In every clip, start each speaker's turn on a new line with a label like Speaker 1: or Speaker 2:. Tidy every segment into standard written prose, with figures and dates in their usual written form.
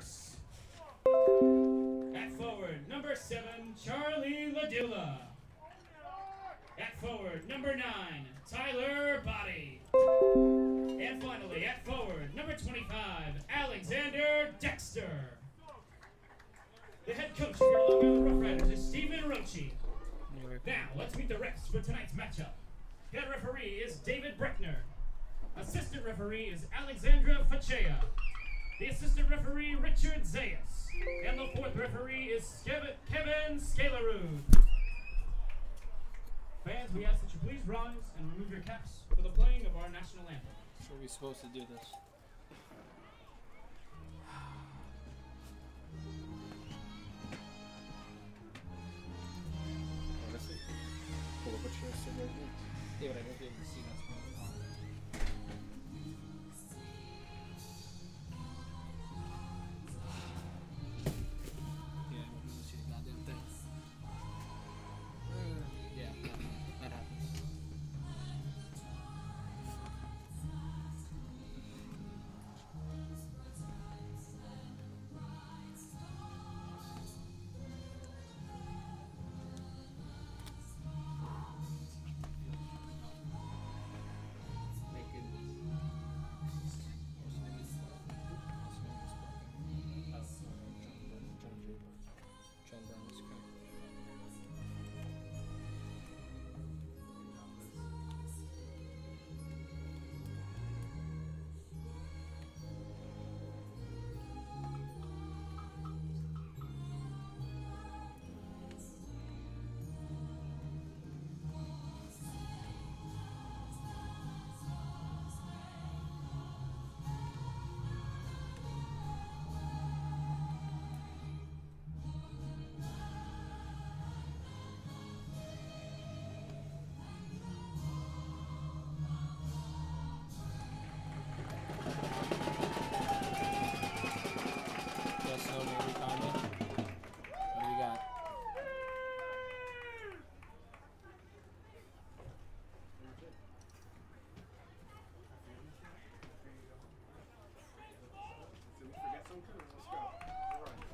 Speaker 1: Nurse. At forward, number 7, Charlie Ladula. At forward, number 9, Tyler Body. And finally, at forward, number 25, Alexander Dexter. The head coach for your Long Island Rough Riders is Stephen Roche. Now, let's meet the refs for tonight's matchup. Head referee is David Breckner. Assistant referee is Alexandra Facea. The assistant referee, Richard Zayas. And the fourth referee is Kevin Scalarud. Fans, we ask that you please rise and remove your caps for the playing of our national anthem.
Speaker 2: So are we supposed to do this?
Speaker 3: Pull up a chair, sit right here.
Speaker 2: Yeah, but I won't be able to see that's going on. Yeah, I won't be able to see the goddamn thing. Yeah, that happens.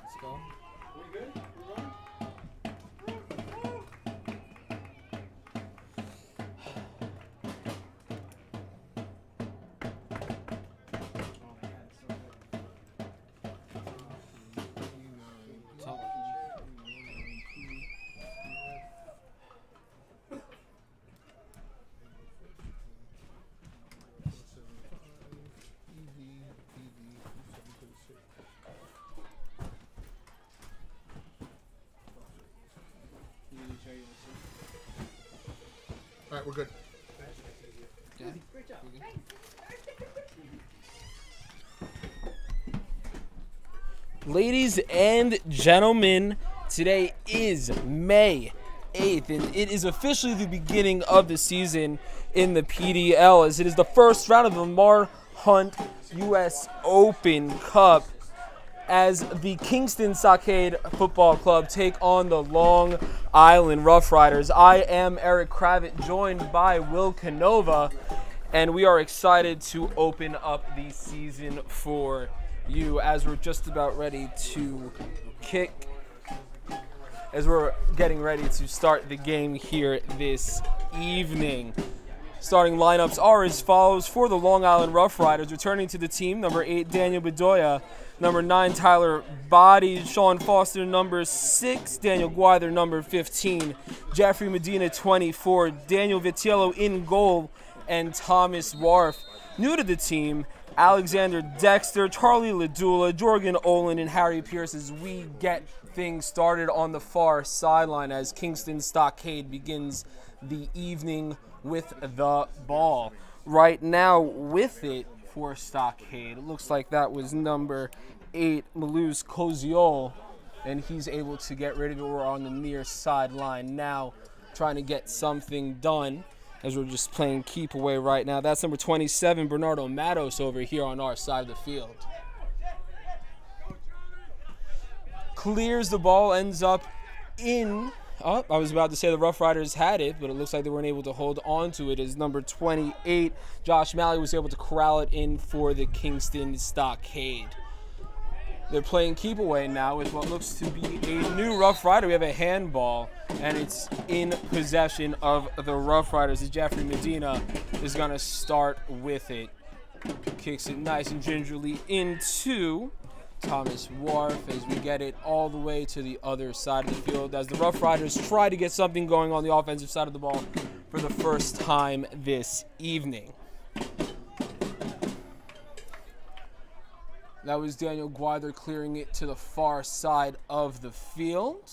Speaker 2: Let's go.
Speaker 3: We good? We running? All right, we're good.
Speaker 2: Yeah. Great job. Ladies and gentlemen, today is May 8th, and it is officially the beginning of the season in the PDL, as it is the first round of the Lamar Hunt U.S. Open Cup, as the Kingston Stockade Football Club take on the Long Island Rough Riders. I am Eric Kravitz, joined by Will Canova, and we are excited to open up the season for you as we're just about ready to kick, as we're getting ready to start the game here this evening. Starting lineups are as follows for the Long Island Rough Riders. Returning to the team, number 8, Daniel Bedoya. Number 9, Tyler Body. Sean Foster, number 6. Daniel Guither, number 15. Jeffrey Medina, 24. Daniel Vitiello in goal. And Thomas Warf. New to the team, Alexander Dexter, Charlie Ladula, Jorgen Olin, and Harry Pierce, as we get things started on the far sideline as Kingston Stockade begins the evening with the ball. Right now with it for Stockade, it looks like that was number 8, Maluz Koziol, and he's able to get rid of it. We're on the near sideline now, trying to get something done as we're just playing keep away right now. That's number 27, Bernardo Matos, over here on our side of the field. Clears the ball, ends up in. Oh, I was about to say the Rough Riders had it, but it looks like they weren't able to hold on to it, as number 28, Josh Malley, was able to corral it in for the Kingston Stockade. They're playing keep away now with what looks to be a new Rough Rider. We have a handball, and it's in possession of the Rough Riders. As Jeffrey Medina is going to start with it. Kicks it nice and gingerly into Thomas Wharf as we get it all the way to the other side of the field as the Rough Riders try to get something going on the offensive side of the ball for the first time this evening. That was Daniel Guider clearing it to the far side of the field.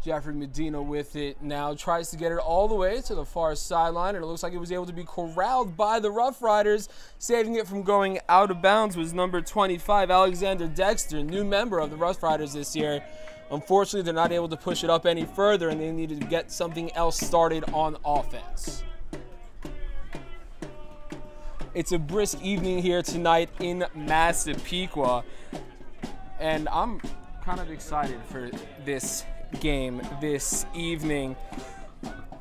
Speaker 2: Jeffrey Medina with it now, tries to get it all the way to the far sideline, and it looks like it was able to be corralled by the Rough Riders. Saving it from going out of bounds was number 25, Alexander Dexter, new member of the Rough Riders this year. Unfortunately, they're not able to push it up any further, and they needed to get something else started on offense. It's a brisk evening here tonight in Massapequa, and I'm kind of excited for this game this evening.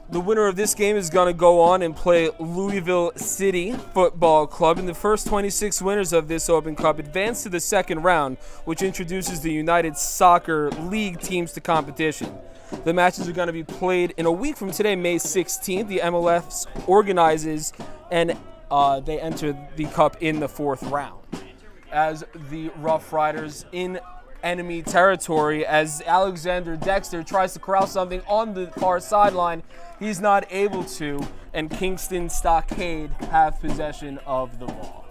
Speaker 2: The winner of this game is going to go on and play Louisville City Football Club, and the first 26 winners of this Open Cup advance to the second round, which introduces the United Soccer League teams to competition. The matches are going to be played in a week from today, May 16th. The MLS organizes, and they enter the cup in the fourth round. As the Rough Riders in enemy territory, as Alexander Dexter tries to corral something on the far sideline, he's not able to, and Kingston Stockade have possession of the ball.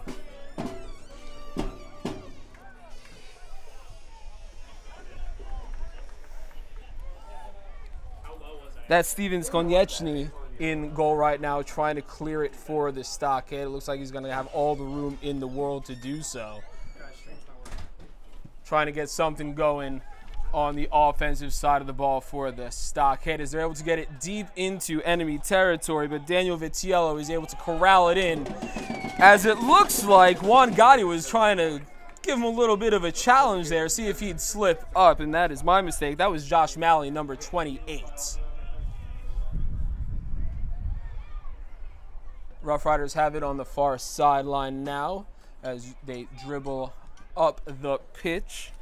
Speaker 2: That's Steven Skonieczny in goal right now, trying to clear it for the Stockade. It looks like he's going to have all the room in the world to do so. Trying to get something going on the offensive side of the ball for the Stockade as they're able to get it deep into enemy territory, but Daniel Vitiello is able to corral it in, as it looks like Juan Gotti was trying to give him a little bit of a challenge there, see if he'd slip up, and that is my mistake. That was Josh Malley, number 28. Rough Riders have it on the far sideline now as they dribble up the pitch.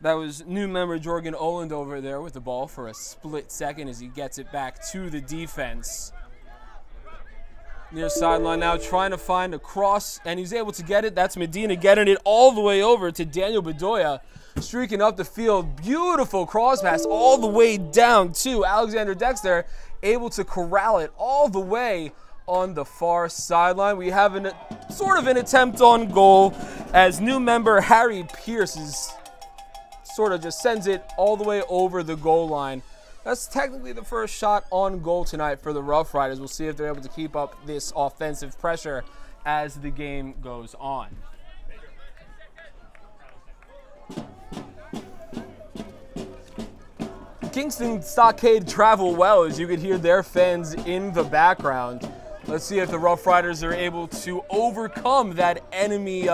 Speaker 2: That was new member Jorgen Oland over there with the ball for a split second as he gets it back to the defense. Near sideline now, trying to find a cross, and he's able to get it. That's Medina getting it all the way over to Daniel Bedoya, streaking up the field. Beautiful cross pass all the way down to Alexander Dexter, able to corral it all the way on the far sideline. We have sort of an attempt on goal as new member Harry Pierce is sort of just sends it all the way over the goal line. That's technically the first shot on goal tonight for the Rough Riders. We'll see if they're able to keep up this offensive pressure as the game goes on. Kingston Stockade travel well, as you could hear their fans in the background. Let's see if the Rough Riders are able to overcome that enemy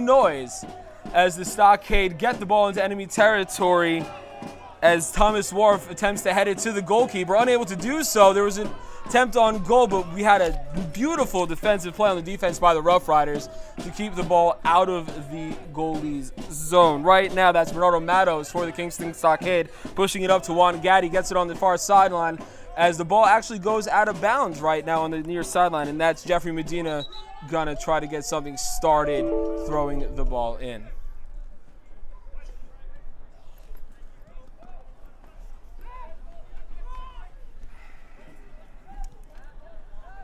Speaker 2: noise as the Stockade get the ball into enemy territory, as Thomas Wharf attempts to head it to the goalkeeper. Unable to do so. There was an attempt on goal, but we had a beautiful defensive play on the defense by the Rough Riders to keep the ball out of the goalie's zone. Right now, that's Bernardo Matos for the Kingston Stockade, pushing it up to Juan Gaddy, gets it on the far sideline, as the ball actually goes out of bounds right now on the near sideline, and that's Jeffrey Medina gonna try to get something started, throwing the ball in.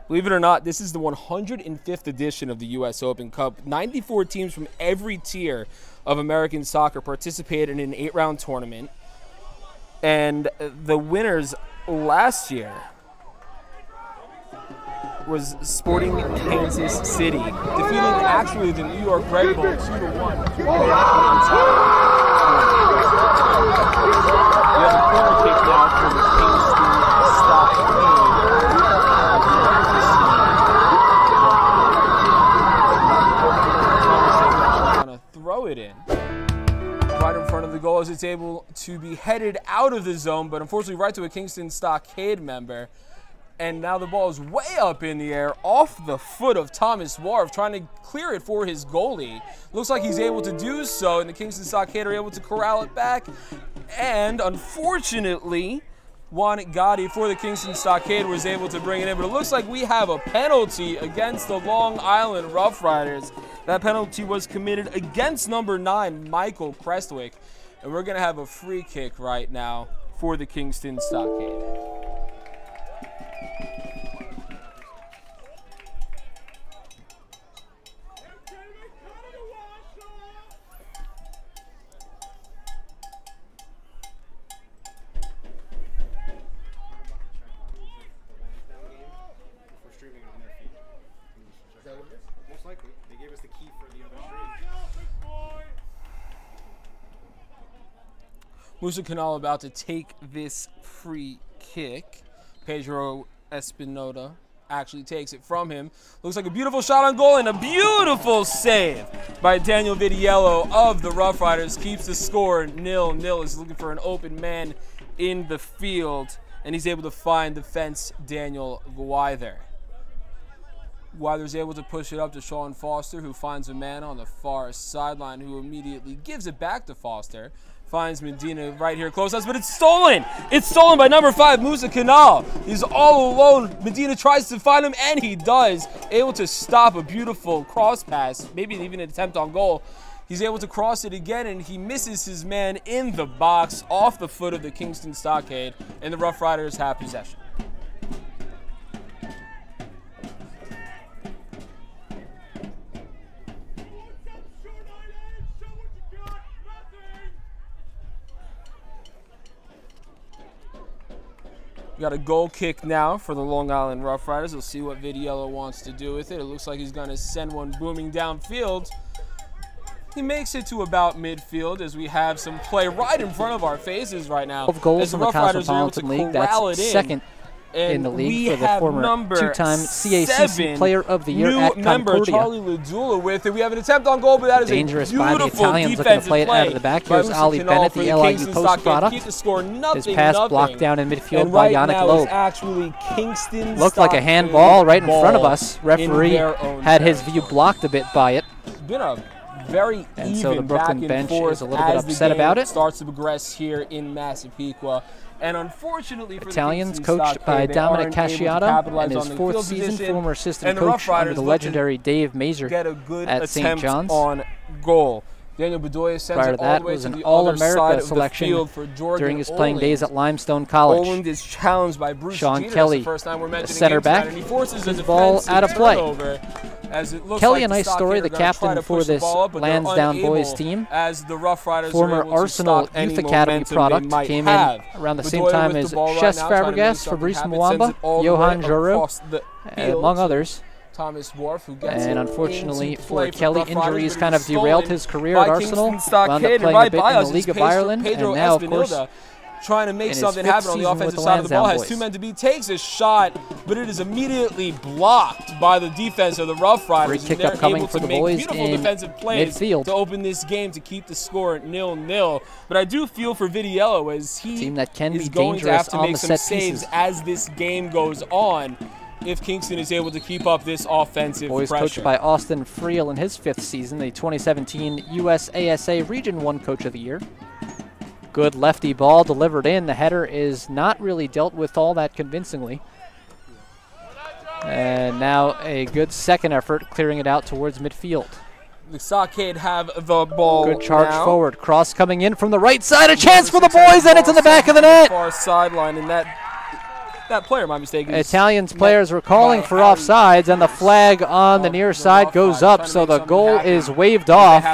Speaker 2: Believe it or not, this is the 105th edition of the U.S. Open Cup. 94 teams from every tier of American soccer participated in an 8-round tournament. And the winners last year was Sporting Kansas City, defeating actually the New York Red Bull 2-1. We have a corner kick now for the Kingston Stockade. Throw it in right in front of the goal as it's able to be headed out of the zone, but unfortunately right to a Kingston Stockade member And now the ball is way up in the air off the foot of Thomas Wharf, trying to clear it for his goalie. Looks like he's able to do so, and the Kingston Stockade are able to corral it back. And unfortunately, Juan Gotti for the Kingston Stockade was able to bring it in. But it looks like we have a penalty against the Long Island Rough Riders. That penalty was committed against number 9, Michael Crestwick. And we're going to have a free kick right now for the Kingston Stockade.
Speaker 3: Most likely. They gave us the key for the other stream.
Speaker 2: Musa Canal about to take this free kick. Pedro Espinosa actually takes it from him. Looks like a beautiful shot on goal and a beautiful save by Daniel Vidiello of the Rough Riders. Keeps the score 0-0. Is looking for an open man in the field, and he's able to find defense Daniel Guither. Guither's able to push it up to Sean Foster, who finds a man on the far sideline, who immediately gives it back to Foster. Finds Medina right here close to us, but it's stolen. It's stolen by number 5, Musa Canal. He's all alone. Medina tries to find him, and he does. Able to stop a beautiful cross pass, maybe even an attempt on goal. He's able to cross it again, and he misses his man in the box off the foot of the Kingston Stockade, and the Rough Riders have possession. We got a goal kick now for the Long Island Rough Riders. We'll see what Vidiello wants to do with it. It looks like he's going to send one booming downfield. He makes it to about midfield as we have some play right in front of our faces right now.
Speaker 4: 12 goals
Speaker 2: as the
Speaker 4: in the
Speaker 2: Rough Riders are able to
Speaker 4: Cosmopolitan League.
Speaker 2: corral
Speaker 4: That's
Speaker 2: it in.
Speaker 4: second
Speaker 2: And
Speaker 4: in the league
Speaker 2: we
Speaker 4: for the
Speaker 2: have
Speaker 4: former
Speaker 2: number
Speaker 4: two-time CACC
Speaker 2: 7
Speaker 4: Player of the Year
Speaker 2: new
Speaker 4: at
Speaker 2: member
Speaker 4: Concordia.
Speaker 2: Charlie Ladula with it. We have an attempt on goal, but that is
Speaker 4: Dangerous
Speaker 2: a
Speaker 4: by the
Speaker 2: beautiful
Speaker 4: Italians, looking to
Speaker 2: defensive
Speaker 4: play it out of the back.
Speaker 2: by
Speaker 4: Here's
Speaker 2: Musa
Speaker 4: Ali
Speaker 2: Canal
Speaker 4: Bennett,
Speaker 2: for
Speaker 4: the
Speaker 2: the
Speaker 4: LIU
Speaker 2: Kingston
Speaker 4: post
Speaker 2: Stockade.
Speaker 4: product.
Speaker 2: Keep the score nothing,
Speaker 4: His pass
Speaker 2: nothing.
Speaker 4: blocked down in midfield
Speaker 2: And
Speaker 4: by
Speaker 2: right
Speaker 4: Yannick
Speaker 2: now
Speaker 4: Loeb.
Speaker 2: is actually Kingston
Speaker 4: Looked like a
Speaker 2: Stockade
Speaker 4: handball right in front of
Speaker 2: ball
Speaker 4: us. Referee
Speaker 2: in their own
Speaker 4: had his
Speaker 2: territory.
Speaker 4: view blocked a bit by it.
Speaker 2: It's been a very
Speaker 4: And
Speaker 2: even
Speaker 4: so the Brooklyn
Speaker 2: back and
Speaker 4: bench
Speaker 2: forth
Speaker 4: is a little bit
Speaker 2: as the
Speaker 4: upset
Speaker 2: game
Speaker 4: about it.
Speaker 2: starts to progress here in Massapequa. And unfortunately for
Speaker 4: Italians
Speaker 2: the Kingston
Speaker 4: coached by
Speaker 2: Stockade, they
Speaker 4: Dominic
Speaker 2: aren't able to
Speaker 4: Casciata
Speaker 2: capitalize
Speaker 4: and his
Speaker 2: on the
Speaker 4: fourth
Speaker 2: field
Speaker 4: season,
Speaker 2: position,
Speaker 4: former assistant
Speaker 2: and the
Speaker 4: coach
Speaker 2: Rough Riders
Speaker 4: under the
Speaker 2: look to
Speaker 4: legendary Dave Mazur
Speaker 2: get a good
Speaker 4: at St.
Speaker 2: attempt
Speaker 4: John's.
Speaker 2: on goal. Daniel Bedoya sends
Speaker 4: Prior
Speaker 2: it
Speaker 4: to
Speaker 2: all
Speaker 4: that
Speaker 2: the way
Speaker 4: was
Speaker 2: to
Speaker 4: an
Speaker 2: the other
Speaker 4: All-America
Speaker 2: side of the
Speaker 4: selection
Speaker 2: field for Jordan
Speaker 4: during his playing
Speaker 2: Oland.
Speaker 4: days at Limestone College.
Speaker 2: Oland is challenged by Bruce
Speaker 4: Sean
Speaker 2: Jeter.
Speaker 4: Kelly,
Speaker 2: That's the first time we're
Speaker 4: the
Speaker 2: mentioning
Speaker 4: center
Speaker 2: him tonight,
Speaker 4: back.
Speaker 2: and he forces a
Speaker 4: His ball
Speaker 2: defensive
Speaker 4: out of play.
Speaker 2: turnover. As it looks
Speaker 4: Kelly,
Speaker 2: like
Speaker 4: a nice
Speaker 2: the
Speaker 4: story,
Speaker 2: Stockade
Speaker 4: the
Speaker 2: are gonna try
Speaker 4: captain
Speaker 2: to
Speaker 4: for
Speaker 2: push the
Speaker 4: this
Speaker 2: ball up, but they're
Speaker 4: Lansdowne boys
Speaker 2: unable
Speaker 4: team.
Speaker 2: as the Rough Riders
Speaker 4: Former
Speaker 2: are able to
Speaker 4: Arsenal
Speaker 2: stop any
Speaker 4: Youth Academy
Speaker 2: momentum
Speaker 4: product
Speaker 2: they might
Speaker 4: came
Speaker 2: have.
Speaker 4: in around the same
Speaker 2: Bedoya
Speaker 4: time
Speaker 2: with
Speaker 4: as
Speaker 2: the ball right
Speaker 4: Ches
Speaker 2: now, trying to make
Speaker 4: Fabregas,
Speaker 2: something
Speaker 4: Fabrice
Speaker 2: happen, sends
Speaker 4: Mwamba,
Speaker 2: it all the
Speaker 4: Johan
Speaker 2: way
Speaker 4: Juru,
Speaker 2: across the field
Speaker 4: among
Speaker 2: to
Speaker 4: others.
Speaker 2: Thomas Wharf, who gets
Speaker 4: And
Speaker 2: it
Speaker 4: unfortunately
Speaker 2: into
Speaker 4: for
Speaker 2: play
Speaker 4: Kelly,
Speaker 2: Rough Riders,
Speaker 4: injuries
Speaker 2: but
Speaker 4: kind
Speaker 2: it
Speaker 4: of
Speaker 2: was
Speaker 4: derailed
Speaker 2: stolen
Speaker 4: his career
Speaker 2: by
Speaker 4: at Arsenal.
Speaker 2: Kingston Stockade,
Speaker 4: Wound up
Speaker 2: and
Speaker 4: playing
Speaker 2: right
Speaker 4: a bit
Speaker 2: by
Speaker 4: in the
Speaker 2: us is
Speaker 4: League of
Speaker 2: Pedro
Speaker 4: Ireland,
Speaker 2: Pedro
Speaker 4: and now, of course,
Speaker 2: Espinosa trying to make
Speaker 4: in his
Speaker 2: something
Speaker 4: fifth
Speaker 2: happen on the
Speaker 4: season with
Speaker 2: offensive
Speaker 4: the
Speaker 2: side of the ball.
Speaker 4: Lansdowne
Speaker 2: Has
Speaker 4: boys.
Speaker 2: 2 men to beat, takes a shot, but it is immediately blocked by the defense of the Rough Riders.
Speaker 4: Free kick
Speaker 2: and they're
Speaker 4: upcoming
Speaker 2: able
Speaker 4: for
Speaker 2: to
Speaker 4: the
Speaker 2: make
Speaker 4: boys
Speaker 2: beautiful
Speaker 4: in
Speaker 2: defensive plays
Speaker 4: midfield.
Speaker 2: to open this game to keep the score at 0-0. But I do feel for Vidiello as he
Speaker 4: Team that can
Speaker 2: is
Speaker 4: be
Speaker 2: going to have
Speaker 4: dangerous
Speaker 2: to
Speaker 4: on
Speaker 2: make
Speaker 4: the
Speaker 2: some
Speaker 4: set
Speaker 2: saves
Speaker 4: pieces.
Speaker 2: as this game goes on, if Kingston is able to keep up this offensive
Speaker 4: Boys
Speaker 2: pressure.
Speaker 4: coached by Austin Friel in his 5th season, the 2017 USASA Region 1 Coach of the Year. Good lefty ball delivered in. The header is not really dealt with all that convincingly. And now a good second effort, clearing it out towards midfield.
Speaker 2: The Stockade have the ball.
Speaker 4: Good charge
Speaker 2: now.
Speaker 4: forward. Cross coming in from the right side. A chance for the boys, and it's in the back of the net.
Speaker 2: Far sideline, and that player, my mistake, is
Speaker 4: Italians players were calling for offsides, and the flag on the near side goes up, so the goal is waved off.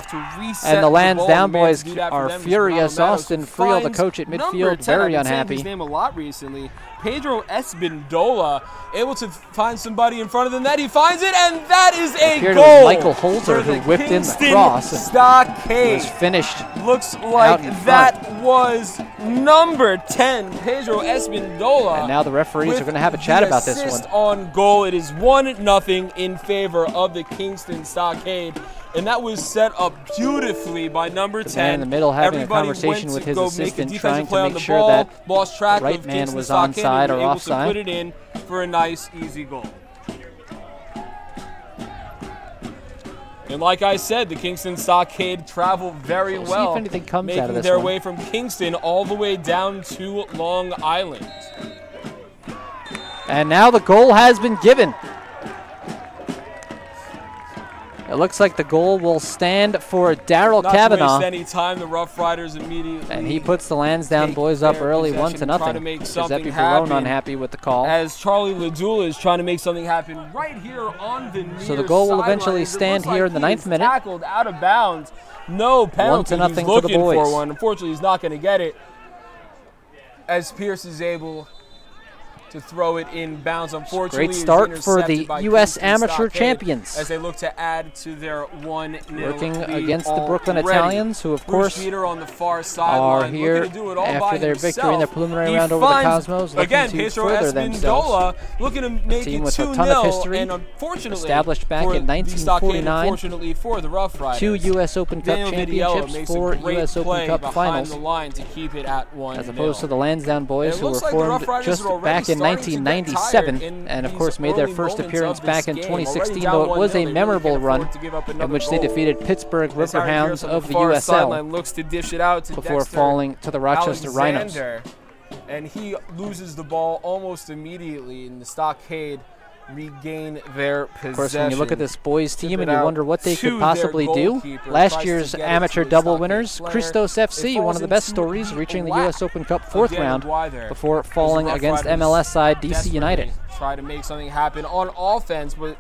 Speaker 4: And the Lansdowne boys are furious. Austin Friel, the coach at midfield, very unhappy.
Speaker 2: His name a lot recently. Pedro Espindola able to find somebody in front of the net. He finds it, and that is a
Speaker 4: Appeared
Speaker 2: goal.
Speaker 4: it was Michael Holzer who whipped in the cross. And
Speaker 2: Stockade
Speaker 4: was finished.
Speaker 2: Looks
Speaker 4: out
Speaker 2: like
Speaker 4: in front.
Speaker 2: that was number 10, Pedro Espindola.
Speaker 4: And now the referees are going to have a chat about this one.
Speaker 2: On goal, it is 1-0 in favor of the Kingston Stockade. And that was set up beautifully by number 10.
Speaker 4: Man in the middle having
Speaker 2: Everybody
Speaker 4: a conversation
Speaker 2: went
Speaker 4: with
Speaker 2: to
Speaker 4: his
Speaker 2: go
Speaker 4: assistant,
Speaker 2: make a
Speaker 4: trying
Speaker 2: defensive play
Speaker 4: to
Speaker 2: on
Speaker 4: make
Speaker 2: the
Speaker 4: sure
Speaker 2: ball,
Speaker 4: that
Speaker 2: lost track
Speaker 4: right
Speaker 2: of
Speaker 4: man
Speaker 2: Kingston
Speaker 4: was
Speaker 2: Stockade,
Speaker 4: onside
Speaker 2: and
Speaker 4: or
Speaker 2: were able
Speaker 4: offside.
Speaker 2: to put it in for a nice, easy goal. And like I said, the Kingston Stockade travel very well,
Speaker 4: see if anything comes out of
Speaker 2: making
Speaker 4: this
Speaker 2: their
Speaker 4: one.
Speaker 2: way from Kingston all the way down to Long Island.
Speaker 4: And now the goal has been given. It looks like the goal will stand for Daryl Kavanaugh.
Speaker 2: Not to waste any time, the Rough Riders immediately.
Speaker 4: And he puts the Lansdowne boys up early 1-0. Giuseppe Barone unhappy with the call.
Speaker 2: As Charlie Ladula is trying to make something happen right here on the near
Speaker 4: So the goal will
Speaker 2: sideline.
Speaker 4: eventually stand here in the 9th minute.
Speaker 2: Tackled out of bounds. No penalty.
Speaker 4: 1-0
Speaker 2: He's
Speaker 4: for the
Speaker 2: looking
Speaker 4: boys.
Speaker 2: for one. Unfortunately, he's not going to get it. As Pierce is able to throw it in bounds. Unfortunately,
Speaker 4: great start for the
Speaker 2: intercepted by
Speaker 4: U.S.
Speaker 2: Kingston
Speaker 4: Amateur
Speaker 2: Stockade
Speaker 4: champions.
Speaker 2: as they look to add to their 1-0
Speaker 4: Working
Speaker 2: lead
Speaker 4: against the Brooklyn
Speaker 2: already.
Speaker 4: Italians, who of course
Speaker 2: Bruce Peter on the far
Speaker 4: are
Speaker 2: sideline,
Speaker 4: here
Speaker 2: looking to do it all
Speaker 4: after
Speaker 2: by
Speaker 4: their
Speaker 2: himself.
Speaker 4: victory in their preliminary
Speaker 2: He
Speaker 4: round over the
Speaker 2: finds,
Speaker 4: Cosmos, looking
Speaker 2: again,
Speaker 4: to
Speaker 2: Pedro
Speaker 4: further themselves.
Speaker 2: Espindola looking to make
Speaker 4: team
Speaker 2: it
Speaker 4: with a
Speaker 2: 2-0,
Speaker 4: ton of history,
Speaker 2: and unfortunately
Speaker 4: established back
Speaker 2: for
Speaker 4: in
Speaker 2: the Stockade,
Speaker 4: 1949,
Speaker 2: unfortunately for the Rough Riders,
Speaker 4: 2 U.S. Open Cup
Speaker 2: Daniel Vidiello
Speaker 4: championships,
Speaker 2: makes a
Speaker 4: 4
Speaker 2: great
Speaker 4: U.S. Open
Speaker 2: play
Speaker 4: Cup
Speaker 2: behind
Speaker 4: finals,
Speaker 2: the line to keep it at 1-0.
Speaker 4: as opposed to the Lansdowne boys,
Speaker 2: It
Speaker 4: who were
Speaker 2: looks like the Rough
Speaker 4: formed
Speaker 2: Riders
Speaker 4: just
Speaker 2: are already
Speaker 4: back in
Speaker 2: starting to get
Speaker 4: 1997,
Speaker 2: tired in
Speaker 4: and of
Speaker 2: these
Speaker 4: course made their
Speaker 2: early
Speaker 4: first
Speaker 2: moments
Speaker 4: appearance
Speaker 2: of this
Speaker 4: back in
Speaker 2: game.
Speaker 4: 2016,
Speaker 2: Already
Speaker 4: though
Speaker 2: down
Speaker 4: it was
Speaker 2: 1-0,
Speaker 4: a
Speaker 2: they really
Speaker 4: memorable
Speaker 2: can't
Speaker 4: run
Speaker 2: afford to give up
Speaker 4: in
Speaker 2: another
Speaker 4: which they
Speaker 2: goal.
Speaker 4: defeated Pittsburgh
Speaker 2: As Aaron
Speaker 4: Riverhounds
Speaker 2: Pierce on
Speaker 4: of the
Speaker 2: far
Speaker 4: USL
Speaker 2: sideline looks to dish it out to
Speaker 4: before
Speaker 2: Dexter
Speaker 4: falling to the Rochester Rhinos.
Speaker 2: Alexander. And he loses the ball almost immediately, and the Stockade regain their possession.
Speaker 4: Of course, when you look at this boys team and
Speaker 2: it
Speaker 4: you
Speaker 2: out
Speaker 4: wonder what they
Speaker 2: to
Speaker 4: could possibly
Speaker 2: their
Speaker 4: do,
Speaker 2: goalkeeper.
Speaker 4: last
Speaker 2: Tries
Speaker 4: year's
Speaker 2: to get it
Speaker 4: amateur
Speaker 2: to a
Speaker 4: double
Speaker 2: Stockade
Speaker 4: winners,
Speaker 2: player.
Speaker 4: Christos
Speaker 2: It
Speaker 4: FC, one
Speaker 2: falls
Speaker 4: of the best
Speaker 2: into
Speaker 4: stories,
Speaker 2: the
Speaker 4: reaching the
Speaker 2: lap.
Speaker 4: U.S. Open Cup 4th
Speaker 2: Again,
Speaker 4: round
Speaker 2: Wyther.
Speaker 4: before
Speaker 2: As the
Speaker 4: falling
Speaker 2: Rough
Speaker 4: against
Speaker 2: Riders
Speaker 4: MLS side DC
Speaker 2: desperately
Speaker 4: United.
Speaker 2: Try to make something happen on offense, but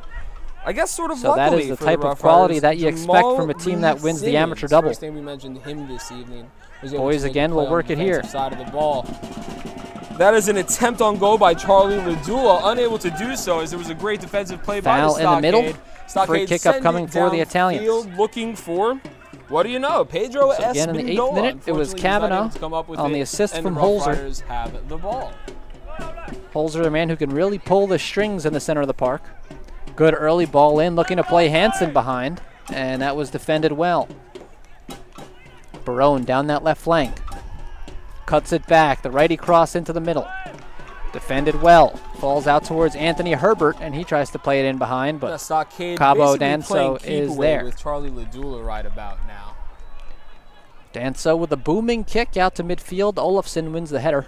Speaker 2: I guess sort of
Speaker 4: So that
Speaker 2: luckily
Speaker 4: is the
Speaker 2: for
Speaker 4: type
Speaker 2: the
Speaker 4: of
Speaker 2: Rough
Speaker 4: quality
Speaker 2: Riders,
Speaker 4: that you expect
Speaker 2: Jamal
Speaker 4: from a team that wins the amateur
Speaker 2: Simmons,
Speaker 4: double.
Speaker 2: First time we mentioned him this evening. Was able
Speaker 4: Boys
Speaker 2: to make
Speaker 4: again
Speaker 2: a
Speaker 4: will
Speaker 2: play
Speaker 4: work
Speaker 2: on
Speaker 4: it
Speaker 2: the
Speaker 4: here.
Speaker 2: defensive side of the ball. That is an attempt on goal by Charlie Ladula, unable to do so as there was a great defensive play by the
Speaker 4: Foul
Speaker 2: Stockade.
Speaker 4: in the middle.
Speaker 2: Stockade
Speaker 4: Free kick
Speaker 2: send
Speaker 4: upcoming
Speaker 2: it
Speaker 4: for the Italians.
Speaker 2: downfield, looking for, what do you know, Pedro
Speaker 4: So again, in the 8th
Speaker 2: Espindola.
Speaker 4: minute, it was
Speaker 2: Unfortunately, he's not
Speaker 4: Kavanaugh
Speaker 2: able to come up with
Speaker 4: on the
Speaker 2: it,
Speaker 4: assist
Speaker 2: and
Speaker 4: from
Speaker 2: the Rough
Speaker 4: Holzer.
Speaker 2: Riders have the ball.
Speaker 4: Holzer, the man who can really pull the strings in the center of the park. Good early ball in, looking to play Hansen behind, and that was defended well. Barone down that left flank. Cuts it back, the righty cross into the middle. Defended well. Falls out towards Anthony Herbert, and he tries to play it in behind, but Cabo Danso is there.
Speaker 2: With Charlie Ladula right about now.
Speaker 4: Danso with a booming kick out to midfield. Olafsson wins the header.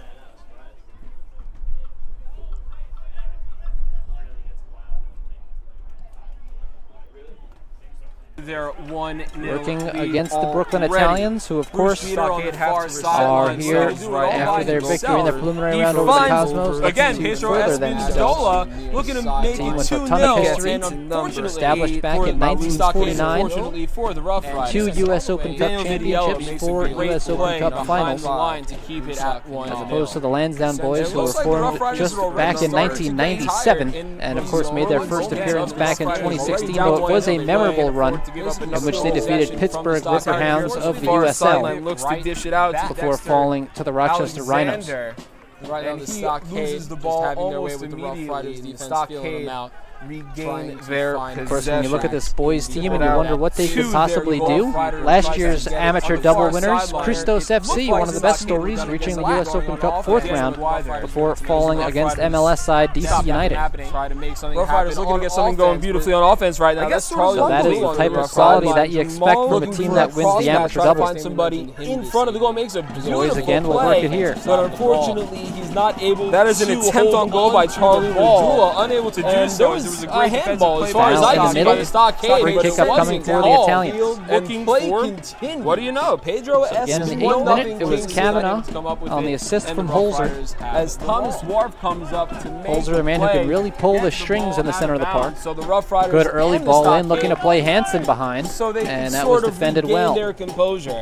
Speaker 2: Their 1-0
Speaker 4: Working
Speaker 2: lead
Speaker 4: against the Brooklyn
Speaker 2: already.
Speaker 4: Italians, who of course
Speaker 2: Peter on the far
Speaker 4: are
Speaker 2: sideline,
Speaker 4: here
Speaker 2: so do it all
Speaker 4: after
Speaker 2: by
Speaker 4: their victory in their
Speaker 2: himself.
Speaker 4: preliminary
Speaker 2: He
Speaker 4: round over the
Speaker 2: finds-
Speaker 4: Cosmos.
Speaker 2: Again,
Speaker 4: looking to
Speaker 2: Pedro
Speaker 4: further themselves.
Speaker 2: Espindola looking to make
Speaker 4: Team
Speaker 2: it
Speaker 4: with a
Speaker 2: 2-0.
Speaker 4: ton of history,
Speaker 2: And unfortunately,
Speaker 4: established back in
Speaker 2: for the Stockade,
Speaker 4: 1949,
Speaker 2: unfortunately for the Rough Riders,
Speaker 4: 2 U.S. Open Cup
Speaker 2: Daniel Vidiello
Speaker 4: championships,
Speaker 2: makes a
Speaker 4: 4
Speaker 2: great
Speaker 4: U.S. Open
Speaker 2: play
Speaker 4: Cup
Speaker 2: behind
Speaker 4: finals,
Speaker 2: the line to keep it at 1-0.
Speaker 4: as opposed to the Lansdowne boys,
Speaker 2: It
Speaker 4: who were
Speaker 2: looks like the Rough
Speaker 4: formed
Speaker 2: Riders
Speaker 4: just
Speaker 2: are already
Speaker 4: back in
Speaker 2: starting to get
Speaker 4: 1997,
Speaker 2: tired in
Speaker 4: and of
Speaker 2: these
Speaker 4: course made their
Speaker 2: early
Speaker 4: first
Speaker 2: moments
Speaker 4: appearance
Speaker 2: of
Speaker 4: back in
Speaker 2: this fight.
Speaker 4: 2016,
Speaker 2: Already
Speaker 4: though it was a
Speaker 2: down
Speaker 4: memorable
Speaker 2: 1-0,
Speaker 4: run
Speaker 2: to give up
Speaker 4: in
Speaker 2: another
Speaker 4: which they
Speaker 2: goal.
Speaker 4: defeated
Speaker 2: From
Speaker 4: Pittsburgh
Speaker 2: the Stockade,
Speaker 4: Riverhounds of the
Speaker 2: far
Speaker 4: USL
Speaker 2: sideline looks to dish it out to
Speaker 4: before
Speaker 2: Dexter
Speaker 4: falling to the Rochester Rhinos.
Speaker 2: Alexander. Right
Speaker 3: And
Speaker 2: on the
Speaker 3: he
Speaker 2: Stockade,
Speaker 3: loses the
Speaker 2: just
Speaker 3: ball
Speaker 2: having their way
Speaker 3: almost
Speaker 2: with the Rough
Speaker 3: immediately,
Speaker 2: Riders
Speaker 3: and the
Speaker 2: defense
Speaker 3: Stockade
Speaker 2: feeling them out. Regain
Speaker 3: trying to
Speaker 2: their
Speaker 3: find-
Speaker 4: Of course, when you look at this boys team and
Speaker 2: Keep
Speaker 4: you
Speaker 2: it
Speaker 4: wonder
Speaker 2: out
Speaker 4: what they
Speaker 2: to
Speaker 4: could
Speaker 2: their
Speaker 4: possibly
Speaker 2: goal.
Speaker 4: do,
Speaker 2: Riders
Speaker 4: last
Speaker 2: tries to
Speaker 4: year's
Speaker 2: get it
Speaker 4: amateur
Speaker 2: on the
Speaker 4: double
Speaker 2: far
Speaker 4: winners,
Speaker 2: sideline.
Speaker 4: Christos
Speaker 2: It
Speaker 4: FC,
Speaker 2: looked
Speaker 4: one
Speaker 2: like
Speaker 4: of the best
Speaker 2: Stockade were
Speaker 4: stories,
Speaker 2: gonna
Speaker 4: reaching
Speaker 2: get
Speaker 4: the U.S.
Speaker 2: going
Speaker 4: Open
Speaker 2: on
Speaker 4: Cup
Speaker 2: offense.
Speaker 4: 4th round
Speaker 2: Wyther.
Speaker 4: before falling
Speaker 2: Rough
Speaker 4: against
Speaker 2: Riders
Speaker 4: MLS side DC
Speaker 2: Stop that
Speaker 4: United.
Speaker 2: happening. Try to make something
Speaker 3: Rough Riders
Speaker 2: happen
Speaker 3: looking to
Speaker 2: on
Speaker 3: get something going
Speaker 2: offense,
Speaker 3: beautifully
Speaker 2: but
Speaker 3: on offense right now.
Speaker 2: I guess
Speaker 3: Charlie
Speaker 4: So that is the type of quality that you expect from a team that wins the amateur double.
Speaker 2: Find somebody in front of the goal, makes a beautiful
Speaker 4: again will
Speaker 2: play,
Speaker 4: work it here.
Speaker 2: but unfortunately he's not able.
Speaker 3: That is an
Speaker 2: to
Speaker 3: attempt
Speaker 2: hold
Speaker 3: on goal by
Speaker 2: to the
Speaker 3: Charlie
Speaker 2: ball.
Speaker 3: Ladula,
Speaker 2: unable to do
Speaker 3: And
Speaker 2: so.
Speaker 3: there
Speaker 2: as
Speaker 3: was
Speaker 2: there was a great
Speaker 3: a handball as far
Speaker 2: defensive
Speaker 3: as
Speaker 2: play
Speaker 3: I
Speaker 4: Foul
Speaker 3: can
Speaker 4: in
Speaker 3: see
Speaker 4: the
Speaker 3: by
Speaker 4: middle.
Speaker 3: the Stockade.
Speaker 4: Free
Speaker 3: but
Speaker 4: kick
Speaker 3: it
Speaker 4: upcoming
Speaker 3: wasn't
Speaker 4: for the
Speaker 3: all.
Speaker 4: Italians.
Speaker 2: And
Speaker 3: Looking
Speaker 2: play
Speaker 3: for-
Speaker 2: continued. What do you know? Pedro
Speaker 4: Again, in the 8th minute, it was Kavanaugh on the assist from Holzer.
Speaker 2: As Thomas Dwarf comes up to make
Speaker 4: Holzer, the man who can really pull the strings in the center of the park.
Speaker 2: So the Rough Riders
Speaker 4: Good early
Speaker 2: and the
Speaker 4: ball in,
Speaker 2: Stockade,
Speaker 4: looking to play Hansen behind,
Speaker 2: so they
Speaker 4: and
Speaker 2: could
Speaker 4: that
Speaker 2: sort
Speaker 4: was
Speaker 2: of
Speaker 4: defended
Speaker 2: regain
Speaker 4: well.
Speaker 2: their composure.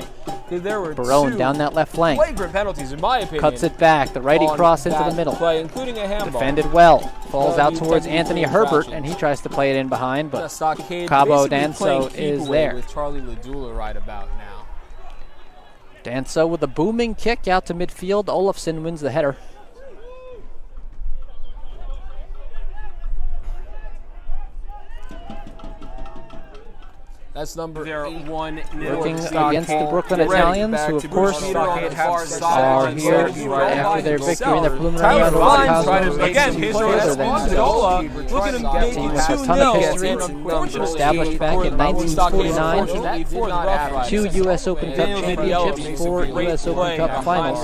Speaker 2: 'Cause there were
Speaker 4: Barone
Speaker 2: two
Speaker 4: down that left flank.
Speaker 2: flagrant penalties, in my opinion.
Speaker 4: Cuts it back, the righty
Speaker 2: on
Speaker 4: cross into
Speaker 2: that
Speaker 4: the middle.
Speaker 2: Play, including a handball.
Speaker 4: Defended well. Falls
Speaker 2: Well,
Speaker 4: out
Speaker 2: new
Speaker 4: towards
Speaker 2: technical
Speaker 4: Anthony Herbert,
Speaker 2: infractions.
Speaker 4: and he tries to play it in behind,
Speaker 2: The
Speaker 4: but
Speaker 2: Stockade
Speaker 4: Cabo
Speaker 2: basically playing
Speaker 4: Danso
Speaker 2: keep
Speaker 4: is
Speaker 2: away
Speaker 4: there.
Speaker 2: with Charlie Ladula right about now.
Speaker 4: Danso with a booming kick out to midfield. Olafsson wins the header.
Speaker 2: That's number 1.
Speaker 4: Working against the Brooklyn Italians, who of course are here after their victory in the preliminary round over Cosmos.
Speaker 2: Again,
Speaker 4: Further than
Speaker 2: Look at him
Speaker 4: team with a ton of history, established back in 1949, 2 U.S. Open Cup championships, 4 U.S. Open Cup finals,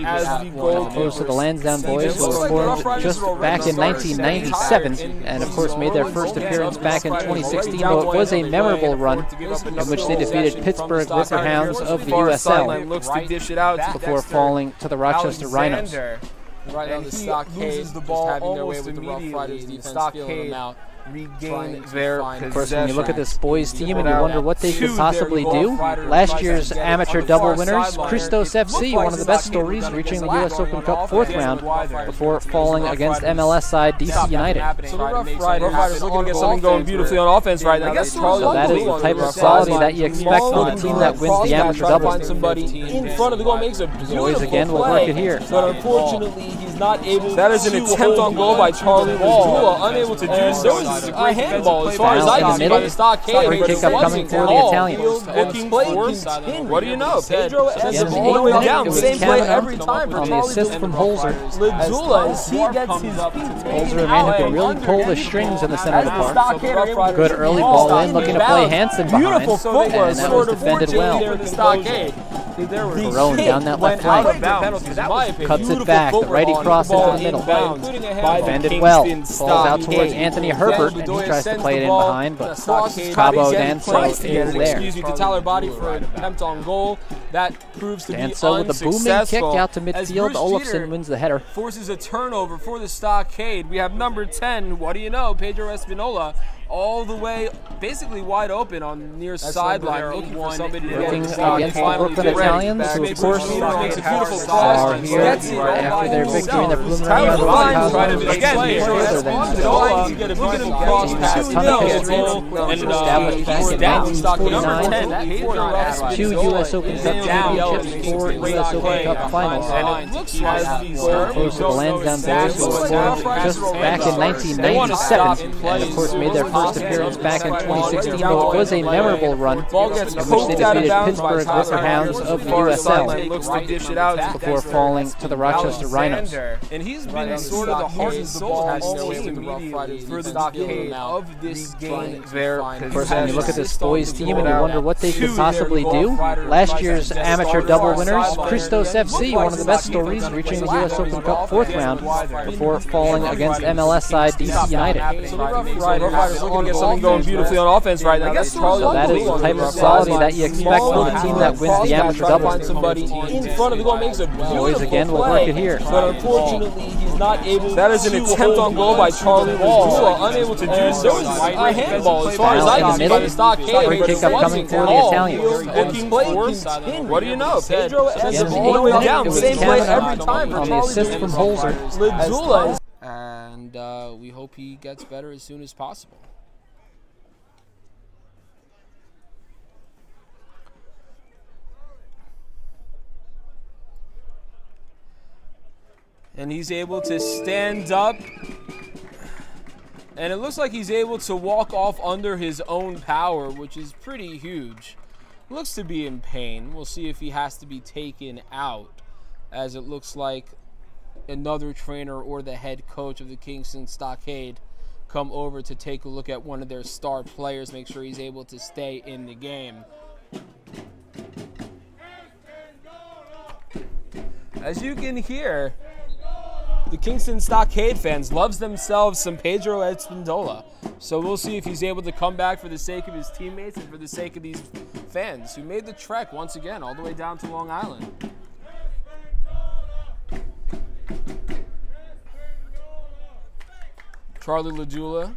Speaker 4: as opposed to the Lansdowne boys, who were formed just back in 1997, and of course made their first appearance back in 2016, though it was a memorable run in which they defeated Pittsburgh Whipperhounds of the USL before falling to the Rochester Rhinos.
Speaker 2: Right on the stockade, loses the ball having their way with the Rough Riders defense, feeling them out. Regain their
Speaker 4: possession. Of course, when you look at this boys team and you wonder what they could possibly do, last year's amateur double winners, Christos FC, one of the best stories, reaching the U.S. Open Cup 4th round before falling against MLS side DC United.
Speaker 2: So the Rough Riders looking to get something going beautifully on offense right now.
Speaker 4: So that is the type of quality that you expect from a team that wins the amateur doubles.
Speaker 2: Somebody in front of the goal makes a beautiful
Speaker 4: boys again will work it here.
Speaker 2: But unfortunately, he's not able. That is an attempt on goal by Charlie Wall, unable to do so. This is a handball as far as I can see by the stockade.
Speaker 4: Great kick up coming for the Italians.
Speaker 2: What do you know? Pedro ends up all the way down. Same play every time
Speaker 4: on the assist from Holzer.
Speaker 2: Ladula, as he gets his feet
Speaker 4: Holzer, a man who can really pull the strings in the center of the park. Good early ball in, looking to play Hansen behind.
Speaker 2: Beautiful footwork,
Speaker 4: and that was defended well. Barone down that left flank. Cuts it back. The righty cross into the middle. Defended well. Falls out towards Anthony Herbert, and he tries to play it in behind, but Cabo Danso is there.
Speaker 2: To Tyler Body for an attempt on goal. That proves to be
Speaker 4: Danso with a booming kick out to midfield. Olafson wins the header.
Speaker 2: Forces a turnover for the stockade. We have number 10, what do you know, Pedro Espinola, all the way basically wide open on near sideline, looking for somebody to get
Speaker 4: against the Brooklyn Italians, who of course
Speaker 2: makes a beautiful cross,
Speaker 4: are here after their victory in the preliminary round over Cosmos. Further than established back in 1949, 2 U.S. Open Cup championships, 4 U.S. Open Cup finals, opposed to the Lansdowne boys, who were formed just back in 1997, and of course made their first appearance back in 2016, though it was a memorable run in which they defeated Pittsburgh Whipperhounds of the USL before falling to the Rochester Rhinos.
Speaker 2: And he's been sort of the heart and soul of the Rough Riders for the stockade of this game.
Speaker 4: Of course, when you look at this boys team and you wonder what they could possibly do, last year's amateur double winners, Christos FC, one of the best stories, reaching the U.S. Open Cup 4th round before falling against MLS side DC United.
Speaker 2: So the Rough Riders looking to get something going beautifully on offense right now.
Speaker 4: So that is the type of quality that you expect from a team that wins the amateur doubles.
Speaker 2: Somebody in front of the goal makes a
Speaker 4: boys again will work it here.
Speaker 2: But unfortunately, he's not able. That is an attempt on goal by Charlie Wall, unable to do so. This is a handball as far as I can see by the stockade.
Speaker 4: Great kick up coming for the Italians.
Speaker 2: What do you know? Pedro ends up all the way down. Same play every time
Speaker 4: on the assist from Holzer.
Speaker 2: And we hope he gets better as soon as possible. And he's able to stand up. And it looks like he's able to walk off under his own power, which is pretty huge. Looks to be in pain. We'll see if he has to be taken out, as it looks like another trainer or the head coach of the Kingston Stockade come over to take a look at one of their star players, make sure he's able to stay in the game. As you can hear, the Kingston Stockade fans loves themselves some Pedro Espinola. So we'll see if he's able to come back for the sake of his teammates and for the sake of these fans who made the trek once again all the way down to Long Island. Charlie Ladula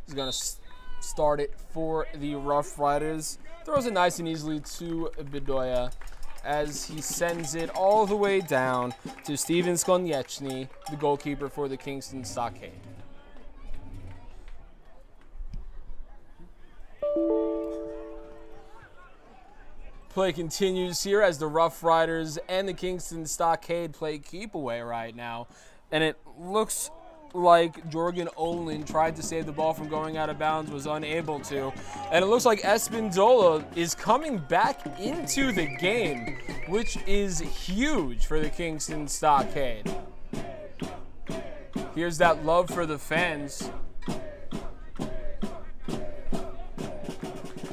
Speaker 2: is going to start it for the Rough Riders. Throws it nice and easily to Bedoya as he sends it all the way down to Steven Skonieczny, the goalkeeper for the Kingston Stockade. Play continues here as the Rough Riders and the Kingston Stockade play keep away right now. And it looks looked like Jorgen Olin tried to save the ball from going out of bounds, was unable to. And it looks like Espindola is coming back into the game, which is huge for the Kingston Stockade. Here's that love for the fans,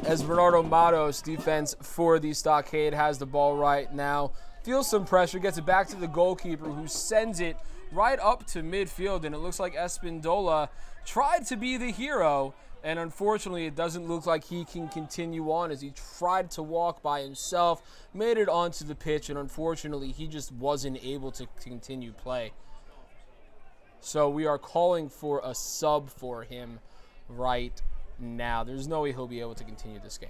Speaker 2: as Bernardo Matos, defense for the Stockade, has the ball right now. Feels some pressure, gets it back to the goalkeeper, who sends it right up to midfield. And it looks like Espindola tried to be the hero, and unfortunately it doesn't look like he can continue on, as he tried to walk by himself, made it onto the pitch, and unfortunately he just wasn't able to continue play. So we are calling for a sub for him right now. There's no way he'll be able to continue this game.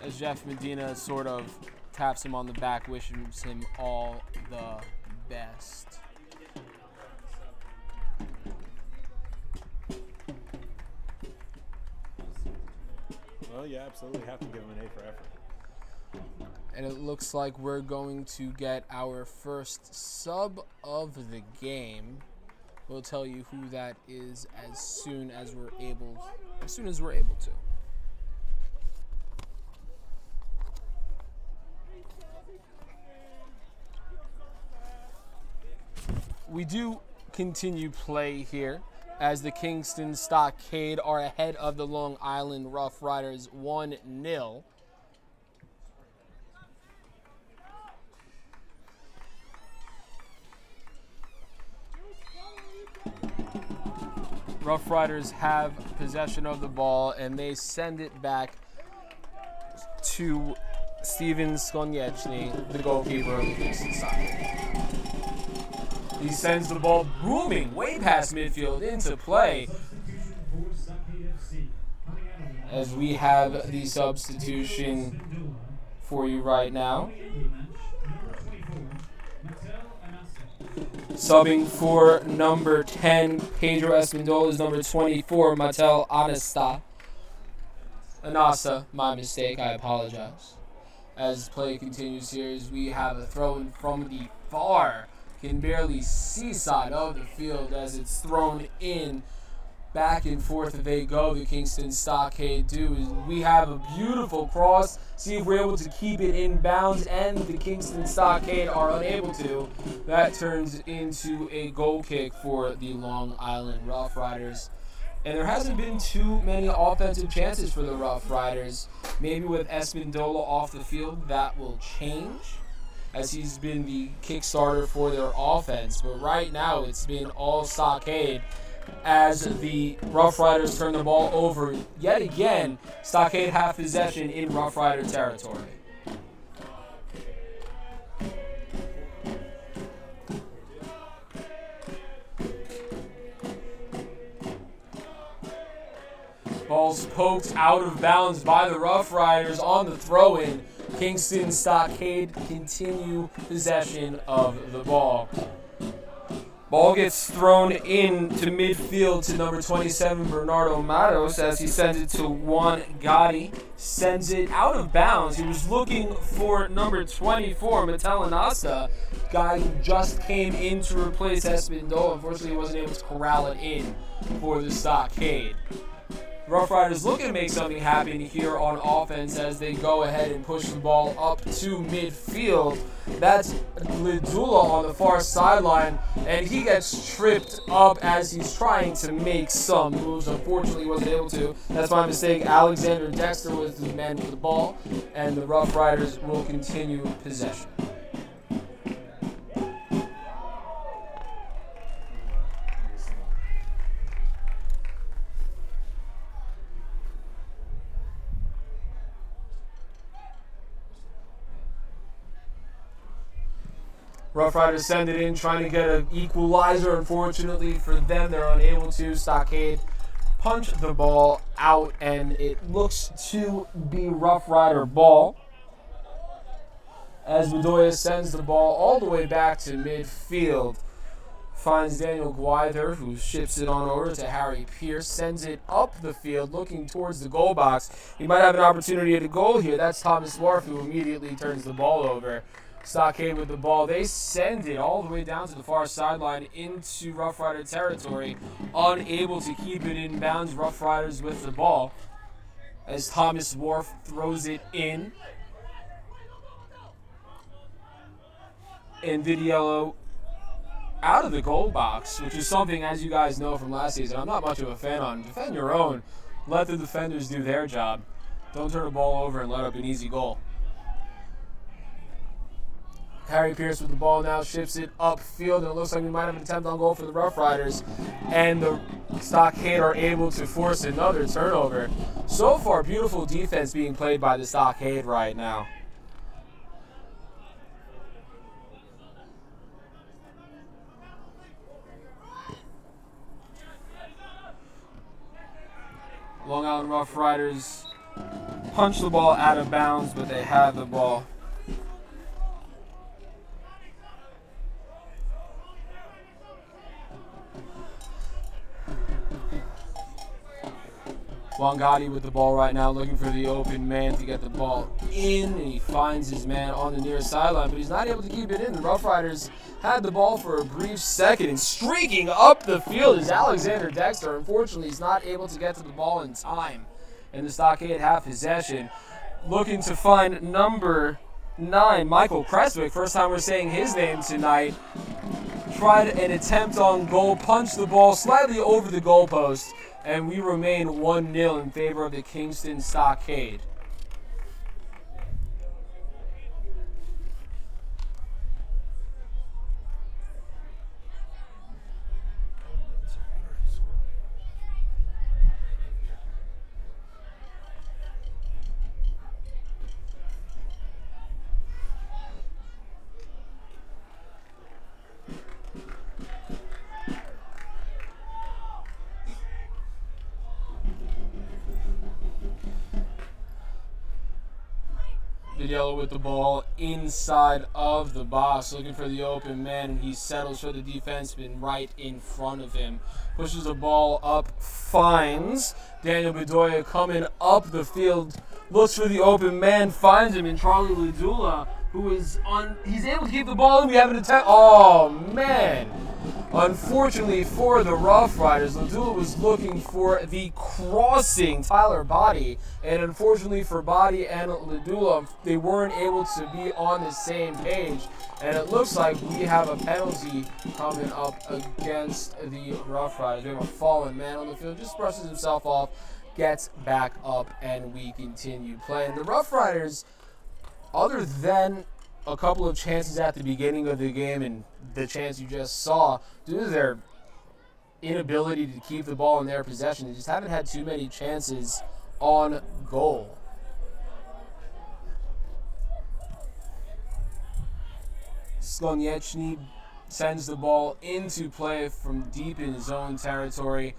Speaker 2: As Jeff Medina sort of taps him on the back, wishes him all the best.
Speaker 3: Well, you absolutely have to give him an A for effort.
Speaker 2: And it looks like we're going to get our first sub of the game. We'll tell you who that is as soon as we're able to. We do continue play here, as the Kingston Stockade are ahead of the Long Island Rough Riders 1-0. Rough Riders have possession of the ball, and they send it back to Steven Skonieczny, the goalkeeper of the Kingston Stockade. He sends the ball booming way past midfield into play, as we have the substitution for you right now. Subbing for number 10, Pedro Espindola, number 24, Matel Anasa, my mistake, I apologize. As play continues here, as we have a throw in from the far, can barely see side of the field, as it's thrown in. Back and forth they go, the Kingston Stockade do. We have a beautiful cross. See if we're able to keep it in bounds, and the Kingston Stockade are unable to. That turns into a goal kick for the Long Island Rough Riders. And there hasn't been too many offensive chances for the Rough Riders. Maybe with Espindola off the field, that will change, as he's been the kickstarter for their offense. But right now, it's been all Stockade, as the Rough Riders turn the ball over yet again. Stockade have possession in Rough Rider territory. Ball's poked out of bounds by the Rough Riders on the throw-in. Kingston Stockade continue possession of the ball. Ball gets thrown into midfield to number 27, Bernardo Matos, as he sends it to Juan Gotti. Sends it out of bounds. He was looking for number 24, Matelanasa, guy who just came in to replace Espindola. Unfortunately, he wasn't able to corral it in for the Stockade. Rough Riders looking to make something happen here on offense, as they go ahead and push the ball up to midfield. That's Lidula on the far sideline, and he gets tripped up as he's trying to make some moves. Unfortunately, he wasn't able to. That's my mistake. Alexander Dexter was the man with the ball, and the Rough Riders will continue possession. Rough Riders send it in, trying to get an equalizer. Unfortunately for them, they're unable to. Stockade punch the ball out, and it looks to be Rough Rider ball, as Bedoya sends the ball all the way back to midfield finds Daniel Gwyther, who ships it on over to Harry Pierce, sends it up the field, looking towards the goal box. He might have an opportunity at a goal here. That's Thomas Wharf, who immediately turns the ball over. Stockade with the ball. They send it all the way down to the far sideline into Rough Rider territory, unable to keep it in bounds. Rough Riders with the ball as Thomas Wharf throws it in. And Vidiello out of the goal box, which is something, as you guys know from last season, I'm not much of a fan on. Defend your own. Let the defenders do their job. Don't turn the ball over and let up an easy goal. Harry Pierce with the ball now, shifts it upfield, and it looks like we might have an attempt on goal for the Rough Riders. And the Stockade are able to force another turnover. So far, beautiful defense being played by the Stockade right now. Long Island Rough Riders punch the ball out of bounds, but they have the ball. Wangati with the ball right now, looking for the open man to get the ball in, and he finds his man on the near sideline, but he's not able to keep it in. The Rough Riders had the ball for a brief second, and streaking up the field is Alexander Dexter. Unfortunately, he's not able to get to the ball in time, and the Stockade have possession. Looking to find number 9, Michael Creswick. First time we're saying his name tonight. Tried an attempt on goal, punched the ball slightly over the goalpost, and we remain 1-0 in favor of the Kingston Stockade. Yellow with the ball inside of the box, looking for the open man, and he settles for the defenseman right in front of him. Pushes the ball up, finds Daniel Bedoya coming up the field, looks for the open man, finds him in Charlie Ladula, who is on. He's able to keep the ball in. We have an attempt. Oh man! Unfortunately for the Rough Riders, Ladula was looking for the crossing Tyler Body, and unfortunately for Body and Ladula, they weren't able to be on the same page, and it looks like we have a penalty coming up against the Rough Riders. We have a fallen man on the field, just brushes himself off, gets back up, and we continue playing. The Rough Riders, other than a couple of chances at the beginning of the game and the chance you just saw, due to their inability to keep the ball in their possession, they just haven't had too many chances on goal. Skonieczny sends the ball into play from deep in his own territory.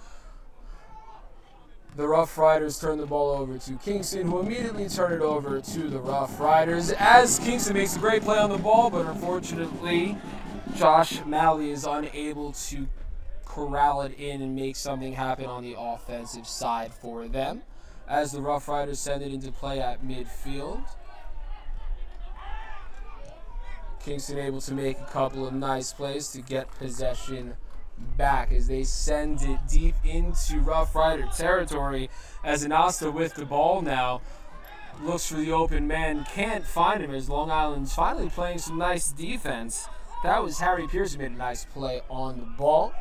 Speaker 2: The Rough Riders turn the ball over to Kingston, who immediately turn it over to the Rough Riders, as Kingston makes a great play on the ball, but unfortunately Josh Malley is unable to corral it in and make something happen on the offensive side for them, as the Rough Riders send it into play at midfield. Kingston able to make a couple of nice plays to get possession back as they send it deep into Rough Rider territory, as Anasta with the ball now looks for the open man, can't find him, as Long Island's finally playing some nice defense. That was Harry Pierce who made a nice play on the ball.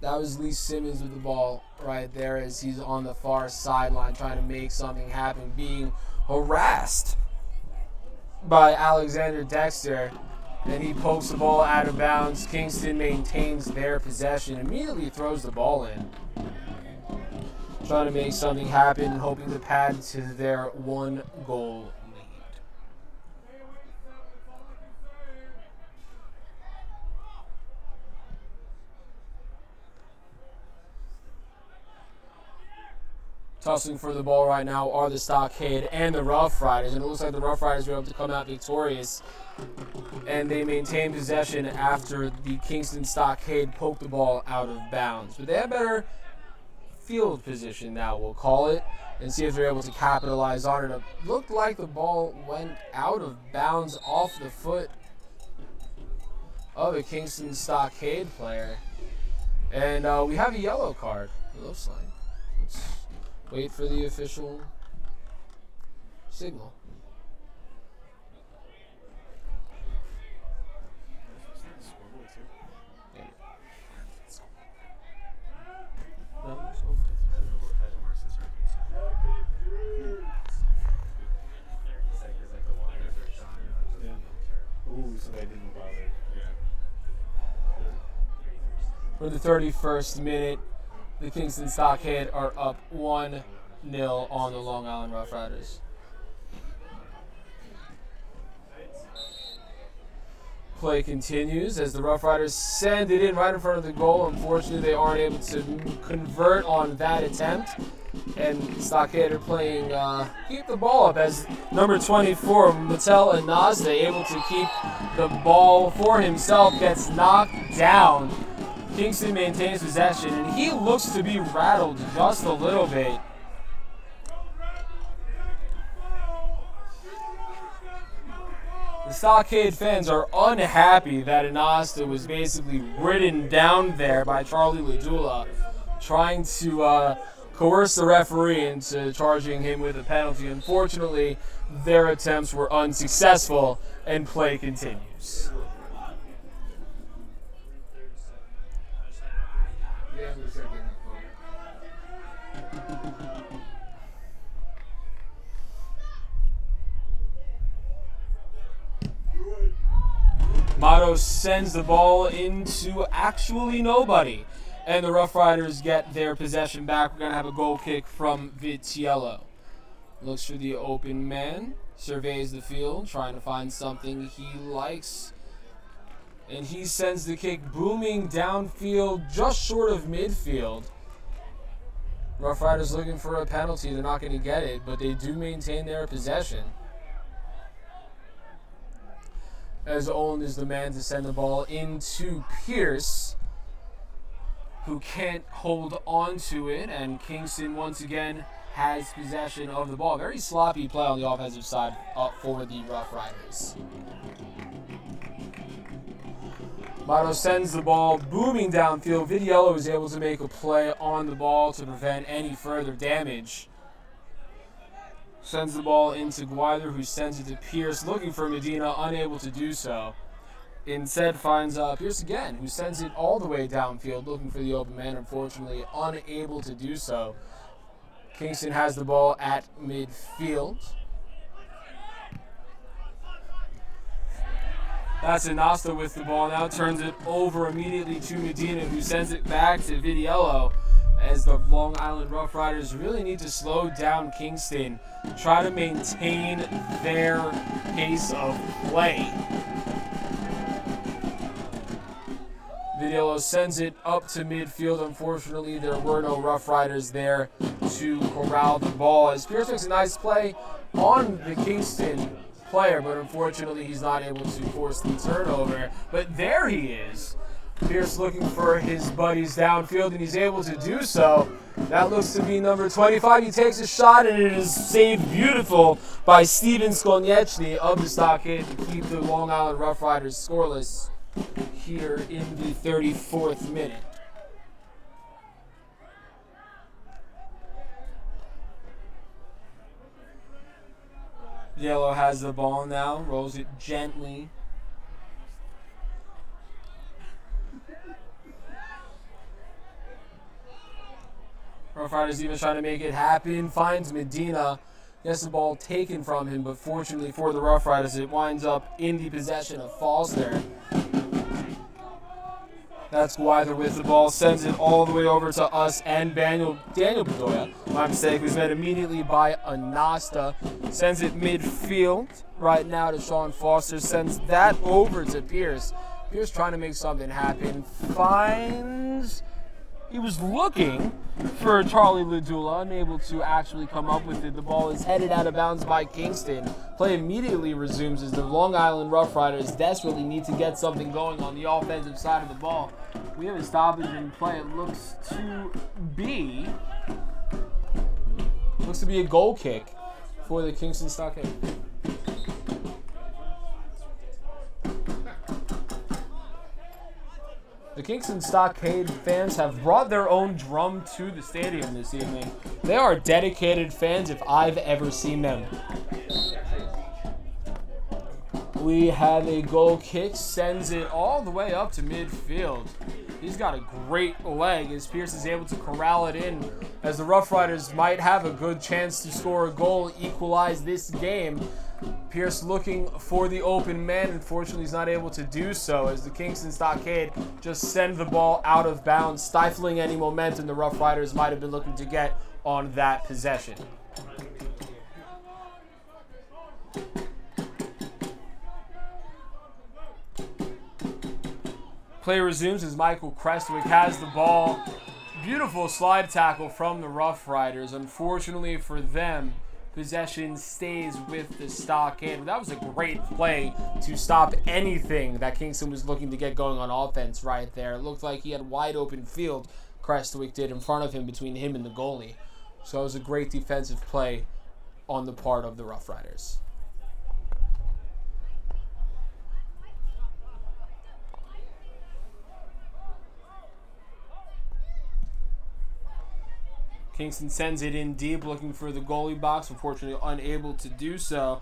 Speaker 2: That was Lee Simmons with the ball right there, as he's on the far sideline trying to make something happen, being harassed by Alexander Dexter, and he pokes the ball out of bounds. Kingston maintains their possession, immediately throws the ball in, trying to make something happen, hoping to pad to their 1-goal lead. Tussling for the ball right now are the Stockade and the Rough Riders, and it looks like the Rough Riders were able to come out victorious, and they maintain possession after the Kingston Stockade poked the ball out of bounds. But they have better field position now, we'll call it, and see if they're able to capitalize on it. It looked like the ball went out of bounds off the foot of a Kingston Stockade player. And we have a yellow card, it looks like. Let's wait for the official signal.
Speaker 3: So they didn't bother.
Speaker 2: For the 31st minute, the Kingston Stockade are up 1-0 on the Long Island Rough Riders. Play continues as the Rough Riders send it in right in front of the goal. Unfortunately, they aren't able to convert on that attempt. And Stockade are playing keep the ball up as number 24, Mattel Anazda, able to keep the ball for himself, gets knocked down. Kingston maintains possession, and he looks to be rattled just a little bit. The Stockade fans are unhappy that Anasta was basically ridden down there by Charlie Ladula, trying to coerce the referee into charging him with a penalty. Unfortunately, their attempts were unsuccessful, and play continues. Mato sends the ball into actually nobody, and the Rough Riders get their possession back. We're going to have a goal kick from Vitiello. Looks for the open man, surveys the field, trying to find something he likes, and he sends the kick booming downfield, just short of midfield. Rough Riders looking for a penalty. They're not going to get it, but they do maintain their possession. As Olin is the man to send the ball into Pierce, who can't hold on to it, and Kingston once again has possession of the ball. Very sloppy play on the offensive side up for the Rough Riders. Mato sends the ball booming downfield. Vitiello is able to make a play on the ball to prevent any further damage. Sends the ball into Guider, who sends it to Pierce, looking for Medina, unable to do so. Instead finds Pierce again, who sends it all the way downfield, looking for the open man, unfortunately unable to do so. Kingston has the ball at midfield. That's Anasta with the ball now, turns it over immediately to Medina, who sends it back to Vitiello, as the Long Island Rough Riders really need to slow down Kingston, try to maintain their pace of play. Vitiello sends it up to midfield. Unfortunately, there were no Rough Riders there to corral the ball, as Pierce makes a nice play on the Kingston player, but unfortunately he's not able to force the turnover. But there he is. Pierce looking for his buddies downfield, and he's able to do so. That looks to be number 25. He takes a shot, and it is saved beautiful by Steven Skolnieczny of the Stockade to keep the Long Island Rough Riders scoreless here in the 34th minute. Yellow has the ball now, rolls it gently. Rough Riders even trying to make it happen, finds Medina, gets the ball taken from him, but fortunately for the Rough Riders, it winds up in the possession of Foster. That's Guider with the ball, sends it all the way over to us and Daniel Bedoya. My mistake, was met immediately by Anasta. Sends it midfield right now to Sean Foster, sends that over to Pierce. Pierce trying to make something happen, finds He was looking for Charlie Ladula, unable to actually come up with it. The ball is headed out of bounds by Kingston. Play immediately resumes as the Long Island Rough Riders desperately need to get something going on the offensive side of the ball. We have a stoppage in play. It looks to be a goal kick for the Kingston Stockade. The Kingston Stockade fans have brought their own drum to the stadium this evening. They are dedicated fans if I've ever seen them. We have a goal kick, sends it all the way up to midfield. He's got a great leg as Pierce is able to corral it in, as the Rough Riders might have a good chance to score a goal, equalize this game. Pierce looking for the open man. Unfortunately, he's not able to do so as the Kingston Stockade just send the ball out of bounds, stifling any momentum the Rough Riders might have been looking to get on that possession. Play resumes as Michael Crestwick has the ball. Beautiful slide tackle from the Rough Riders. Unfortunately for them, possession stays with the Stockade. But that was a great play to stop anything that Kingston was looking to get going on offense right there. It looked like he had wide open field, Crestwick did, in front of him, between him and the goalie. So it was a great defensive play on the part of the Rough Riders. Kingston sends it in deep, looking for the goalie box. Unfortunately, unable to do so.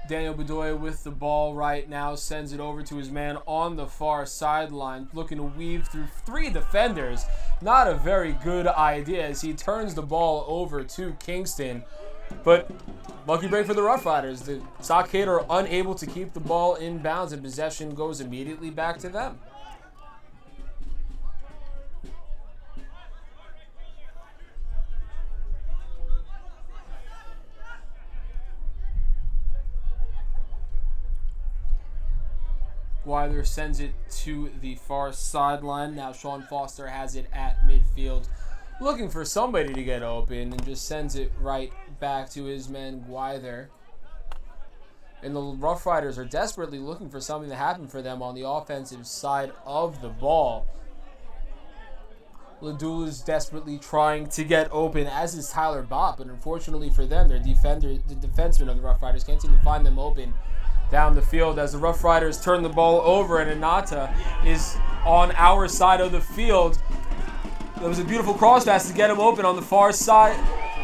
Speaker 2: Daniel Bedoya with the ball right now, sends it over to his man on the far sideline, looking to weave through three defenders. Not a very good idea as he turns the ball over to Kingston. But lucky break for the Rough Riders. The Stockade are unable to keep the ball in bounds, and possession goes immediately back to them. Wyler sends it to the far sideline. Now Sean Foster has it at midfield, looking for somebody to get open, and just sends it right back to his man, Wyler. And the Rough Riders are desperately looking for something to happen for them on the offensive side of the ball. Ladula is desperately trying to get open, as is Tyler Bott, but unfortunately for them, the defensemen of the Rough Riders can't seem to find them open down the field as the Rough Riders turn the ball over, and Anata is on our side of the field. There was a beautiful cross pass to get him open on the far side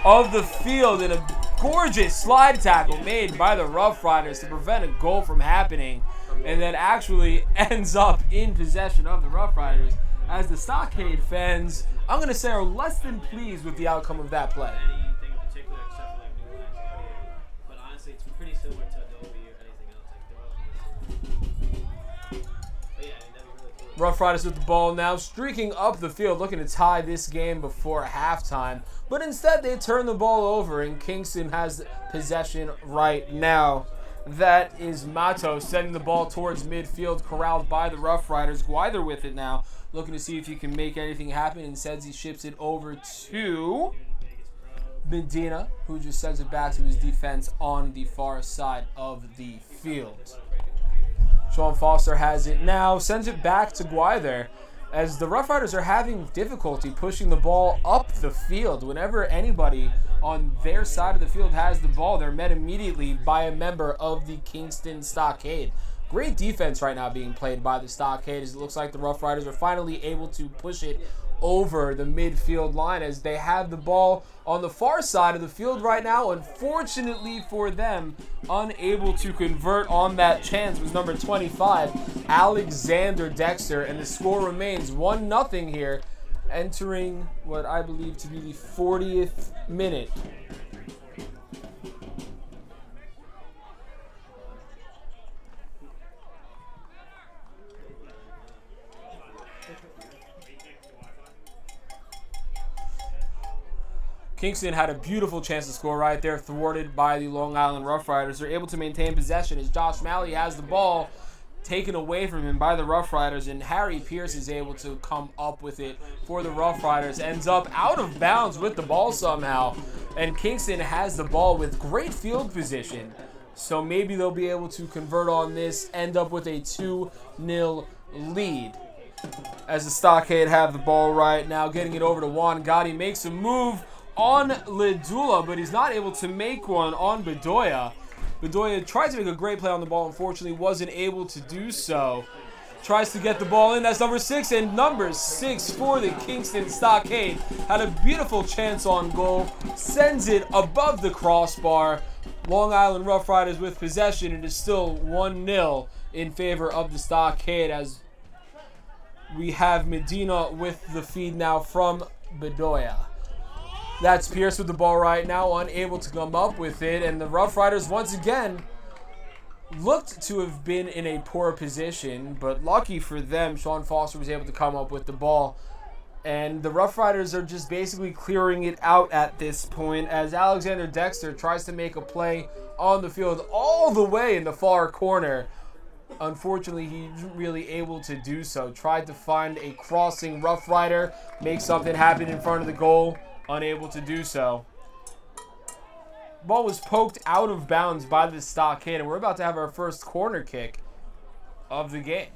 Speaker 2: of the field, and a gorgeous slide tackle made by the Rough Riders to prevent a goal from happening, and then actually ends up in possession of the Rough Riders, as the Stockade fans, I'm going to say, are less than pleased with the outcome of that play.
Speaker 3: Anything in particular except for like new lines and audio. But honestly, it's pretty similar to Adobe or anything else. But yeah, I mean, that'd be really cool.
Speaker 2: Rough Riders with the ball now, streaking up the field, looking to tie this game before halftime. But instead, they turn the ball over, and Kingston has possession right now. That is Mato sending the ball towards midfield, corralled by the Rough Riders. Guider with it now, looking to see if he can make anything happen. Instead, he ships it over to Medina, who just sends it back to his defense on the far side of the field. Sean Foster has it now, sends it back to Guider, as the Rough Riders are having difficulty pushing the ball up the field. Whenever anybody on their side of the field has the ball, they're met immediately by a member of the Kingston Stockade. Great defense right now being played by the Stockade, as it looks like the Rough Riders are finally able to push it over the midfield line as they have the ball on the far side of the field right now. Unfortunately for them, unable to convert on that chance was number 25, Alexander Dexter, and the score remains 1-0 here, entering what I believe to be the 40th minute. Kingston had a beautiful chance to score right there, thwarted by the Long Island Rough Riders. They're able to maintain possession as Josh Malley has the ball. taken away from him by the Rough Riders, and Harry Pierce is able to come up with it for the Rough Riders. Ends up out of bounds with the ball somehow, and Kingston has the ball with great field position. So maybe they'll be able to convert on this, end up with a 2-0 lead. As the Stockade have the ball right now, getting it over to Juan Gotti, makes a move on Ledula, but he's not able to make one on Bedoya. Bedoya tries to make a great play on the ball, unfortunately wasn't able to do so. Tries to get the ball in, that's number 6, and number 6 for the Kingston Stockade. Had a beautiful chance on goal, sends it above the crossbar. Long Island Rough Riders with possession. It is still 1-0 in favor of the Stockade, as we have Medina with the feed now from Bedoya. That's Pierce with the ball right now, unable to come up with it. And the Rough Riders once again looked to have been in a poor position, but lucky for them, Sean Foster was able to come up with the ball. And the Rough Riders are just basically clearing it out at this point, as Alexander Dexter tries to make a play on the field all the way in the far corner. Unfortunately, he wasn't really able to do so. Tried to find a crossing Rough Rider, make something happen in front of the goal. Unable to do so. Ball was poked out of bounds by the Stockade, and we're about to have our first corner kick of the game.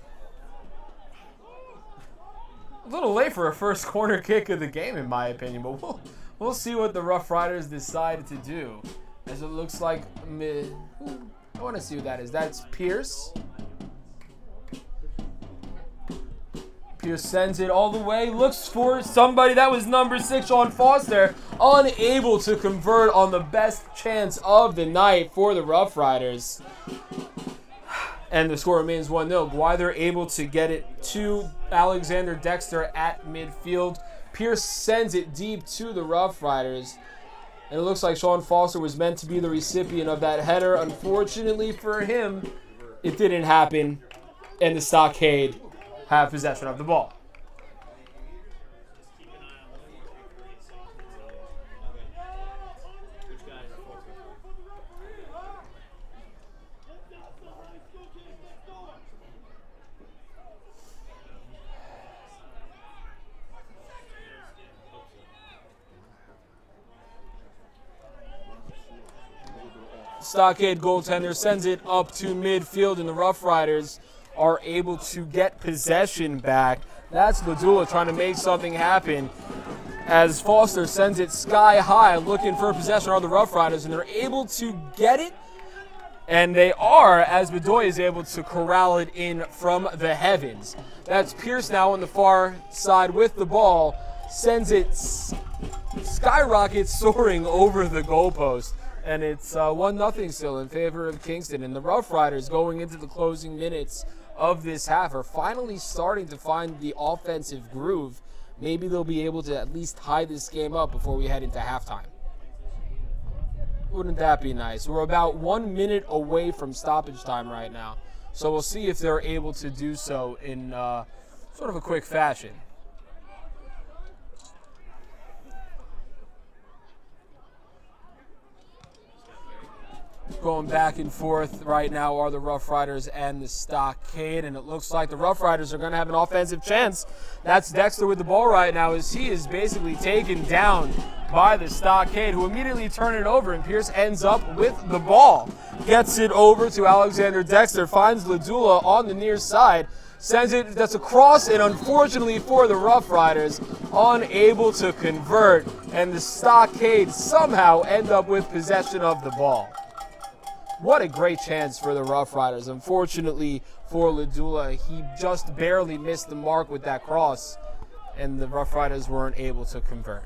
Speaker 2: A little late for a first corner kick of the game, in my opinion, but we'll see what the Rough Riders decide to do. As it looks like, I want to see who that is. That's Pierce. Pierce sends it all the way, looks for somebody. That was number 6, Sean Foster, unable to convert on the best chance of the night for the Rough Riders. And the score remains 1-0. Guider able to get it to Alexander Dexter at midfield. Pierce sends it deep to the Rough Riders. And it looks like Sean Foster was meant to be the recipient of that header. Unfortunately for him, it didn't happen. And the Stockade have possession of the ball. Stockade goaltender sends it up to midfield, and the Rough Riders are able to get possession back. That's Ledula trying to make something happen, as Foster sends it sky high looking for possession on the Rough Riders, and they're able to get it. And they are, as Bedoya is able to corral it in from the heavens. That's Pierce now on the far side with the ball, sends it skyrockets soaring over the goalpost. And it's 1-0 still in favor of Kingston. And the Rough Riders, going into the closing minutes of this half, are finally starting to find the offensive groove. Maybe they'll be able to at least tie this game up before we head into halftime. Wouldn't that be nice? We're about 1 minute away from stoppage time right now. So we'll see if they're able to do so in sort of a quick fashion. Going back and forth right now are the Rough Riders and the Stockade, and it looks like the Rough Riders are going to have an offensive chance. That's Dexter with the ball right now, as he is basically taken down by the Stockade, who immediately turn it over, and Pierce ends up with the ball. Gets it over to Alexander Dexter, finds Ledula on the near side, sends it, that's a cross, and unfortunately for the Rough Riders, unable to convert, and the Stockade somehow end up with possession of the ball. What a great chance for the Rough Riders. Unfortunately for Ledula, he just barely missed the mark with that cross, and the Rough Riders weren't able to convert.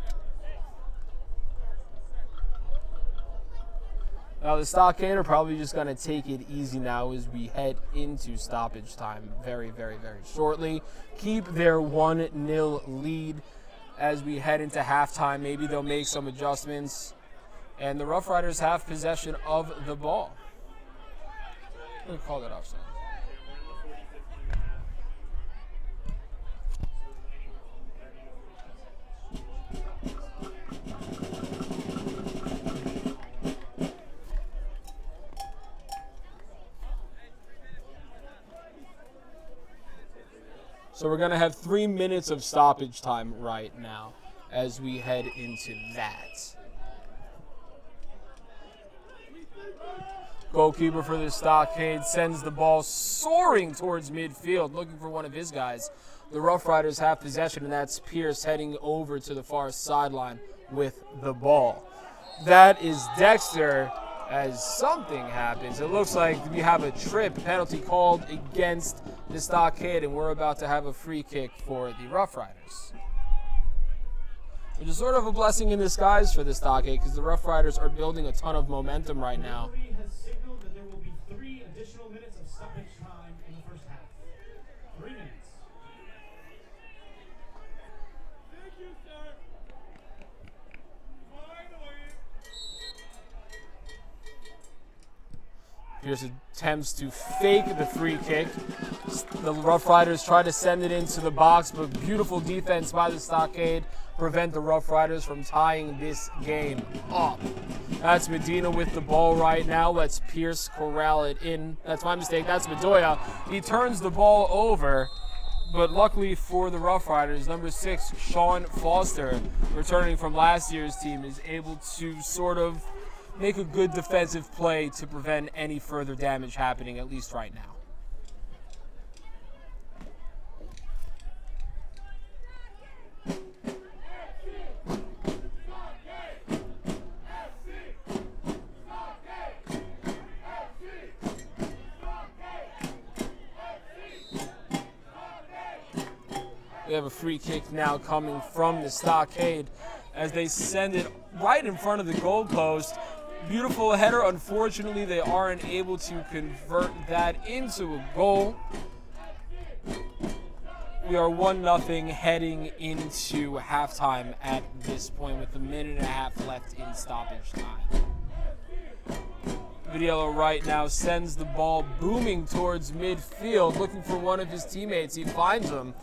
Speaker 2: Now the Stockade are probably just going to take it easy now as we head into stoppage time very, very, very shortly. Keep their 1-0 lead as we head into halftime. Maybe they'll make some adjustments. And the Rough Riders have possession of the ball. I'm going to call that offside. So we're going to have 3 minutes of stoppage time right now as we head into that. Goalkeeper for the Stockade sends the ball soaring towards midfield, looking for one of his guys. The Rough Riders have possession, and that's Pierce heading over to the far sideline with the ball. That is Dexter as something happens. It looks like we have a trip penalty called against the Stockade, and we're about to have a free kick for the Rough Riders. Which is sort of a blessing in disguise for the Stockade because the Rough Riders are building a ton of momentum right now.
Speaker 1: Has signaled that there will be 3 additional minutes of stoppage time in the first half. 3 minutes. Thank you, sir.
Speaker 2: Pierce attempts to fake the free kick. The Rough Riders try to send it into the box, but beautiful defense by the Stockade prevent the Rough Riders from tying this game up. That's Medina with the ball right now. Let's Pierce corral it in. That's my mistake. That's Bedoya. He turns the ball over, but luckily for the Rough Riders, number 6, Sean Foster, returning from last year's team, is able to sort of make a good defensive play to prevent any further damage happening, at least right now. We have a free kick now coming from the Stockade as they send it right in front of the goal post. Beautiful header. Unfortunately, they aren't able to convert that into a goal. We are 1-0 heading into halftime at this point with 1.5 minutes left in stoppage time. Vidiello right now sends the ball booming towards midfield, looking for one of his teammates. He finds him.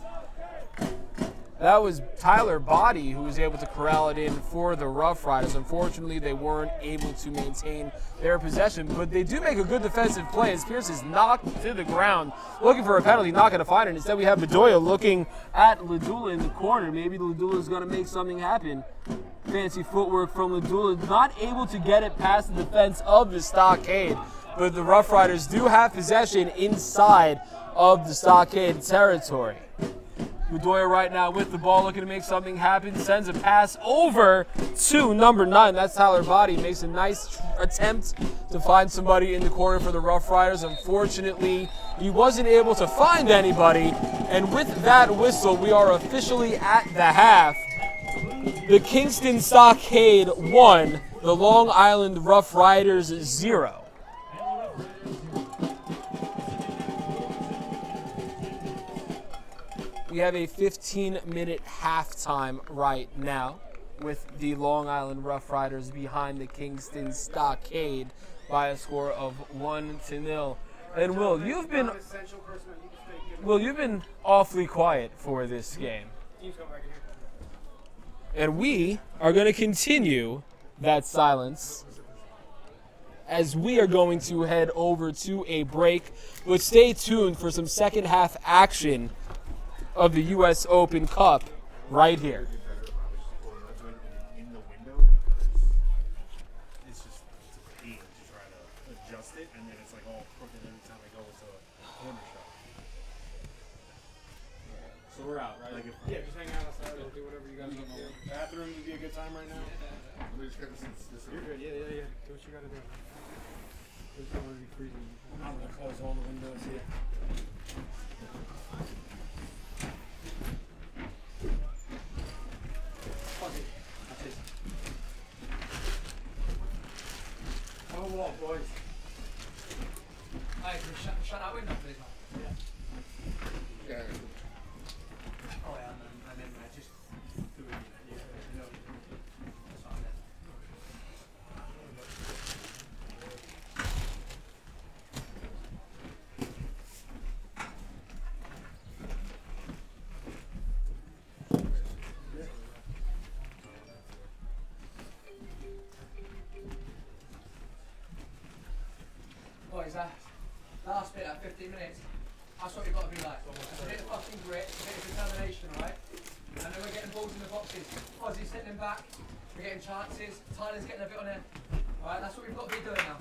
Speaker 2: That was Tyler Body who was able to corral it in for the Rough Riders. Unfortunately, they weren't able to maintain their possession, but they do make a good defensive play as Pierce is knocked to the ground, looking for a penalty, not going to find it. Instead, we have Bedoya looking at Ladula in the corner. Maybe Ladula is going to make something happen. Fancy footwork from Ladula, not able to get it past the defense of the Stockade, but the Rough Riders do have possession inside of the Stockade territory. Bedoya right now with the ball, looking to make something happen, sends a pass over to number 9. That's Tyler Body. Makes a nice attempt to find somebody in the corner for the Rough Riders. Unfortunately, he wasn't able to find anybody. And with that whistle, we are officially at the half. The Kingston Stockade 1, the Long Island Rough Riders 0. We have a 15-minute halftime right now with the Long Island Rough Riders behind the Kingston Stockade by a score of 1-0. And Will, you've been awfully quiet for this game. And we are going to continue that silence as we are going to head over to a break. But stay tuned for some second half action of the U.S. Open Cup right here.
Speaker 3: So we're out, right? Yeah, just hang out outside. We'll do whatever you guys want to do. Bathroom would be a good time right now. You're good. Yeah. Do what you got to do. There's going to be freezing. I'm going to close all the windows here. Oh, boys.
Speaker 5: Hey, can you shut that window, please, man?
Speaker 3: Yeah.
Speaker 5: Oh, yeah, and then just do it. Yeah, that's fine then. Boys, last bit at 15 minutes. I That's what we've got to be like. It's a bit of fucking grit, a bit of determination, right? And then we're getting balls in the boxes. Ozzy's sitting back, we're getting chances, Tyler's getting a bit on it. Alright, that's what we've got to be doing now.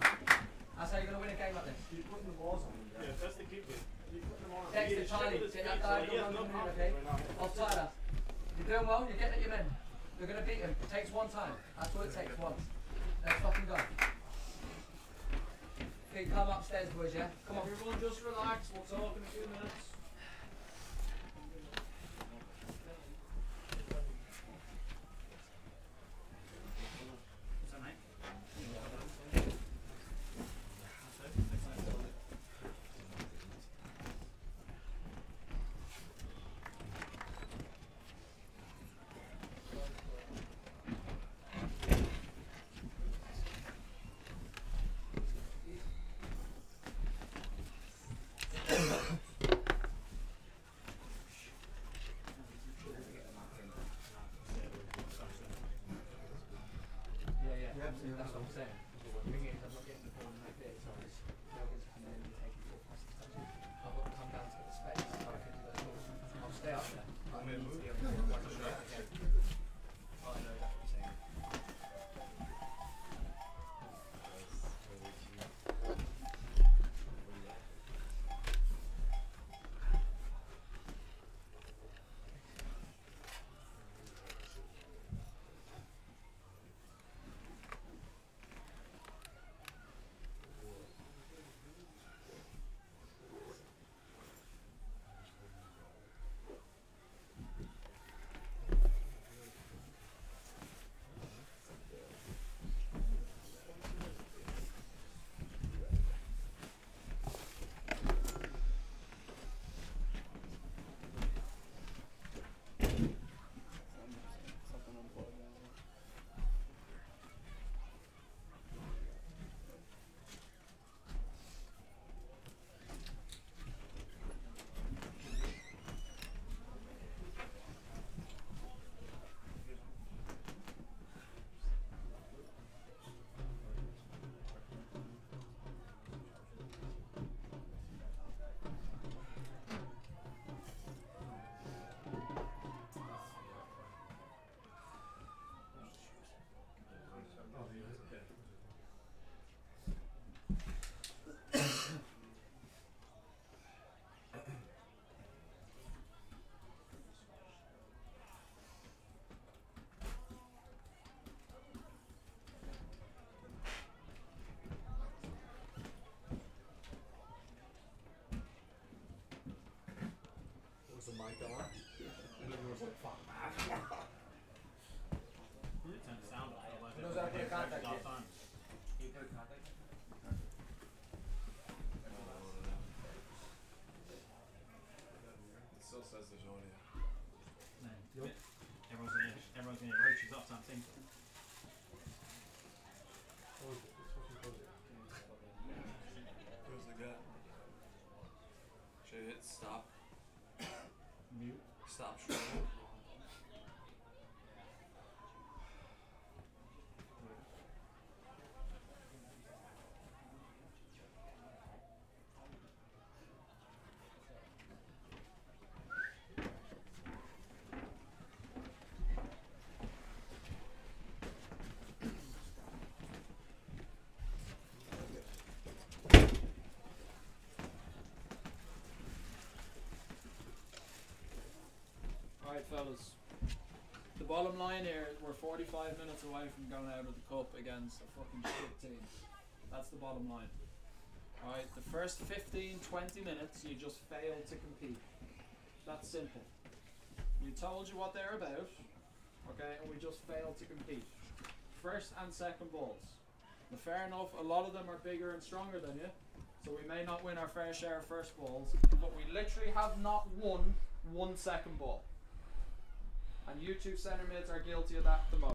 Speaker 5: That's how you're going to win a game like this.
Speaker 3: Keep putting the balls on. Yeah, that's the keep it. Keep putting them on.
Speaker 5: Dexter, Charlie, get that diagonal run from okay? Off Tyler. You're doing well, you're getting at your men. You're going to beat him. It takes one time. That's all it takes, once. Let's fucking go. Okay, come upstairs, boys, yeah? Come on.
Speaker 3: Everyone just relax. We'll talk in a few minutes.
Speaker 5: That's what I'm saying. The thing is, I'm not getting the ball in that bit, so I just come in and take it 4 passes. I've got to come down to the space so I can do those balls. I'll stay up there. I need to be able to run the shot again. Oh, I know what you're saying.
Speaker 3: The mic on? And then was like, fuck, man.
Speaker 1: It turned the sound off.
Speaker 5: He knows how to put a contact in. He put a contact in.
Speaker 3: It still says there's audio.
Speaker 1: No. Everyone's gonna roach his off something.
Speaker 3: Close the gut. Should I hit stop?
Speaker 1: Mute.
Speaker 3: Stop shredding.
Speaker 2: Alright, fellas. The bottom line here, we're 45 minutes away from going out of the cup against a fucking shit team. That's the bottom line. Alright, the first 15, 20 minutes, you just failed to compete. That's simple. We told you what they're about, okay, and we just failed to compete. First and second balls. Now, fair enough, a lot of them are bigger and stronger than you, so we may not win our fair share of first balls, but we literally have not won one second ball. And you two centre mids are guilty of that the most.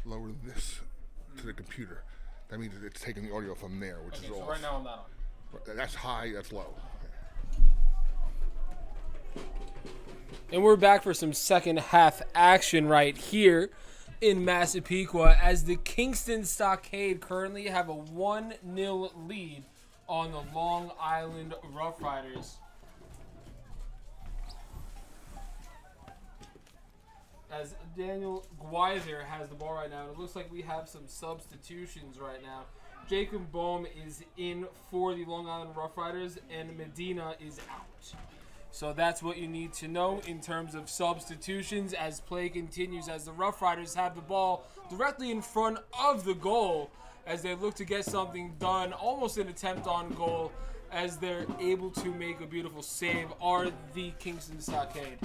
Speaker 6: lower this to the computer. That means it's taking the audio from there, which is
Speaker 2: so
Speaker 6: off.
Speaker 2: right now I'm not on.
Speaker 6: That's high, that's low.
Speaker 2: And we're back for some second half action right here in Massapequa as the Kingston Stockade currently have a 1-0 lead on the Long Island Rough Riders. As Daniel Guizer has the ball right now, and it looks like we have some substitutions right now. Jacob Bohm is in for the Long Island Rough Riders, and Medina is out. So that's what you need to know in terms of substitutions as play continues, as the Rough Riders have the ball directly in front of the goal as they look to get something done, almost an attempt on goal, as they're able to make a beautiful save, are the Kingston Stockade.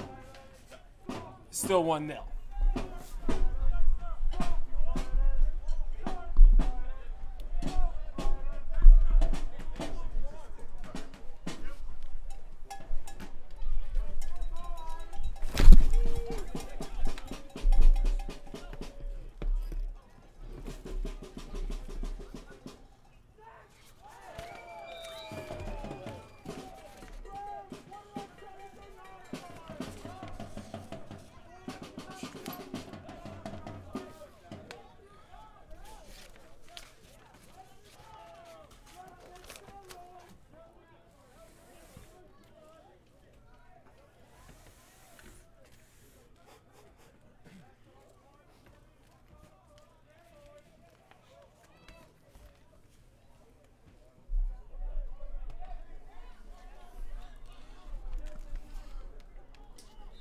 Speaker 2: Still 1-0.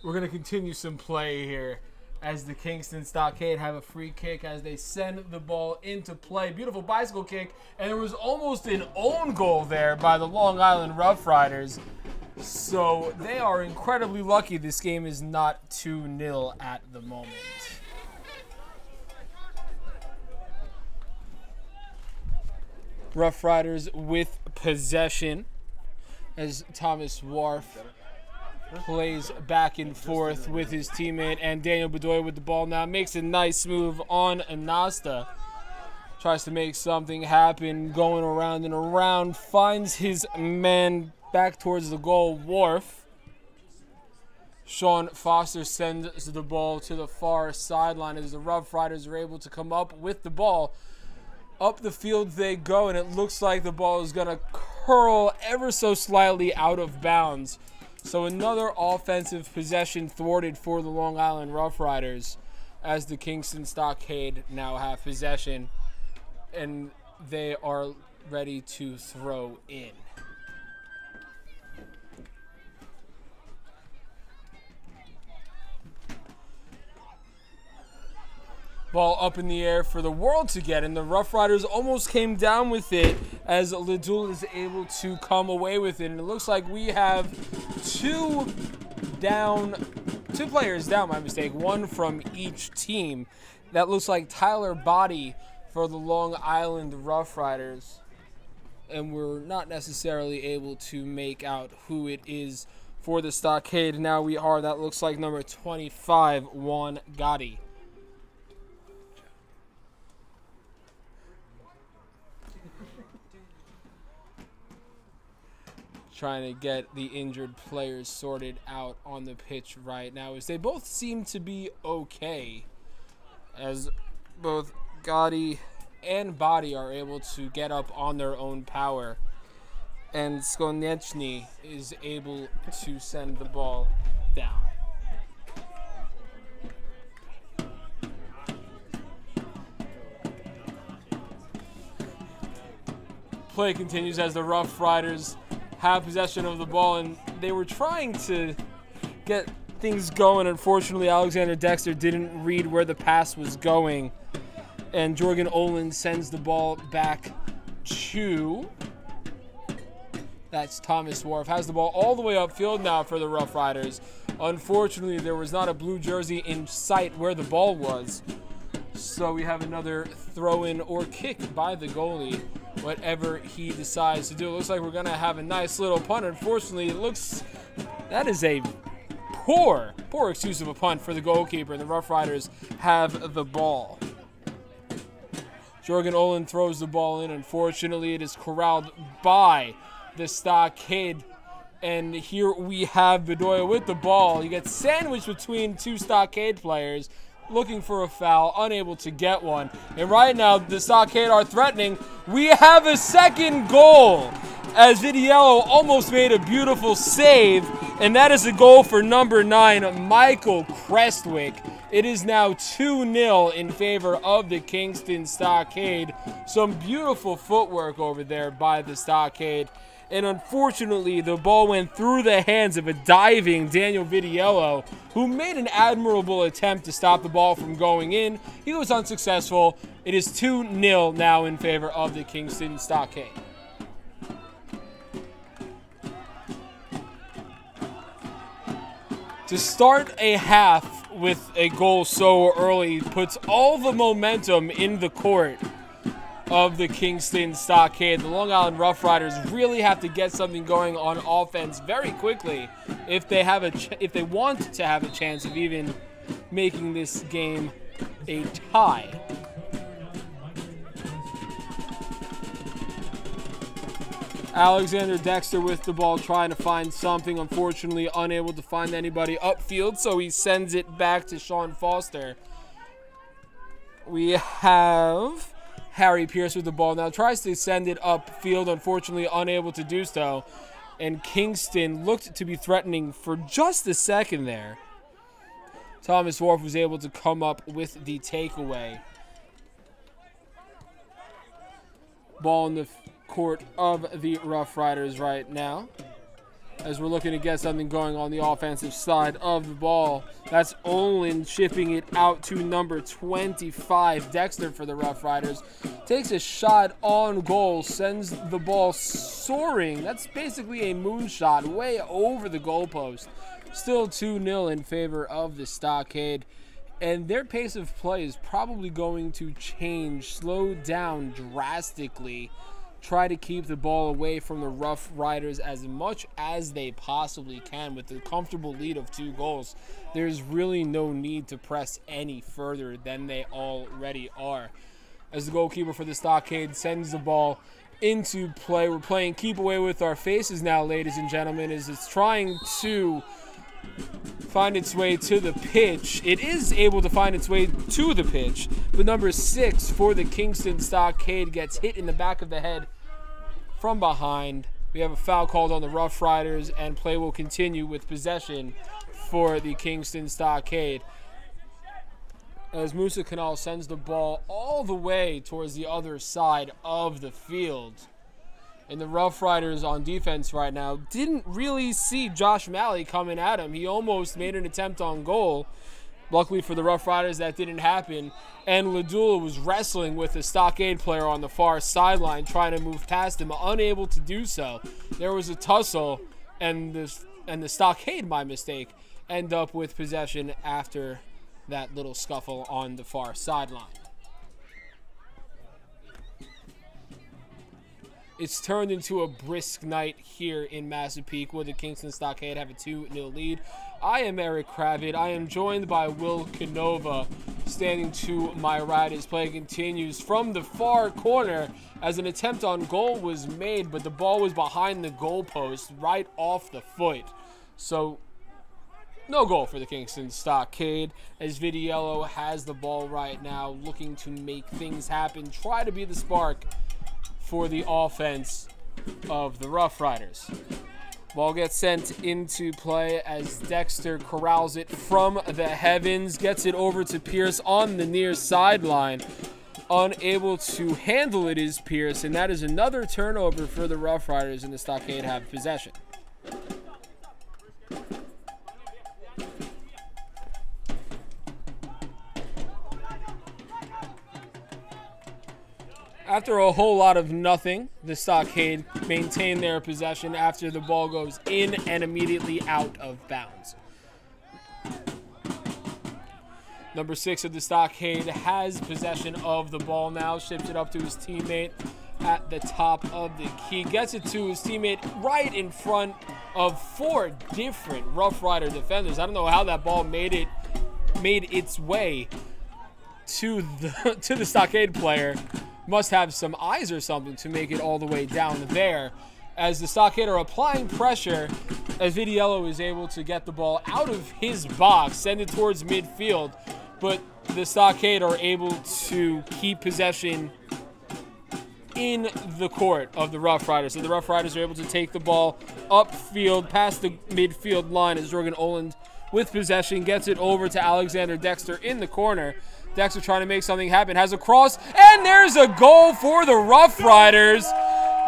Speaker 2: We're going to continue some play here as the Kingston Stockade have a free kick as they send the ball into play. Beautiful bicycle kick, and there was almost an own goal there by the Long Island Rough Riders. So they are incredibly lucky this game is not 2-0 at the moment. Rough Riders with possession as Thomas Wharf plays back and forth with his teammate, and Daniel Bedoya with the ball now makes a nice move on Anasta. Tries to make something happen, going around and around, finds his man back towards the goal, Wharf. Sean Foster sends the ball to the far sideline as the Rough Riders are able to come up with the ball. Up the field they go, and it looks like the ball is going to curl ever so slightly out of bounds. So another offensive possession thwarted for the Long Island Rough Riders as the Kingston Stockade now have possession, and they are ready to throw in. Ball up in the air for the World to get, and the Rough Riders almost came down with it as Ledul is able to come away with it. And it looks like we have two players down, my mistake, one from each team. That looks like Tyler Body for the Long Island Rough Riders. And we're not necessarily able to make out who it is for the Stockade. Now we are. That looks like number 25, Juan Gotti. Trying to get the injured players sorted out on the pitch right now, as they both seem to be okay, as both Gotti and Body are able to get up on their own power, and Skonechny is able to send the ball down. Play continues as the Rough Riders have possession of the ball, and they were trying to get things going. Unfortunately, Alexander Dexter didn't read where the pass was going, and Jorgen Olin sends the ball back to, that's Thomas Wharf, has the ball all the way upfield now for the Rough Riders. Unfortunately, there was not a blue jersey in sight where the ball was, so we have another throw-in or kick by the goalie, whatever he decides to do. It looks like we're going to have a nice little punt. Unfortunately, it looks, that is a poor excuse of a punt for the goalkeeper, and the Rough Riders have the ball. Jorgen Olin throws the ball in. Unfortunately, it is corralled by the Stockade. And here we have Bedoya with the ball. He gets sandwiched between two Stockade players, looking for a foul, unable to get one. And right now, the Stockade are threatening. We have a second goal, as Vidiello almost made a beautiful save. And that is a goal for number 9, Michael Crestwick. It is now 2-0 in favor of the Kingston Stockade. Some beautiful footwork over there by the Stockade. And unfortunately, the ball went through the hands of a diving Daniel Vidiello, who made an admirable attempt to stop the ball from going in. He was unsuccessful. It is 2-0 now in favor of the Kingston Stockade. To start a half with a goal so early puts all the momentum in the court of the Kingston Stockade. The Long Island Rough Riders really have to get something going on offense very quickly if they want to have a chance of even making this game a tie. Alexander Dexter with the ball, trying to find something. Unfortunately, unable to find anybody upfield, so he sends it back to Sean Foster. We have Harry Pierce with the ball now. Tries to send it upfield, unfortunately unable to do so. And Kingston looked to be threatening for just a second there. Thomas Wharf was able to come up with the takeaway. Ball in the court of the Rough Riders right now, as we're looking to get something going on the offensive side of the ball. That's Olin shipping it out to number 25, Dexter, for the Rough Riders. Takes a shot on goal, sends the ball soaring. That's basically a moonshot way over the goalpost. Still 2-0 in favor of the Stockade. And their pace of play is probably going to change, slow down drastically. Try to keep the ball away from the Rough Riders as much as they possibly can. With the comfortable lead of 2 goals, there's really no need to press any further than they already are. As the goalkeeper for the Stockade sends the ball into play. We're playing keep away with our faces now, ladies and gentlemen, as it's trying to find its way to the pitch. It is able to find its way to the pitch, but number 6 for the Kingston Stockade gets hit in the back of the head from behind. We have a foul called on the Rough Riders, and play will continue with possession for the Kingston Stockade, as Musa Canal sends the ball all the way towards the other side of the field. And the Rough Riders on defense right now didn't really see Josh Malley coming at him. He almost made an attempt on goal. Luckily for the Rough Riders, that didn't happen. And Ladula was wrestling with a Stockade player on the far sideline, trying to move past him, unable to do so. There was a tussle, and the Stockade, by mistake, end up with possession after that little scuffle on the far sideline. It's turned into a brisk night here in Massapequa, where the Kingston Stockade have a 2-0 lead. I am Eric Kravitz. I am joined by Will Canova standing to my right as play continues from the far corner, as an attempt on goal was made, but the ball was behind the goalpost right off the foot. So no goal for the Kingston Stockade, as Vidiello has the ball right now, looking to make things happen, try to be the spark for the offense of the Rough Riders. Ball gets sent into play as Dexter corrals it from the heavens, gets it over to Pierce on the near sideline. Unable to handle it is Pierce, and that is another turnover for the Rough Riders, and the Stockade have possession. After a whole lot of nothing, the Stockade maintain their possession after the ball goes in and immediately out of bounds. Number 6 of the Stockade has possession of the ball now, ships it up to his teammate at the top of the key, gets it to his teammate right in front of 4 different Rough Rider defenders. I don't know how that ball made its way to the Stockade player, must have some eyes or something to make it all the way down there. As the Stockade are applying pressure, as Vidiello is able to get the ball out of his box, send it towards midfield, but the Stockade are able to keep possession in the court of the Rough Riders. So the Rough Riders are able to take the ball upfield past the midfield line as Jorgen Oland with possession gets it over to Alexander Dexter in the corner. Dexter trying to make something happen, has a cross, and there's a goal for the Rough Riders.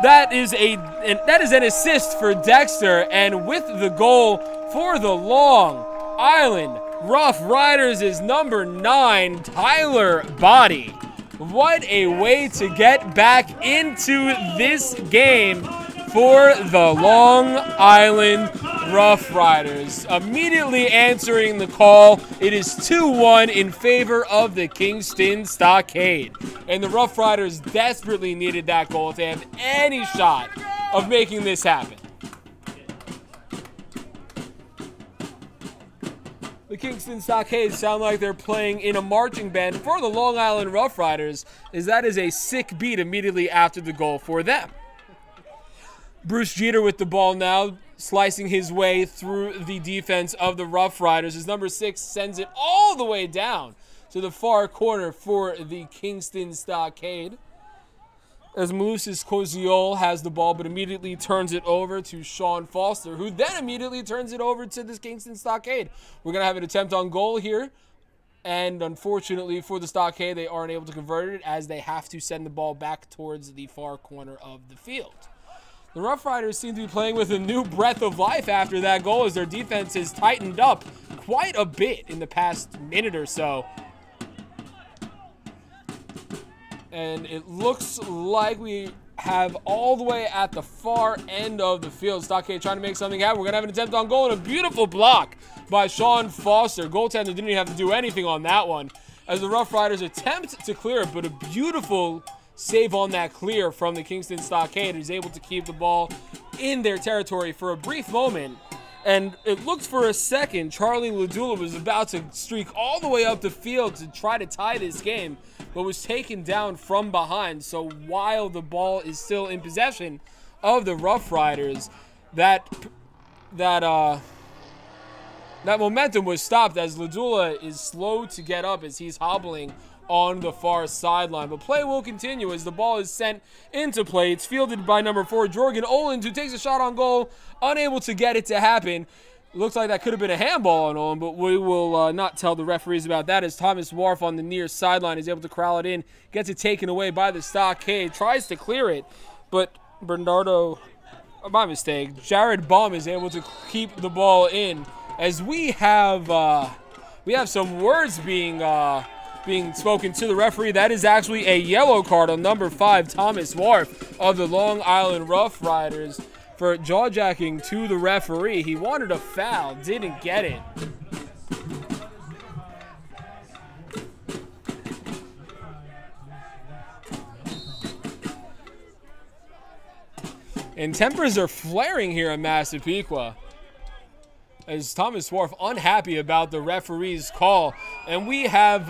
Speaker 2: That is an assist for Dexter, and with the goal for the Long Island Rough Riders is number 9, Tyler Body. What a way to get back into this game for the Long Island Rough Riders. Immediately answering the call, it is 2-1 in favor of the Kingston Stockade. And the Rough Riders desperately needed that goal if they have any shot of making this happen. The Kingston Stockade sound like they're playing in a marching band for the Long Island Rough Riders, as that is a sick beat immediately after the goal for them. Bruce Jeter with the ball now, slicing his way through the defense of the Rough Riders. His number 6 sends it all the way down to the far corner for the Kingston Stockade. As Malusis Koziol has the ball, but immediately turns it over to Sean Foster, who then immediately turns it over to this Kingston Stockade. We're going to have an attempt on goal here, and unfortunately for the Stockade, they aren't able to convert it as they have to send the ball back towards the far corner of the field. The Rough Riders seem to be playing with a new breath of life after that goal, as their defense has tightened up quite a bit in the past minute or so. And it looks like we have all the way at the far end of the field. Stockade trying to make something happen. We're going to have an attempt on goal and a beautiful block by Sean Foster. Goaltender didn't even have to do anything on that one, as the Rough Riders attempt to clear it, but a beautiful save on that clear from the Kingston Stockade, who's able to keep the ball in their territory for a brief moment. And it looked for a second, Charlie Ladula was about to streak all the way up the field to try to tie this game, but was taken down from behind. So while the ball is still in possession of the Rough Riders, that momentum was stopped as Ladula is slow to get up as he's hobbling on the far sideline. But play will continue as the ball is sent into play. It's fielded by number 4, Jorgen Oland, who takes a shot on goal, unable to get it to happen. It looks like that could have been a handball on Oland, but we will not tell the referees about that, as Thomas Wharf on the near sideline is able to corral it in, gets it taken away by the Stockade, tries to clear it, but my mistake, Jared Baum is able to keep the ball in, as we have some words being spoken to the referee. That is actually a yellow card on number 5, Thomas Wharf of the Long Island Rough Riders, for jaw-jacking to the referee. He wanted a foul, didn't get it. And tempers are flaring here in Massapequa, as Thomas Wharf unhappy about the referee's call. And we have,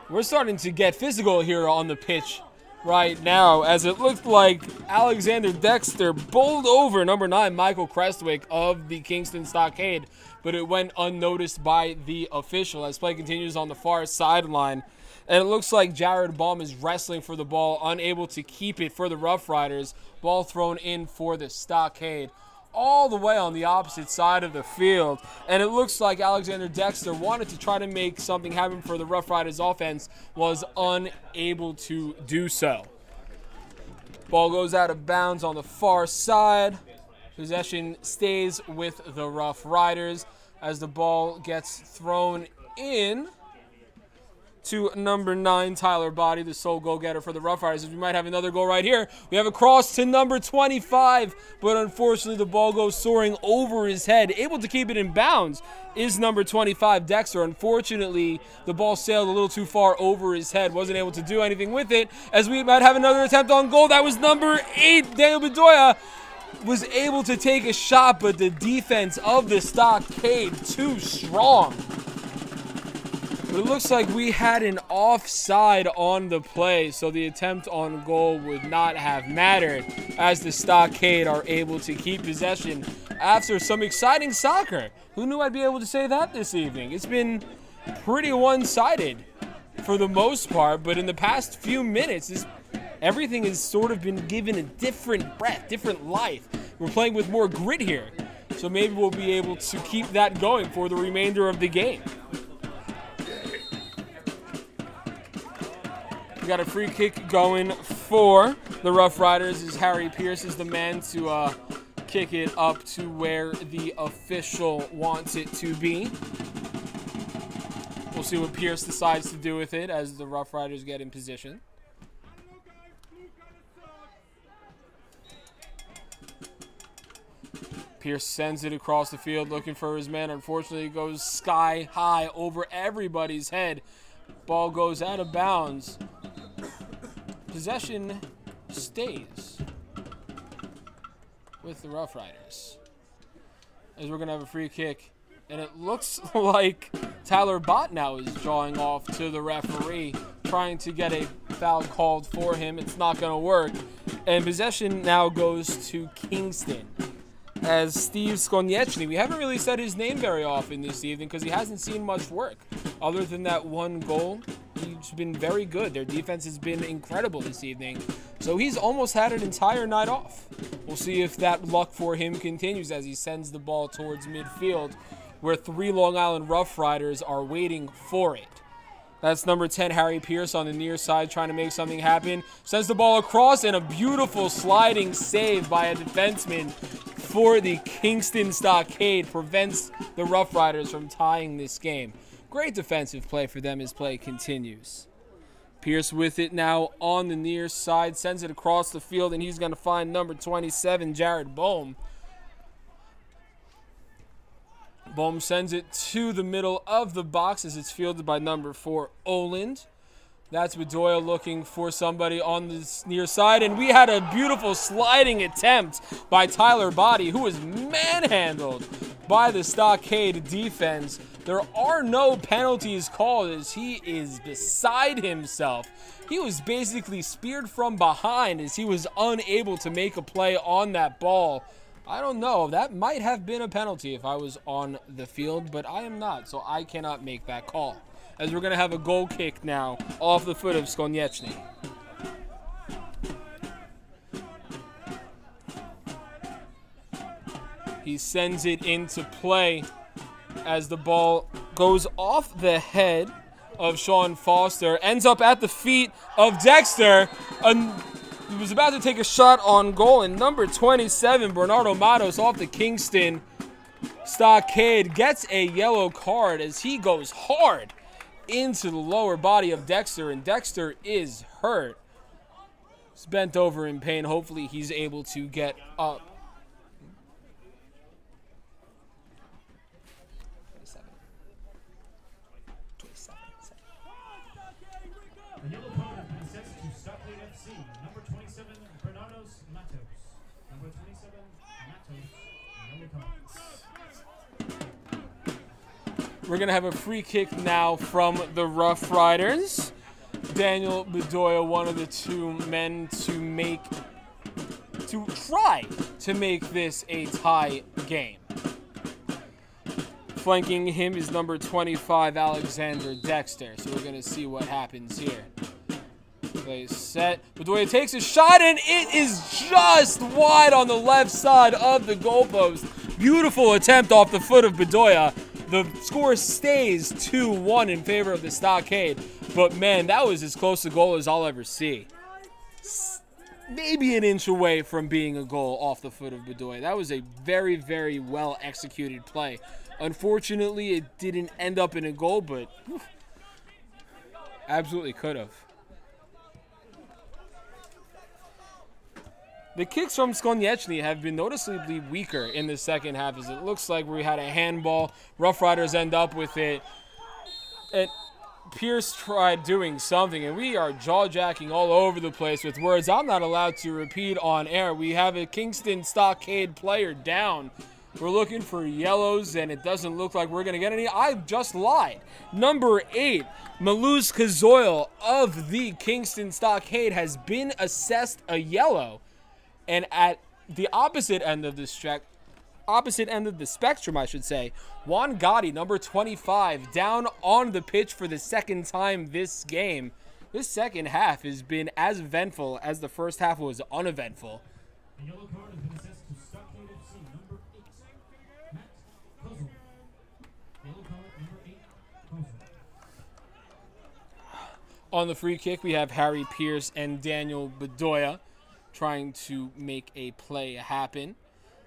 Speaker 2: we're starting to get physical here on the pitch right now, as it looked like Alexander Dexter bowled over number 9, Michael Crestwick of the Kingston Stockade, but it went unnoticed by the official as play continues on the far sideline. And it looks like Jared Baum is wrestling for the ball, unable to keep it for the Rough Riders. Ball thrown in for the Stockade, all the way on the opposite side of the field. And it looks like Alexander Dexter wanted to try to make something happen for the Rough Riders offense, was unable to do so. Ball goes out of bounds on the far side. Possession stays with the Rough Riders as the ball gets thrown in to number 9, Tyler Body, the sole goal-getter for the Rough Riders. We might have another goal right here. We have a cross to number 25, but unfortunately the ball goes soaring over his head. Able to keep it in bounds is number 25, Dexter. Unfortunately, the ball sailed a little too far over his head. Wasn't able to do anything with it, as we might have another attempt on goal. That was number 8, Daniel Bedoya. Was able to take a shot, but the defense of the Stockade too strong. But it looks like we had an offside on the play, so the attempt on goal would not have mattered, as the Stockade are able to keep possession after some exciting soccer. Who knew I'd be able to say that this evening? It's been pretty one-sided for the most part, but in the past few minutes, everything has sort of been given a different breath, different life. We're playing with more grit here, so maybe we'll be able to keep that going for the remainder of the game. We got a free kick going for the Rough Riders as Harry Pierce is the man to kick it up to where the official wants it to be. We'll see what Pierce decides to do with it as the Rough Riders get in position. Pierce sends it across the field looking for his man. Unfortunately, it goes sky high over everybody's head. Ball goes out of bounds. Possession stays with the Rough Riders, as we're going to have a free kick. And it looks like Tyler Bott now is drawing off to the referee, trying to get a foul called for him. It's not going to work. And possession now goes to Kingston. As Steve Skonieczny, we haven't really said his name very often this evening because he hasn't seen much work. Other than that one goal, he's been very good. Their defense has been incredible this evening. So he's almost had an entire night off. We'll see if that luck for him continues as he sends the ball towards midfield, where 3 Long Island Rough Riders are waiting for it. That's number 10, Harry Pierce, on the near side trying to make something happen. Sends the ball across, and a beautiful sliding save by a defenseman for the Kingston Stockade prevents the Rough Riders from tying this game. Great defensive play for them as play continues. Pierce with it now on the near side, sends it across the field, and he's going to find number 27, Jared Bohm. Bohm sends it to the middle of the box as it's fielded by number 4, Oland. That's Bedoya looking for somebody on the near side, and we had a beautiful sliding attempt by Tyler Body, who was manhandled by the Stockade defense. There are no penalties called as he is beside himself. He was basically speared from behind as he was unable to make a play on that ball. I don't know. That might have been a penalty if I was on the field, but I am not, so I cannot make that call. As we're going to have a goal kick now off the foot of Skonieczny. He sends it into play as the ball goes off the head of Sean Foster, ends up at the feet of Dexter. He was about to take a shot on goal, and number 27, Bernardo Matos, off the Kingston Stockade, gets a yellow card as he goes hard into the lower body of Dexter, and Dexter is hurt. He's bent over in pain. Hopefully he's able to get up.
Speaker 1: The yellow card has been sent to Stockade FC. Number 27, Bernardo Matos. Number 27, Matos, yellow card.
Speaker 2: We're going to have a free kick now from the Rough Riders. Daniel Bedoya, one of the 2 men to try to make this a tie game. Flanking him is number 25, Alexander Dexter. So we're going to see what happens here. Play set. Bedoya takes a shot, and it is just wide on the left side of the goalpost. Beautiful attempt off the foot of Bedoya. The score stays 2-1 in favor of the Stockade. But, man, that was as close a goal as I'll ever see. Maybe an inch away from being a goal off the foot of Bedoya. That was a very, very well-executed play. Unfortunately, it didn't end up in a goal, but absolutely could have. The kicks from Skonieczny have been noticeably weaker in the second half, as it looks like we had a handball. Rough Riders end up with it. And Pierce tried doing something, and we are jaw-jacking all over the place with words I'm not allowed to repeat on air. We have a Kingston Stockade player down. We're looking for yellows, and it doesn't look like we're going to get any. I just lied. Number 8, Maluz Kazoil of the Kingston Stockade has been assessed a yellow. And at the opposite end of the spectrum, I should say, Juan Gotti, number 25, down on the pitch for the second time this game. This second half has been as eventful as the first half was uneventful.
Speaker 1: The yellow card has been assessed to Stockade FC, number 8, Matt Kozel. Yellow card, number 8, Kozel.
Speaker 2: On the free kick, we have Harry Pierce and Daniel Bedoya trying to make a play happen.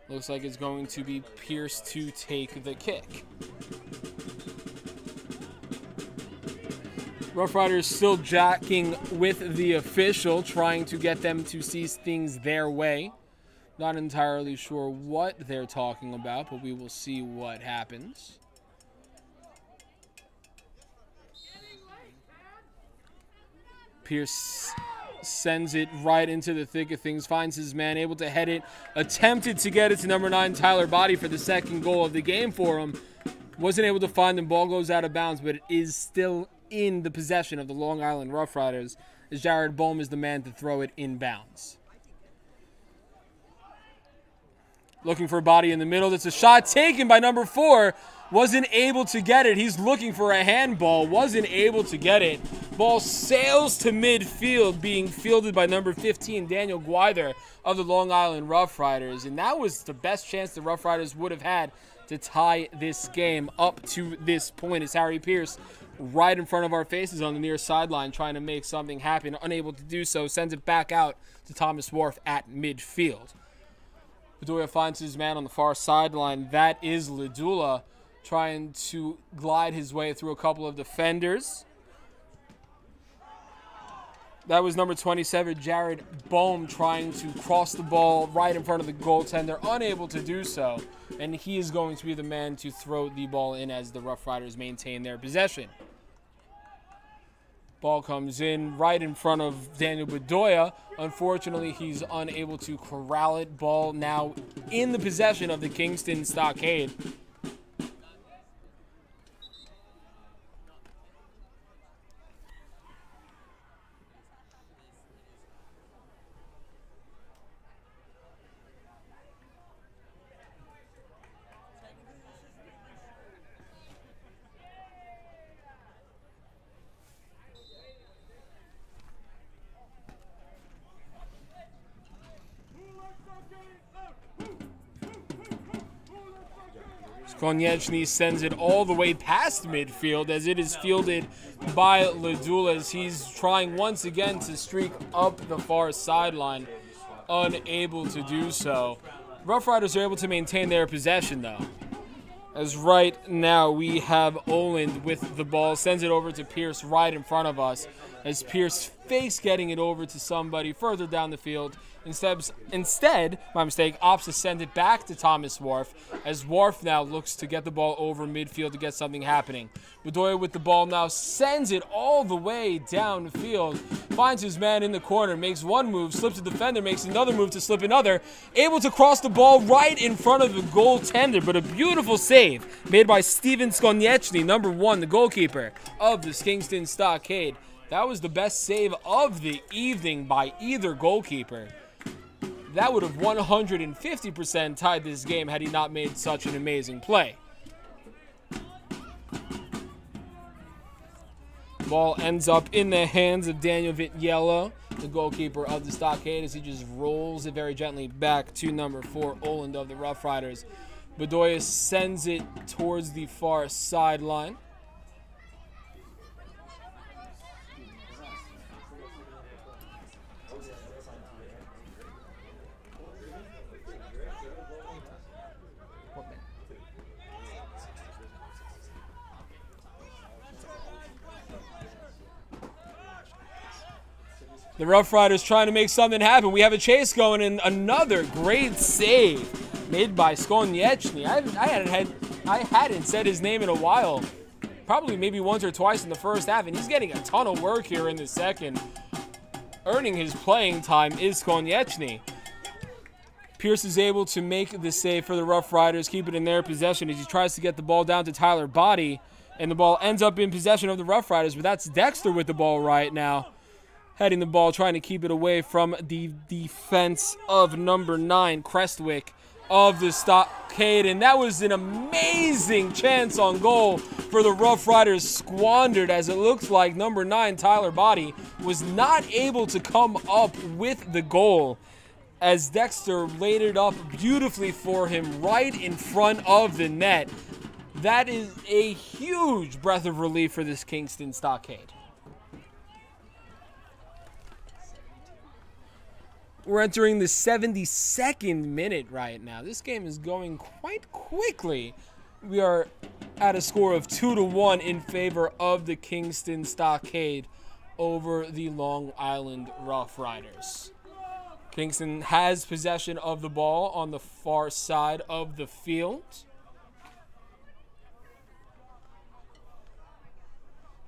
Speaker 2: Looks like it's going to be Pierce to take the kick. Rough Riders still jacking with the official, trying to get them to see things their way. Not entirely sure what they're talking about, but we will see what happens. Pierce sends it right into the thick of things, finds his man, able to head it, attempted to get it to number 9, Tyler Body, for the second goal of the game for him. Wasn't able to find him, ball goes out of bounds, but it is still in the possession of the Long Island Rough Riders, as Jared Bohm is the man to throw it inbounds. Looking for a Body in the middle. That's a shot taken by number 4. Wasn't able to get it. He's looking for a handball. Wasn't able to get it. Ball sails to midfield, being fielded by number 15, Daniel Guider of the Long Island Rough Riders. And that was the best chance the Rough Riders would have had to tie this game up to this point, as Harry Pierce, right in front of our faces on the near sideline, trying to make something happen. Unable to do so, sends it back out to Thomas Wharf at midfield. Bedoya finds his man on the far sideline. That is Ladula, trying to glide his way through a couple of defenders. That was number 27, Jared Bohm, trying to cross the ball right in front of the goaltender, unable to do so. And he is going to be the man to throw the ball in as the Rough Riders maintain their possession. Ball comes in right in front of Daniel Bedoya. Unfortunately, he's unable to corral it. Ball now in the possession of the Kingston Stockade. Konieczny sends it all the way past midfield as it is fielded by Ladula, as he's trying once again to streak up the far sideline, unable to do so. Rough Riders are able to maintain their possession though, as right now we have Oland with the ball, sends it over to Pierce right in front of us, as Pierce fakes getting it over to somebody further down the field. Instead, my mistake, opts to send it back to Thomas Wharf, as Wharf now looks to get the ball over midfield to get something happening. Bedoya with the ball now sends it all the way downfield, finds his man in the corner, makes one move, slips a defender, makes another move to slip another, able to cross the ball right in front of the goaltender, but a beautiful save made by Steven Konieczny, number 1, the goalkeeper of the Kingston Stockade. That was the best save of the evening by either goalkeeper. That would have 150% tied this game had he not made such an amazing play. Ball ends up in the hands of Daniel Vitiello, the goalkeeper of the Stockade, as he just rolls it very gently back to number 4, Oland of the Rough Riders. Bedoya sends it towards the far sideline. The Rough Riders trying to make something happen. We have a chase going, and another great save made by Konieczny. I hadn't said his name in a while. Probably maybe once or twice in the first half, and he's getting a ton of work here in the second. Earning his playing time is Konieczny. Pierce is able to make the save for the Rough Riders, keep it in their possession as he tries to get the ball down to Tyler Body, and the ball ends up in possession of the Rough Riders, but that's Dexter with the ball right now, heading the ball, trying to keep it away from the defense of number 9, Crestwick of the Stockade, and that was an amazing chance on goal for the Rough Riders, squandered, as it looks like number 9, Tyler Body, was not able to come up with the goal, as Dexter laid it up beautifully for him right in front of the net. That is a huge breath of relief for this Kingston Stockade. We're entering the 72nd minute right now. This game is going quite quickly. We are at a score of 2-1 in favor of the Kingston Stockade over the Long Island Rough Riders. Kingston has possession of the ball on the far side of the field.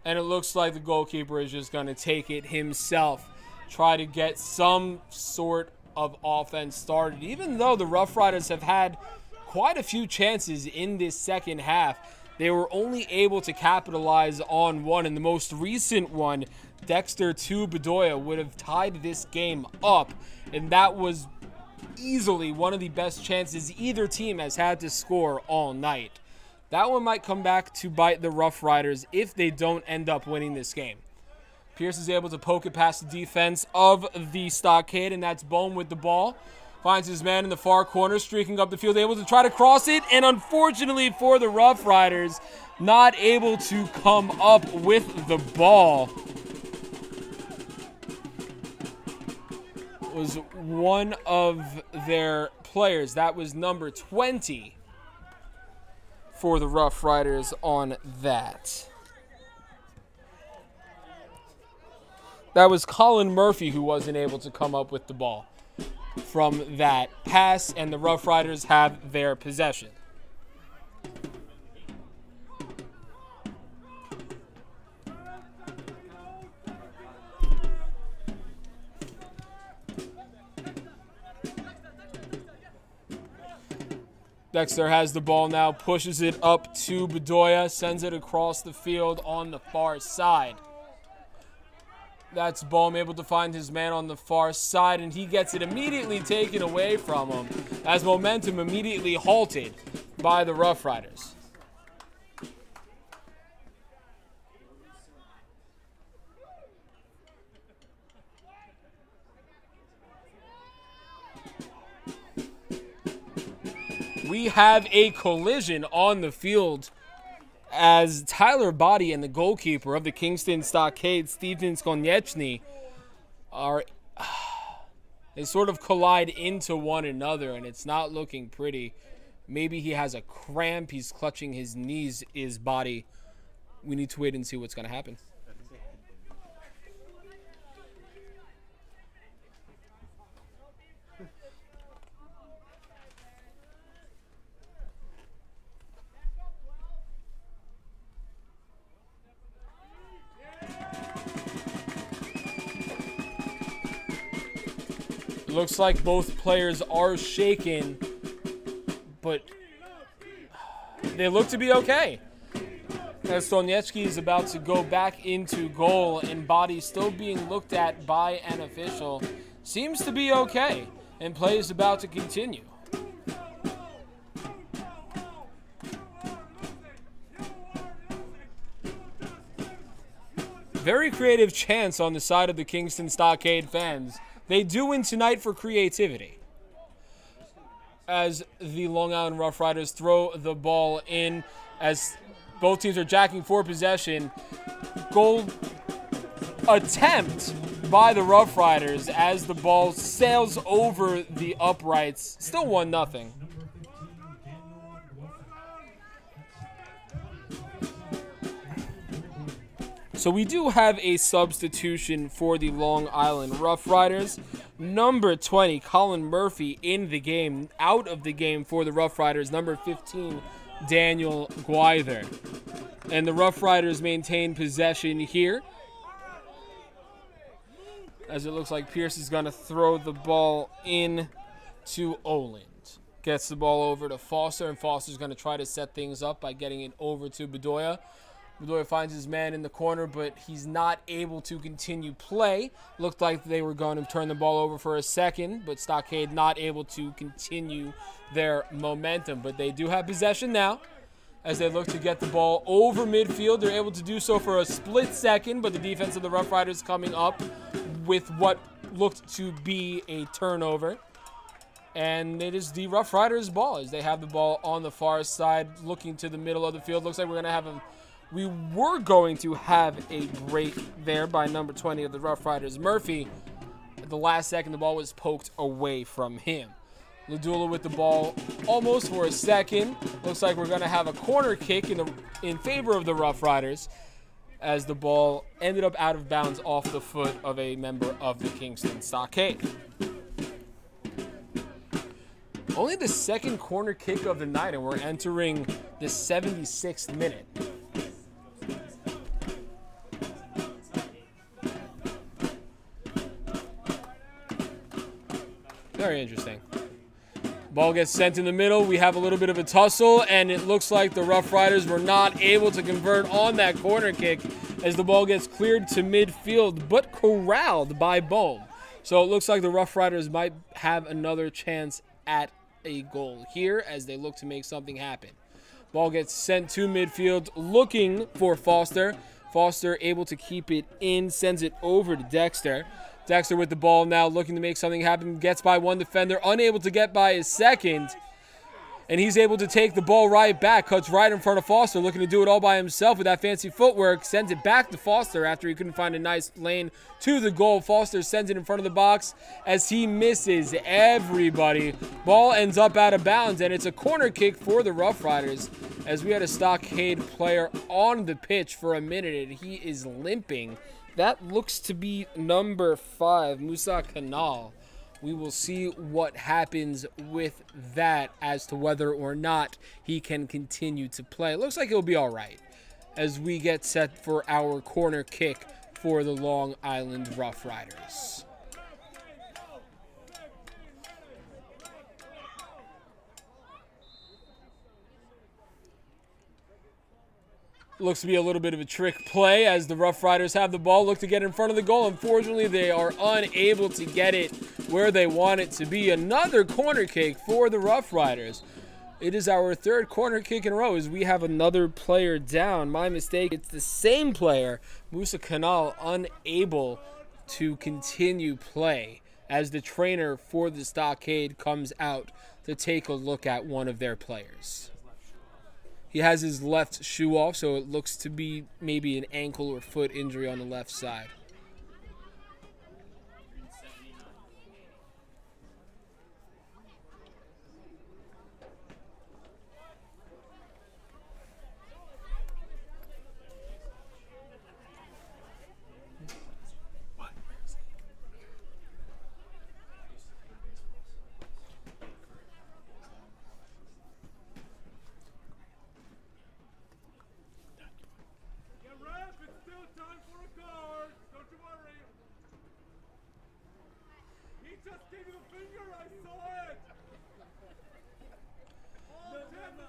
Speaker 2: And it looks like the goalkeeper is just going to take it himself. Try to get some sort of offense started. Even though the Rough Riders have had quite a few chances in this second half, they were only able to capitalize on one. And the most recent one, Dexter to Bedoya, would have tied this game up. And that was easily one of the best chances either team has had to score all night. That one might come back to bite the Rough Riders if they don't end up winning this game. Pierce is able to poke it past the defense of the Stockade, and that's Bohm with the ball. Finds his man in the far corner, streaking up the field, able to try to cross it, and unfortunately for the Rough Riders, not able to come up with the ball. Was one of their players. That was number 20 for the Rough Riders on that. That was Colin Murphy who wasn't able to come up with the ball from that pass, and the Rough Riders have their possession. Dexter has the ball now, pushes it up to Bedoya, sends it across the field on the far side. That's Bohm able to find his man on the far side, and he gets it immediately taken away from him as momentum immediately halted by the Rough Riders. We have a collision on the field as Tyler Body and the goalkeeper of the Kingston Stockade, Steven Skonieczny, they sort of collide into one another, and it's not looking pretty. Maybe he has a cramp. He's clutching his knees, his body. We need to wait and see what's going to happen. Looks like both players are shaken, but they look to be okay. As Stoniecki is about to go back into goal, and Body still being looked at by an official. Seems to be okay, and play is about to continue. Very creative chance on the side of the Kingston Stockade fans. They do win tonight for creativity, as the Long Island Rough Riders throw the ball in, as both teams are jacking for possession. Goal attempt by the Rough Riders as the ball sails over the uprights. Still 1-0. So we do have a substitution for the Long Island Rough Riders. Number 20, Colin Murphy, in the game, out of the game for the Rough Riders. Number 15, Daniel Guither. And the Rough Riders maintain possession here, as it looks like Pierce is going to throw the ball in to Oland. Gets the ball over to Foster, and Foster's going to try to set things up by getting it over to Bedoya. Bedoya finds his man in the corner, but he's not able to continue play. Looked like they were going to turn the ball over for a second, but Stockade not able to continue their momentum. But they do have possession now as they look to get the ball over midfield. They're able to do so for a split second, but the defense of the Rough Riders coming up with what looked to be a turnover. And it is the Rough Riders' ball as they have the ball on the far side, looking to the middle of the field. Looks like we were going to have a break there by number 20 of the Rough Riders, Murphy. At the last second, the ball was poked away from him. Ladula with the ball almost for a second. Looks like we're going to have a corner kick in favor of the Rough Riders as the ball ended up out of bounds off the foot of a member of the Kingston Stockade. Only the second corner kick of the night, and we're entering the 76th minute. Very interesting. Ball gets sent in the middle. We have a little bit of a tussle, and it looks like the Rough Riders were not able to convert on that corner kick as the ball gets cleared to midfield, but corralled by Bohm. So it looks like the Rough Riders might have another chance at a goal here as they look to make something happen. Ball gets sent to midfield looking for Foster. Foster able to keep it in, sends it over to Dexter. Dexter with the ball now looking to make something happen. Gets by one defender, unable to get by his second. And he's able to take the ball right back. Cuts right in front of Foster, looking to do it all by himself with that fancy footwork. Sends it back to Foster after he couldn't find a nice lane to the goal. Foster sends it in front of the box as he misses everybody. Ball ends up out of bounds, and it's a corner kick for the Rough Riders as we had a Stockade player on the pitch for a minute, and he is limping. That looks to be number 5, Musa Kanal. We will see what happens with that as to whether or not he can continue to play. It looks like he'll be all right as we get set for our corner kick for the Long Island Rough Riders. Looks to be a little bit of a trick play as the Rough Riders have the ball, look to get in front of the goal. Unfortunately, they are unable to get it where they want it to be. Another corner kick for the Rough Riders. It is our third corner kick in a row as we have another player down. My mistake, it's the same player, Musa Kanal, unable to continue play as the trainer for the Stockade comes out to take a look at one of their players. He has his left shoe off, so it looks to be maybe an ankle or foot injury on the left side.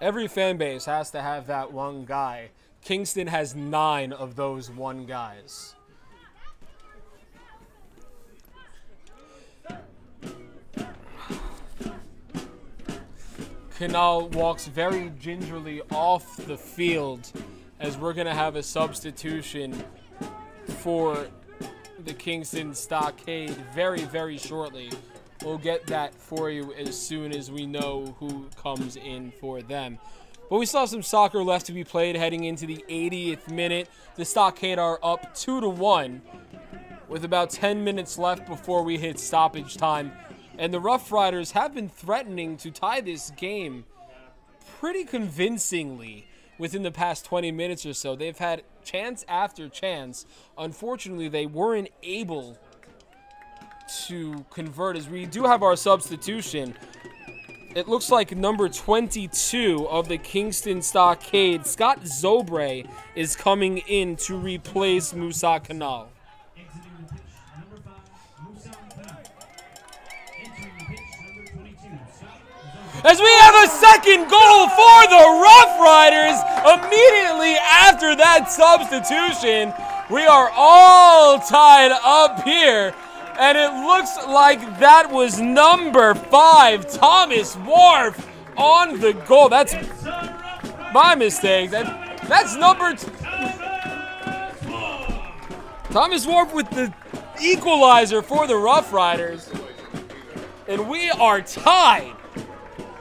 Speaker 2: Every fan base has to have that one guy. Kingston has 9 of those one guys. Kanal walks very gingerly off the field as we're going to have a substitution for the Kingston Stockade very, very shortly. We'll get that for you as soon as we know who comes in for them. But we still have some soccer left to be played heading into the 80th minute. The Stockade are up 2-1 with about 10 minutes left before we hit stoppage time. And the Rough Riders have been threatening to tie this game pretty convincingly within the past 20 minutes or so. They've had chance after chance. Unfortunately, they weren't able to convert as we do have our substitution. It looks like number 22 of the Kingston Stockade, Scott Zobre, is coming in to replace Musa Kanal.
Speaker 1: Exiting the pitch, number 5, Musa Kanal. Entering the pitch, number 22,
Speaker 2: As we have a second goal for the Rough Riders immediately after that substitution. We are all tied up here, and it looks like that was number 5, Thomas Wharf, on the goal. That's my mistake. That's number Thomas Wharf with the equalizer for the Rough Riders. And we are tied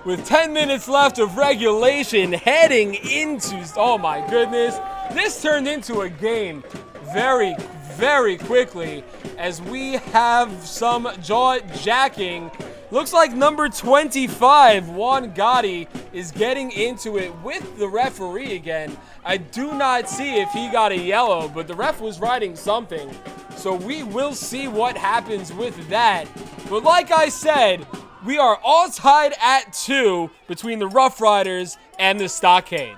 Speaker 2: with 10 minutes left of regulation, heading into, oh my goodness, this turned into a game very, very quickly as we have some jaw-jacking. Looks like number 25, Juan Gotti, is getting into it with the referee again. I do not see if he got a yellow, but the ref was writing something. So we will see what happens with that. But like I said, we are all tied at 2 between the Rough Riders and the Stockade.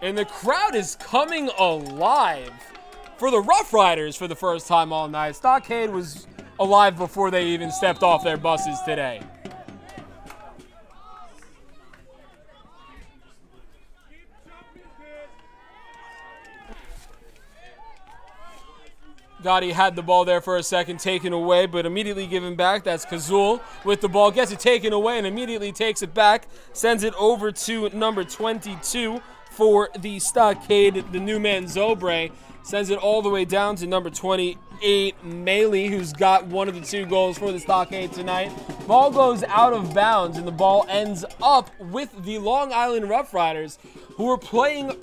Speaker 2: And the crowd is coming alive for the Rough Riders for the first time all night. Stockade was alive before they even stepped off their buses today. Gotti had the ball there for a second, taken away, but immediately given back. That's Kazul with the ball, gets it taken away and immediately takes it back, sends it over to number 22 for the Stockade, the new man Zobre. Sends it all the way down to number 28, Maley, who's got one of the 2 goals for the Stockade tonight. Ball goes out of bounds, and the ball ends up with the Long Island Rough Riders, who are playing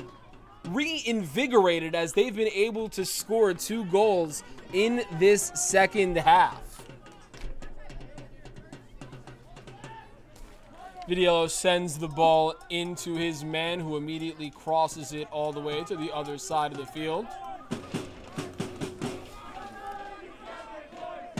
Speaker 2: reinvigorated as they've been able to score 2 goals in this second half. Vidiello sends the ball into his man, who immediately crosses it all the way to the other side of the field.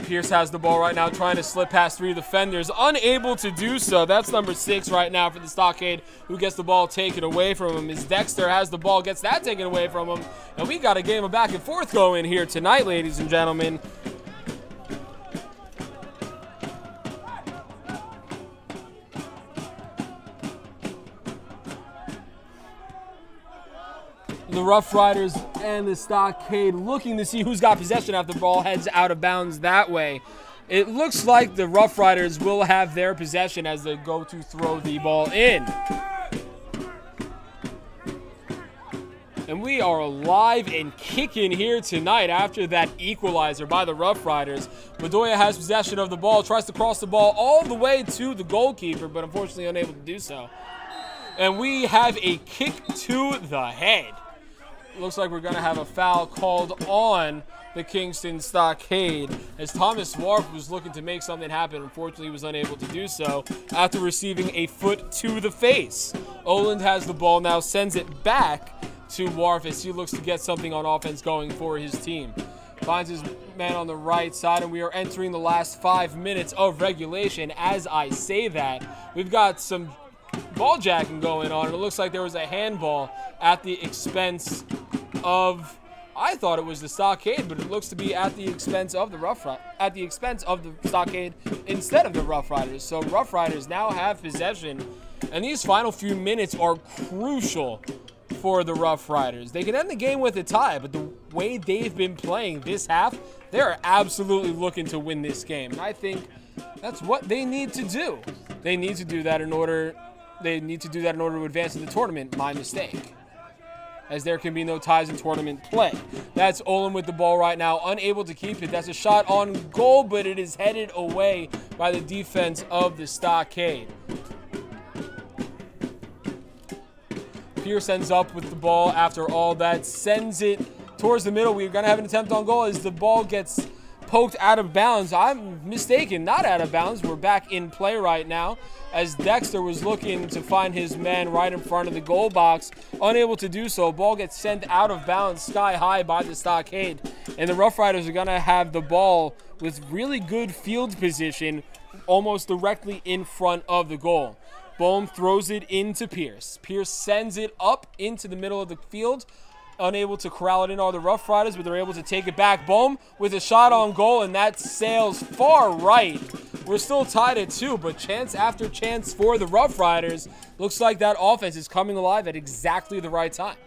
Speaker 2: Pierce has the ball right now, trying to slip past 3 defenders, unable to do so. That's number 6 right now for the Stockade, who gets the ball taken away from him. As Dexter has the ball, gets that taken away from him. And we got a game of back and forth going here tonight, ladies and gentlemen. The Rough Riders and the Stockade looking to see who's got possession after the ball heads out of bounds that way. It looks like the Rough Riders will have their possession as they go to throw the ball in. And we are alive and kicking here tonight after that equalizer by the Rough Riders. Bedoya has possession of the ball, tries to cross the ball all the way to the goalkeeper, but unfortunately unable to do so. And we have a kick to the head. Looks like we're going to have a foul called on the Kingston Stockade, as Thomas Wharf was looking to make something happen. Unfortunately, he was unable to do so after receiving a foot to the face. Oland has the ball now, sends it back to Wharf as he looks to get something on offense going for his team. Finds his man on the right side, and we are entering the last 5 minutes of regulation. As I say that, we've got some ball jacking going on, and it looks like there was a handball at the expense of, I thought it was the Stockade, but it looks to be at the expense of the Stockade instead of the Rough Riders. So Rough Riders now have possession, and these final few minutes are crucial for the Rough Riders. They can end the game with a tie, but the way they've been playing this half, they're absolutely looking to win this game, and I think that's what they need to do. They need to do that in order to advance in the tournament. My mistake, as there can be no ties in tournament play. That's Olin with the ball right now, unable to keep it. That's a shot on goal, but it is headed away by the defense of the Stockade. Pierce ends up with the ball after all that, sends it towards the middle. We're going to have an attempt on goal as the ball gets poked out of bounds. I'm mistaken, not out of bounds. We're back in play right now, as Dexter was looking to find his man right in front of the goal box, unable to do so. Ball gets sent out of bounds sky high by the Stockade, and the Rough Riders are going to have the ball with really good field position almost directly in front of the goal. Bohm throws it into Pierce. Pierce sends it up into the middle of the field, unable to corral it in are the Rough Riders, but they're able to take it back. Bohm with a shot on goal, and that sails far right. We're still tied at 2, but chance after chance for the Rough Riders. Looks like that offense is coming alive at exactly the right time.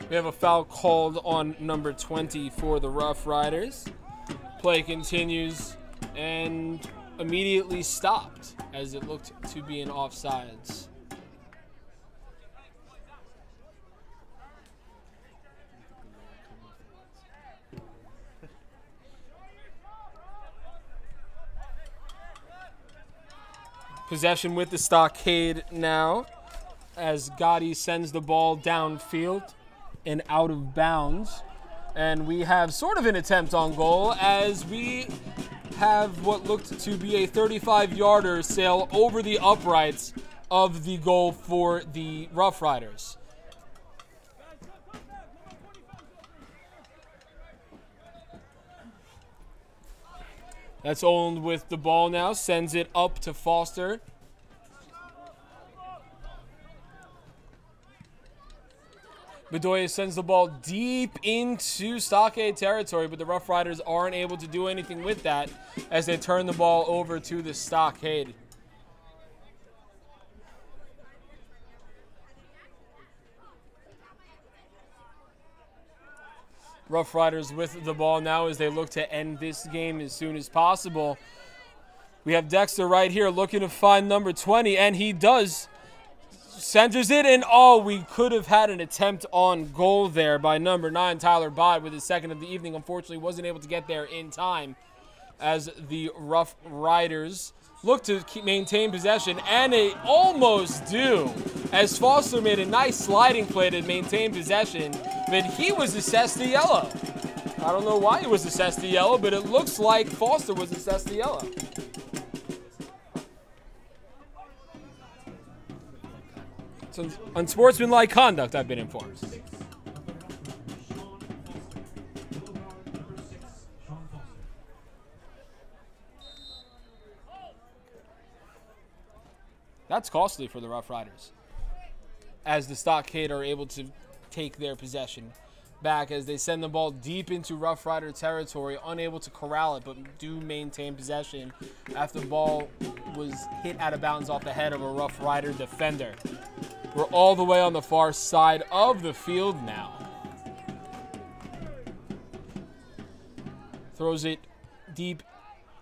Speaker 2: We have a foul called on number 20 for the Rough Riders. Play continues and immediately stopped as it looked to be an offsides. Possession with the Stockade now as Gotti sends the ball downfield and out of bounds. And we have sort of an attempt on goal as we have what looked to be a 35-yarder sail over the uprights of the goal for the Rough Riders. That's Oland with the ball now, sends it up to Foster. Bedoya sends the ball deep into Stockade territory, but the Rough Riders aren't able to do anything with that as they turn the ball over to the Stockade. Rough Riders with the ball now as they look to end this game as soon as possible. We have Dexter right here looking to find number 20, and he does. Centers it, and oh, we could have had an attempt on goal there by number 9, Tyler Bott, with his second of the evening. Unfortunately, wasn't able to get there in time as the Rough Riders look to maintain possession, and they almost do as Foster made a nice sliding play to maintain possession, but he was assessed the yellow. I don't know why he was assessed the yellow, but it looks like Foster was assessed the yellow. It's unsportsmanlike conduct, I've been informed. That's costly for the Rough Riders, as the Stockade are able to take their possession back as they send the ball deep into Rough Rider territory, unable to corral it, but do maintain possession after the ball was hit out of bounds off the head of a Rough Rider defender. We're all the way on the far side of the field now. Throws it deep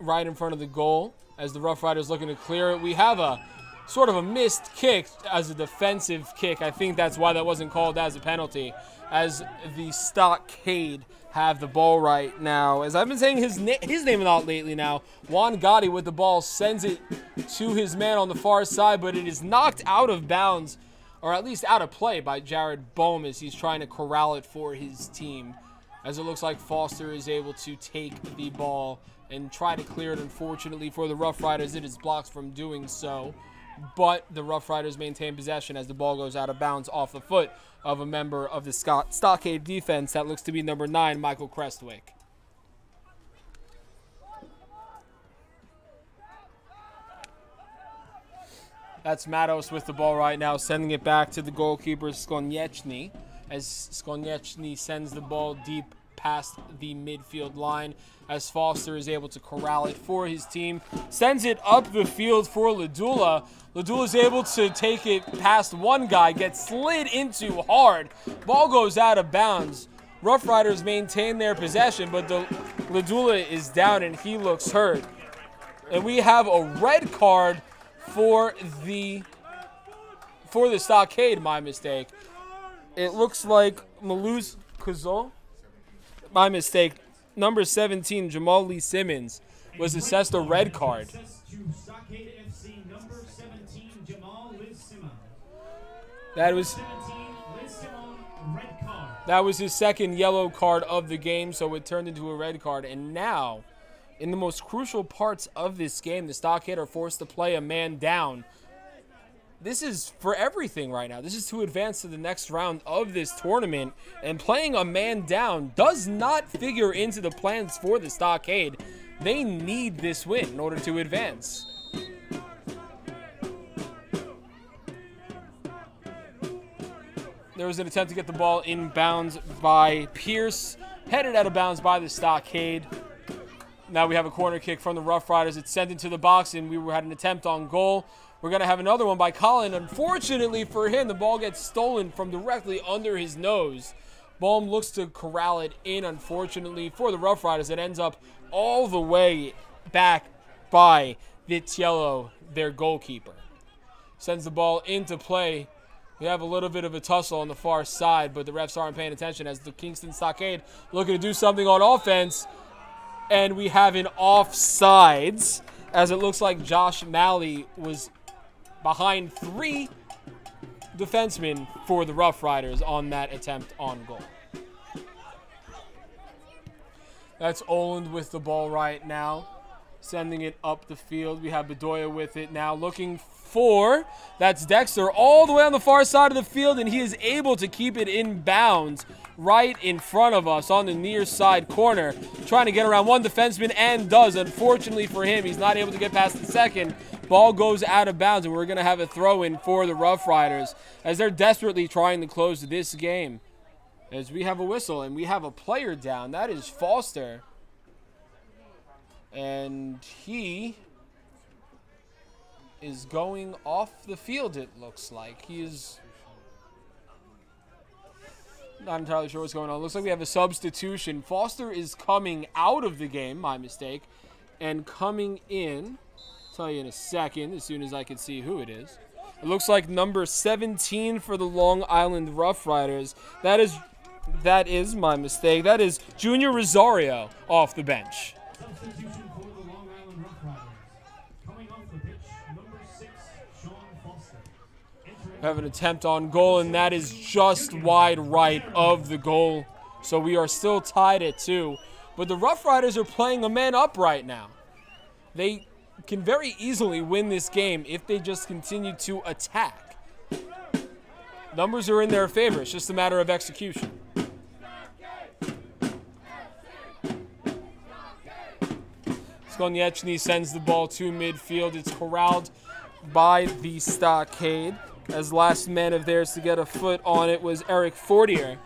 Speaker 2: right in front of the goal as the Rough Riders looking to clear it. We have a sort of a missed kick as a defensive kick. I think that's why that wasn't called as a penalty, as the Stockade have the ball right now. As I've been saying his name a lot lately now, Juan Gotti with the ball sends it to his man on the far side, but it is knocked out of bounds, or at least out of play, by Jared Bohm as he's trying to corral it for his team. As it looks like Foster is able to take the ball and try to clear it. Unfortunately for the Rough Riders, it is blocked from doing so. But the Rough Riders maintain possession as the ball goes out of bounds off the foot of a member of the Stockade defense. That looks to be number 9, Michael Crestwick. That's Matos with the ball right now, sending it back to the goalkeeper, Skonieczny, as Skonieczny sends the ball deep past the midfield line as Foster is able to corral it for his team. Sends it up the field for Ladula. Ladula is able to take it past one guy, gets slid into hard. Ball goes out of bounds. Rough Riders maintain their possession, but the Ladula is down and he looks hurt. And we have a red card for the Stockade, my mistake. It looks like Maluz Kuzol. My mistake. Number 17, Jamal Lee Simmons, was assessed a red card. That was his second yellow card of the game, so it turned into a red card. And now In the most crucial parts of this game, the Stockade are forced to play a man down. This is for everything right now. This is to advance to the next round of this tournament, and playing a man down does not figure into the plans for the Stockade. They need this win in order to advance. There was an attempt to get the ball inbounds by Pierce, headed out of bounds by the Stockade. Now we have a corner kick from the Rough Riders. It's sent into the box, and we had an attempt on goal. We're going to have another one by Colin. Unfortunately for him, the ball gets stolen from directly under his nose. Bohm looks to corral it in, unfortunately, for the Rough Riders. It ends up all the way back by Vitiello, their goalkeeper. Sends the ball into play. We have a little bit of a tussle on the far side, but the refs aren't paying attention as the Kingston Stockade looking to do something on offense. And we have an offsides, as it looks like Josh Malley was behind 3 defensemen for the Rough Riders on that attempt on goal. That's Oland with the ball right now, sending it up the field. We have Bedoya with it now, looking for, that's Dexter all the way on the far side of the field, and he is able to keep it in bounds right in front of us on the near side corner, trying to get around one defenseman, and does. Unfortunately for him, he's not able to get past the second. Ball goes out of bounds, and we're going to have a throw-in for the Rough Riders as they're desperately trying to close this game. As we have a whistle, and we have a player down. That is Foster. And he is going off the field, it looks like. He is not entirely sure what's going on. Looks like we have a substitution. Foster is coming out of the game, my mistake, and coming in. I'll tell you in a second, as soon as I can see who it is. It looks like number 17 for the Long Island Rough Riders. That is my mistake. That is Junior Rosario off the bench.
Speaker 1: Substitution for the Long Island Rough Riders. Coming off the pitch, number 6, Sean Foster.
Speaker 2: Have an attempt on goal, and that is just wide right of the goal. So we are still tied at 2. But the Rough Riders are playing a man up right now. They can very easily win this game if they just continue to attack. Numbers are in their favor. It's just a matter of execution. Skonieczny sends the ball to midfield. It's corralled by the Stockade, as last man of theirs to get a foot on it was Eric Fortier,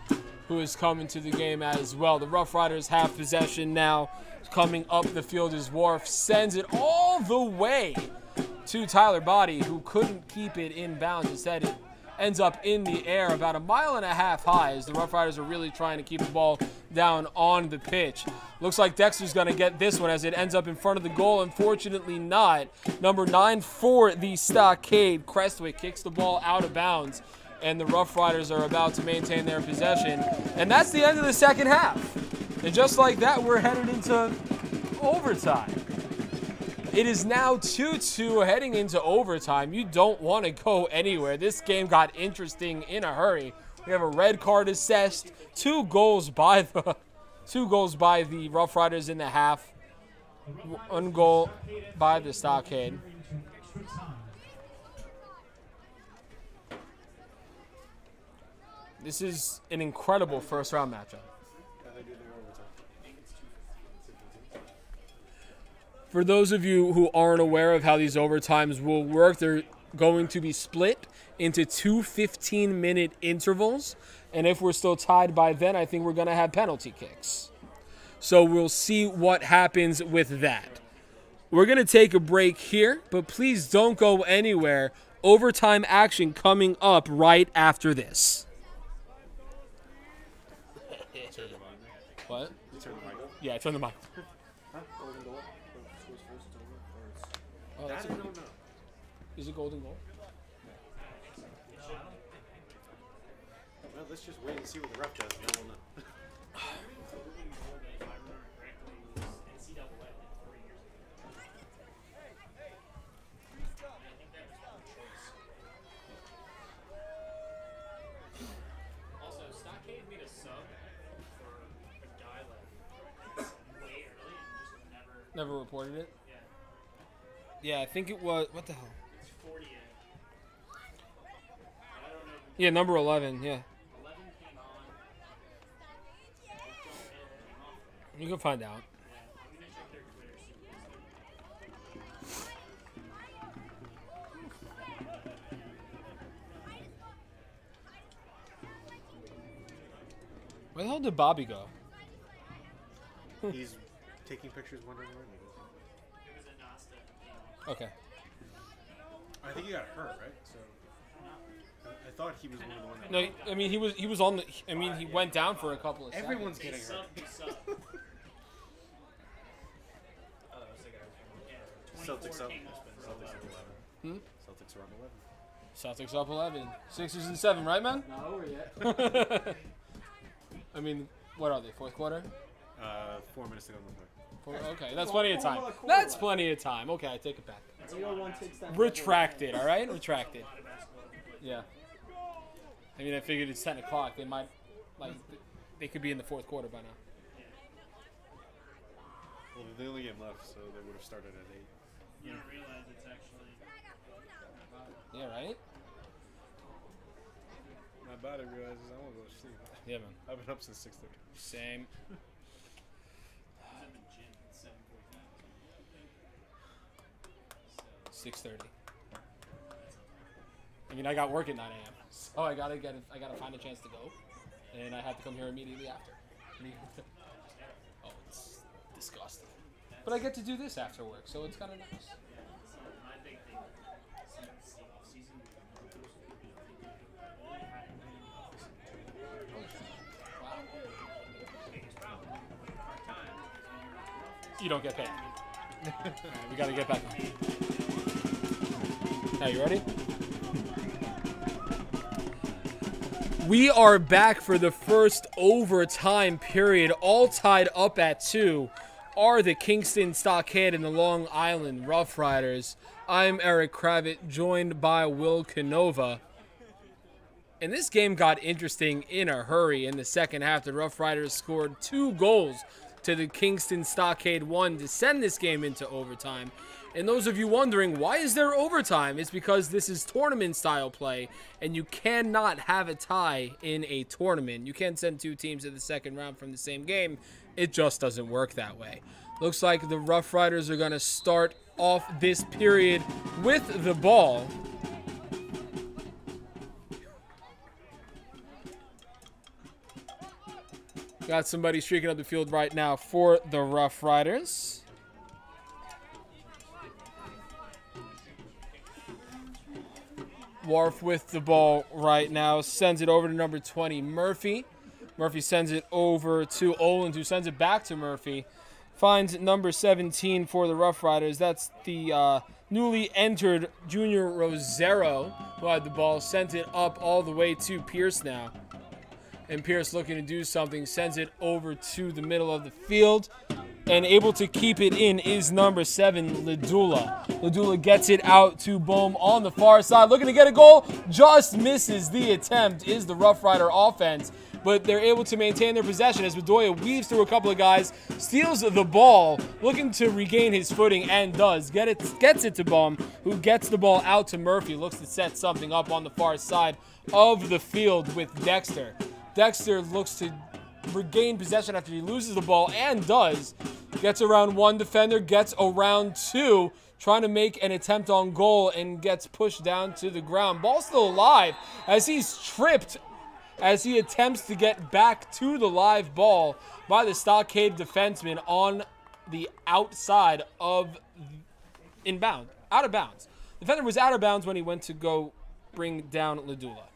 Speaker 2: who is coming to the game as well. The Rough Riders have possession now. Coming up the field is Wharf, sends it all the way to Tyler Body, who couldn't keep it in bounds. Instead, it ends up in the air about 1.5 miles high, as the Rough Riders are really trying to keep the ball down on the pitch. Looks like Dexter's going to get this one as it ends up in front of the goal. Unfortunately not. Number 9 for the Stockade, Crestwick, kicks the ball out of bounds, and the Rough Riders are about to maintain their possession. And that's the end of the second half. And just like that, we're headed into overtime. It is now 2-2 heading into overtime. You don't want to go anywhere. This game got interesting in a hurry. We have a red card assessed. 2 goals by the Rough Riders in the half. 1 goal by the Stockade. This is an incredible first round matchup. For those of you who aren't aware of how these overtimes will work, they're going to be split into 2 15-minute intervals. And if we're still tied by then, I think we're going to have penalty kicks. So we'll see what happens with that. We're going to take a break here, but please don't go anywhere. Overtime action coming up right after this. What? Yeah, turn the mic. Oh, that's no. Is it golden goal?
Speaker 3: Well, let's just wait and see what the ref does, and then we'll know.
Speaker 1: Also, Stockade made a sub for a guy like way early and just never.
Speaker 2: Never reported it?
Speaker 1: Yeah.
Speaker 2: Yeah, I think it was. What the hell?
Speaker 1: It's 40. I don't know.
Speaker 2: Yeah, number 11. Yeah.
Speaker 1: 11 came on. I don't know if it came off.
Speaker 2: You can find out.
Speaker 1: Yeah, I'm gonna check their Twitter. See
Speaker 2: Where the hell did Bobby go?
Speaker 3: He's taking pictures, wondering where he is.
Speaker 1: it was a Nasta.
Speaker 2: Okay.
Speaker 3: I think he got hurt, right? So I thought he was one of the ones.
Speaker 2: No, I mean he was on the. I mean he went down for a couple of seconds.
Speaker 3: Everyone's getting hurt.
Speaker 1: Sub.
Speaker 3: Celtics up.
Speaker 1: Came off for
Speaker 3: Celtics
Speaker 1: 11.
Speaker 3: up 11. Celtics are up 11.
Speaker 2: Celtics up 11. Sixers in 7, right, man?
Speaker 5: Not over yet.
Speaker 2: I mean, what are they? Fourth quarter?
Speaker 3: 4 minutes to go in the third.
Speaker 2: Okay, that's plenty of time. That's plenty of time. Okay, I take it back.
Speaker 5: 301 takes that.
Speaker 2: Retracted, all right? Retracted. Yeah. I mean, I figured it's 10 o'clock. They might, like, they could be in the fourth quarter by now.
Speaker 3: Well, they only game left, so they would have started at 8.
Speaker 1: You don't realize it's actually.
Speaker 2: Yeah, right?
Speaker 3: My body realizes I want to go to sleep.
Speaker 2: Yeah, man.
Speaker 3: I've been up since 6:30.
Speaker 2: Same.
Speaker 1: I was in the gym at 7:45.
Speaker 2: 6:30. I mean, I got work at 9 a.m. So I gotta find a chance to go, and I had to come here immediately after. Oh, it's disgusting. But I get to do this after work, so it's kind of nice.
Speaker 1: My big thing since the off season,
Speaker 2: Wow.
Speaker 1: biggest problem part-time is when you're not in the office.
Speaker 2: You don't get paid. Alright, we gotta get back on. Now, you ready? We are back for the first overtime period, all tied up at 2. Are the Kingston Stockade and the Long Island Rough Riders. I'm Eric Kravitz, joined by Will Canova. And this game got interesting in a hurry in the second half. The Rough Riders scored 2 goals to the Kingston Stockade 1 to send this game into overtime. And those of you wondering, why is there overtime? It's because this is tournament-style play, and you cannot have a tie in a tournament. You can't send 2 teams to the second round from the same game. It just doesn't work that way. Looks like the Rough Riders are going to start off this period with the ball. Got somebody streaking up the field right now for the Rough Riders. Wharf with the ball right now. Sends it over to number 20, Murphy. Murphy sends it over to Oland, who sends it back to Murphy. Finds number 17 for the Rough Riders. That's the newly entered Junior Rosero, who had the ball. Sent it up all the way to Pierce now. And Pierce looking to do something. Sends it over to the middle of the field. And able to keep it in is number 7, Ladula. Ladula gets it out to Bohm on the far side. Looking to get a goal. Just misses the attempt is the Rough Rider offense. But they're able to maintain their possession as Bedoya weaves through a couple of guys. Steals the ball. Looking to regain his footing and does. Gets it to Bohm, who gets the ball out to Murphy. Looks to set something up on the far side of the field with Dexter. Dexter looks to regain possession after he loses the ball and does. Gets around 1 defender, gets around 2, trying to make an attempt on goal and gets pushed down to the ground. Ball still alive as he's tripped as he attempts to get back to the live ball by the Stockade defenseman on the outside of out of bounds. The defender was out of bounds when he went to go bring down Ladula.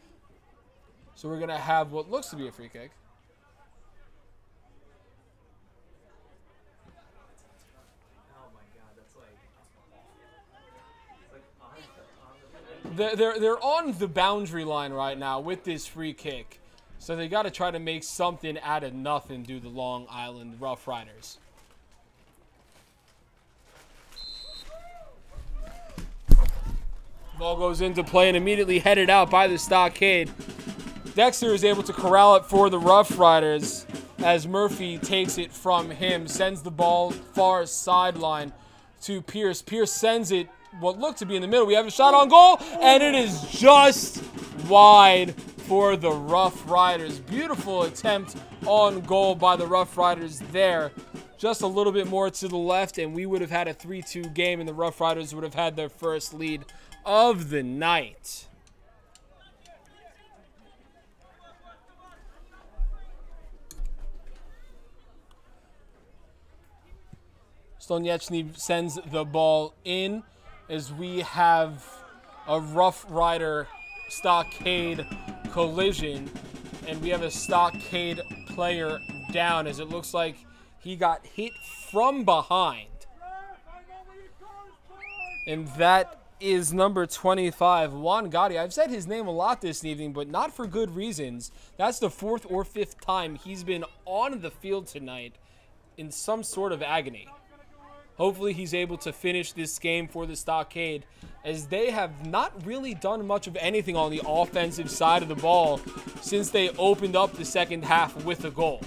Speaker 2: So we're going to have what looks to be a free kick. They're on the boundary line right now with this free kick. So they got to try to make something out of nothing, do the Long Island Rough Riders. Ball goes into play and immediately headed out by the Stockade. Dexter is able to corral it for the Rough Riders. as Murphy takes it from him, sends the ball far sideline to Pierce. Pierce sends it what looked to be in the middle. We have a shot on goal, and it is just wide for the Rough Riders. Beautiful attempt on goal by the Rough Riders there. Just a little bit more to the left, and we would have had a 3-2 game, and the Rough Riders would have had their first lead of the night. Stonieczny sends the ball in as we have a Rough Rider Stockade collision, and we have a Stockade player down as it looks like he got hit from behind. And that is number 25, Juan Gotti. I've said his name a lot this evening, but not for good reasons. That's the 4th or 5th time he's been on the field tonight in some sort of agony. Hopefully he's able to finish this game for the Stockade, as they have not really done much of anything on the offensive side of the ball since they opened up the second half with a goal.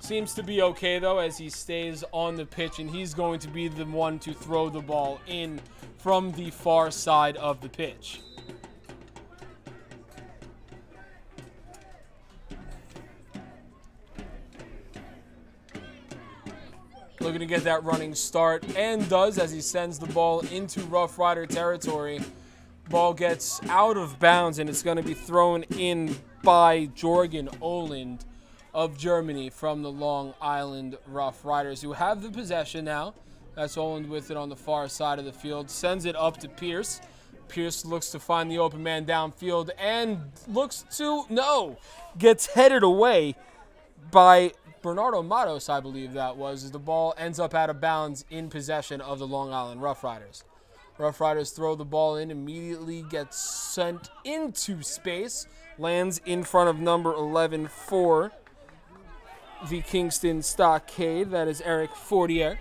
Speaker 2: Seems to be okay, though, as he stays on the pitch, and he's going to be the one to throw the ball in from the far side of the pitch. Looking to get that running start, and does, as he sends the ball into Rough Rider territory. Ball gets out of bounds, and it's going to be thrown in by Jorgen Oland of Germany from the Long Island Rough Riders, who have the possession now. That's Oland with it on the far side of the field. Sends it up to Pierce. Pierce looks to find the open man downfield and looks to, gets headed away by Bernardo Matos, I believe that was, as the ball ends up out of bounds in possession of the Long Island Rough Riders. Rough Riders throw the ball in, immediately gets sent into space, lands in front of number 11 for the Kingston Stockade. That is Eric Fortier,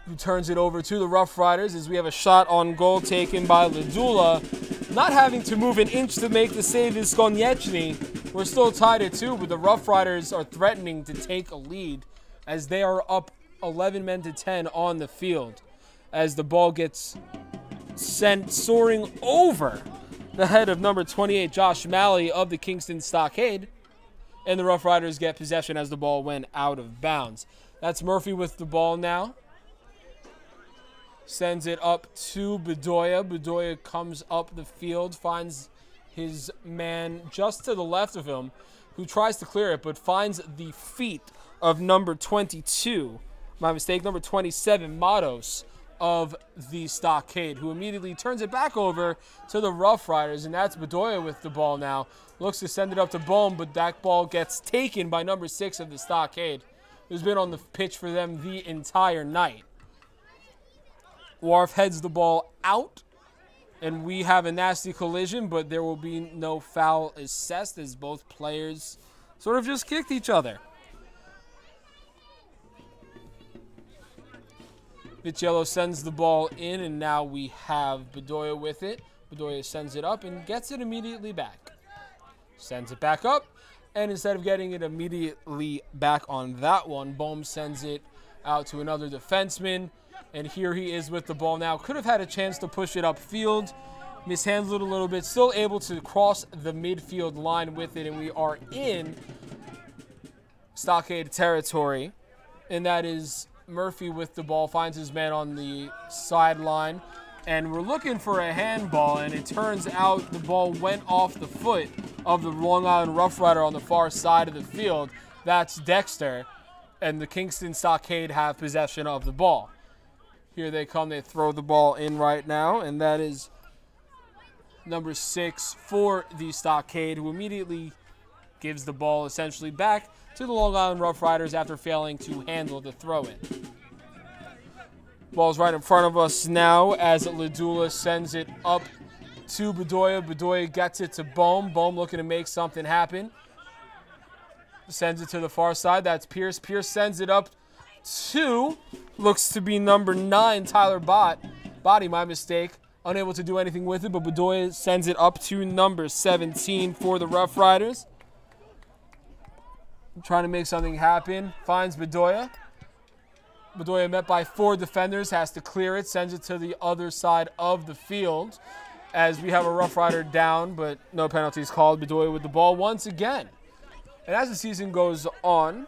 Speaker 2: who turns it over to the Rough Riders as we have a shot on goal taken by Ladula. Not having to move an inch to make the save is Stonieczny. We're still tied at 2, but the Rough Riders are threatening to take a lead as they are up 11 men to 10 on the field, as the ball gets sent soaring over the head of number 28, Josh Malley of the Kingston Stockade, and the Rough Riders get possession as the ball went out of bounds. That's Murphy with the ball now. Sends it up to Bedoya. Bedoya comes up the field, finds his man just to the left of him, who tries to clear it, but finds the feet of number 22. My mistake, number 27, Matos of the Stockade, who immediately turns it back over to the Rough Riders, and that's Bedoya with the ball now. Looks to send it up to Bohm, but that ball gets taken by number 6 of the Stockade, who's been on the pitch for them the entire night. Wharf heads the ball out, and we have a nasty collision, but there will be no foul assessed as both players sort of just kicked each other. Viciello sends the ball in, and now we have Bedoya with it. Bedoya sends it up and gets it immediately back. Sends it back up, and instead of getting it immediately back on that one, Bohm sends it out to another defenseman. And here he is with the ball now. Could have had a chance to push it upfield. Mishandled it a little bit. Still able to cross the midfield line with it. And we are in Stockade territory. And that is Murphy with the ball. Finds his man on the sideline. And we're looking for a handball. And it turns out the ball went off the foot of the Long Island Rough Rider on the far side of the field. That's Dexter. And the Kingston Stockade have possession of the ball. Here they come. They throw the ball in right now, and that is number 6 for the Stockade, who immediately gives the ball essentially back to the Long Island Rough Riders after failing to handle the throw-in. Ball's right in front of us now as Ladula sends it up to Bedoya. Bedoya gets it to Bohm. Bohm looking to make something happen. Sends it to the far side. That's Pierce. Pierce sends it up to, looks to be number 9, Tyler Body, my mistake, unable to do anything with it, but Bedoya sends it up to number 17 for the Rough Riders. Trying to make something happen. Finds Bedoya. Bedoya met by 4 defenders, has to clear it, sends it to the other side of the field as we have a Rough Rider down, but no penalties called. Bedoya with the ball once again. And as the season goes on,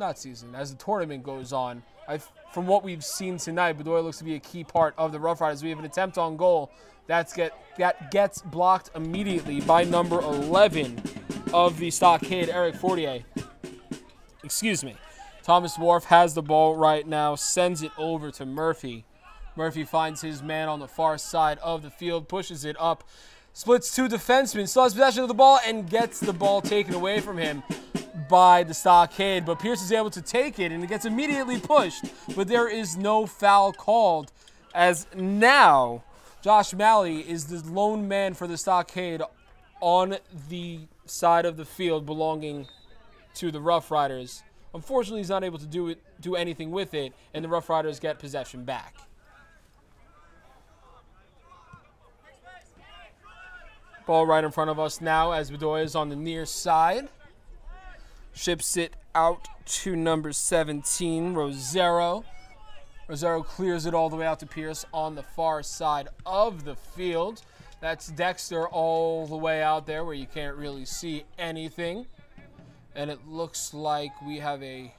Speaker 2: as the tournament goes on, from what we've seen tonight, Bedoya looks to be a key part of the Rough Riders. We have an attempt on goal that gets blocked immediately by number 11 of the Stockade, Eric Fortier. Excuse me. Thomas Wharf has the ball right now, sends it over to Murphy. Murphy finds his man on the far side of the field, pushes it up, splits 2 defensemen, still has possession of the ball, and gets the ball taken away from him by the Stockade. But Pierce is able to take it, and it gets immediately pushed. But there is no foul called, as now Josh Malley is the lone man for the Stockade on the side of the field belonging to the Rough Riders. Unfortunately, he's not able to do anything with it, and the Rough Riders get possession back. Ball right in front of us now as Bedoya is on the near side. Ships it out to number 17, Rosero. Rosero clears it all the way out to Pierce on the far side of the field. That's Dexter all the way out there where you can't really see anything. And it looks like we have a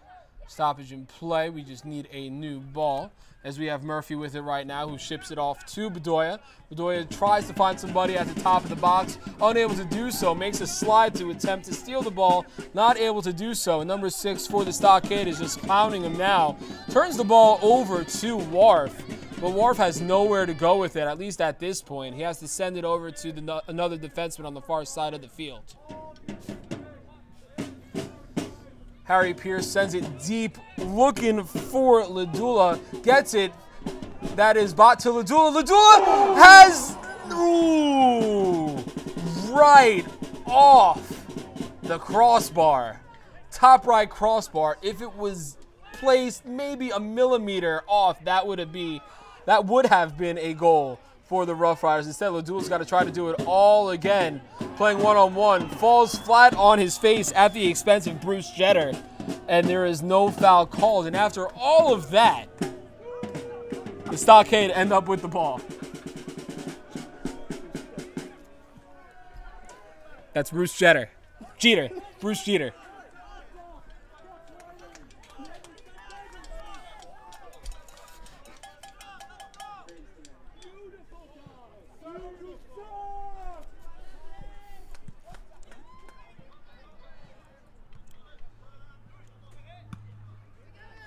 Speaker 2: stoppage in play. We just need a new ball, as we have Murphy with it right now, who ships it off to Bedoya. Bedoya tries to find somebody at the top of the box, unable to do so, makes a slide to attempt to steal the ball, not able to do so. Number 6 for the Stockade is just clowning him now. Turns the ball over to Wharf, but Wharf has nowhere to go with it, at least at this point. He has to send it over to another defenseman on the far side of the field. Harry Pierce sends it deep, looking for Ladula. Gets it. That is bot to Ladula. Ladula has, right off the crossbar. Top right crossbar. If it was placed maybe a millimeter off, that would have been a goal for the Rough Riders. Instead, Ladula's got to try to do it all again. Playing one-on-one, falls flat on his face at the expense of Bruce Jeter, and there is no foul called. And after all of that, the Stockade end up with the ball. That's Bruce Jeter. Bruce Jeter.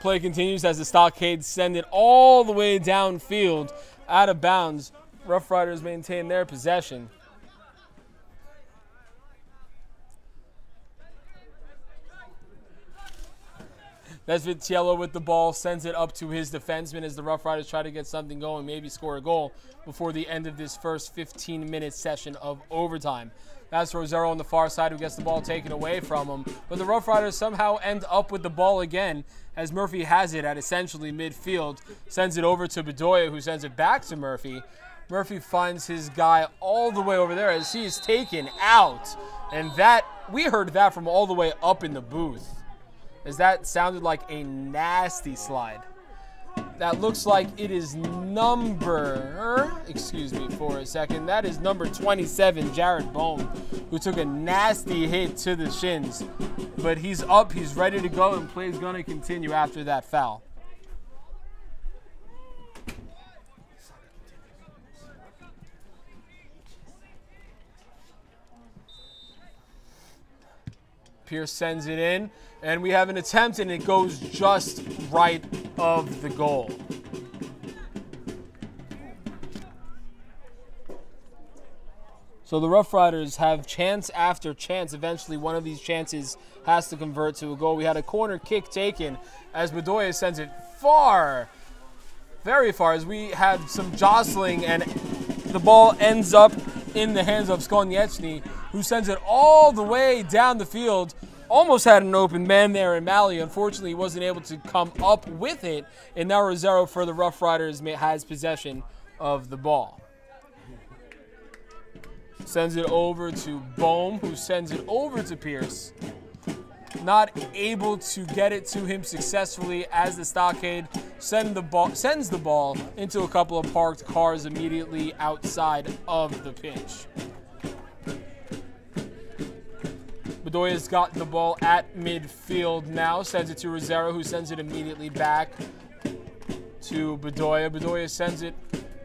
Speaker 2: Play continues as the Stockade send it all the way downfield, out of bounds. Rough Riders maintain their possession. That's Vitiello with the ball, sends it up to his defenseman as the Rough Riders try to get something going, maybe score a goal before the end of this first 15-minute session of overtime. That's Rosero on the far side who gets the ball taken away from him. But the Rough Riders somehow end up with the ball again as Murphy has it at essentially midfield. Sends it over to Bedoya, who sends it back to Murphy. Murphy finds his guy all the way over there as he is taken out. And that, we heard that from all the way up in the booth, as that sounded like a nasty slide. That looks like it is number, excuse me for a second, that is number 27, Jared Bone, who took a nasty hit to the shins. But he's up, he's ready to go, and play is going to continue after that foul. Pierce sends it in, and we have an attempt, and it goes just right of the goal. So the Rough Riders have chance after chance. Eventually, one of these chances has to convert to a goal. We had a corner kick taken as Bedoya sends it far, very far, as we had some jostling, and the ball ends up in the hands of Skonieczny, who sends it all the way down the field. almost had an open man there, and Malley unfortunately wasn't able to come up with it. And now Rosero for the Rough Riders has possession of the ball. Sends it over to Bohm, who sends it over to Pierce. Not able to get it to him successfully as the Stockade sends the ball into a couple of parked cars immediately outside of the pitch. Bedoya's got the ball at midfield now, sends it to Rosero, who sends it immediately back to Bedoya. Bedoya sends it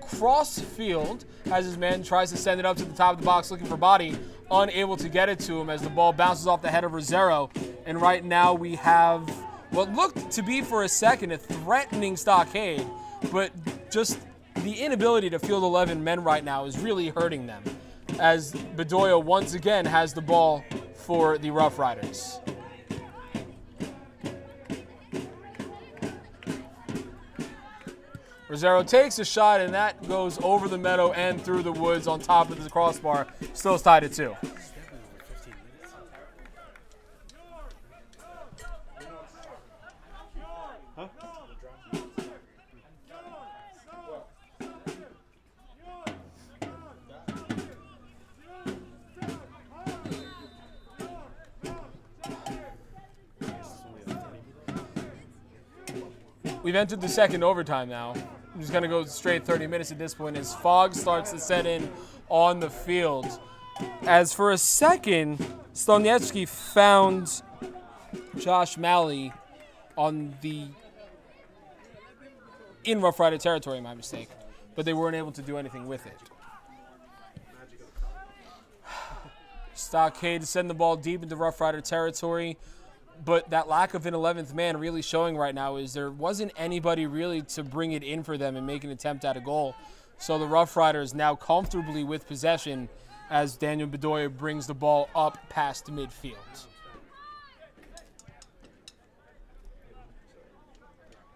Speaker 2: cross field as his man tries to send it up to the top of the box looking for Body, unable to get it to him as the ball bounces off the head of Rosero. And right now we have what looked to be for a second a threatening Stockade, but just the inability to field 11 men right now is really hurting them as Bedoya once again has the ball for the Rough Riders. Rosero takes a shot, and that goes over the meadow and through the woods on top of the crossbar. Still tied at 2. We've entered the second overtime now. I'm just going to go straight 30 minutes at this point as fog starts to set in on the field. As for a second, Stoniewski found Josh Malley in Rough Rider territory, my mistake, but they weren't able to do anything with it. Stockade send the ball deep into Rough Rider territory. But that lack of an 11th man really showing right now is there wasn't anybody really to bring it in for them and make an attempt at a goal. So the Rough Riders now comfortably with possession as Daniel Bedoya brings the ball up past midfield.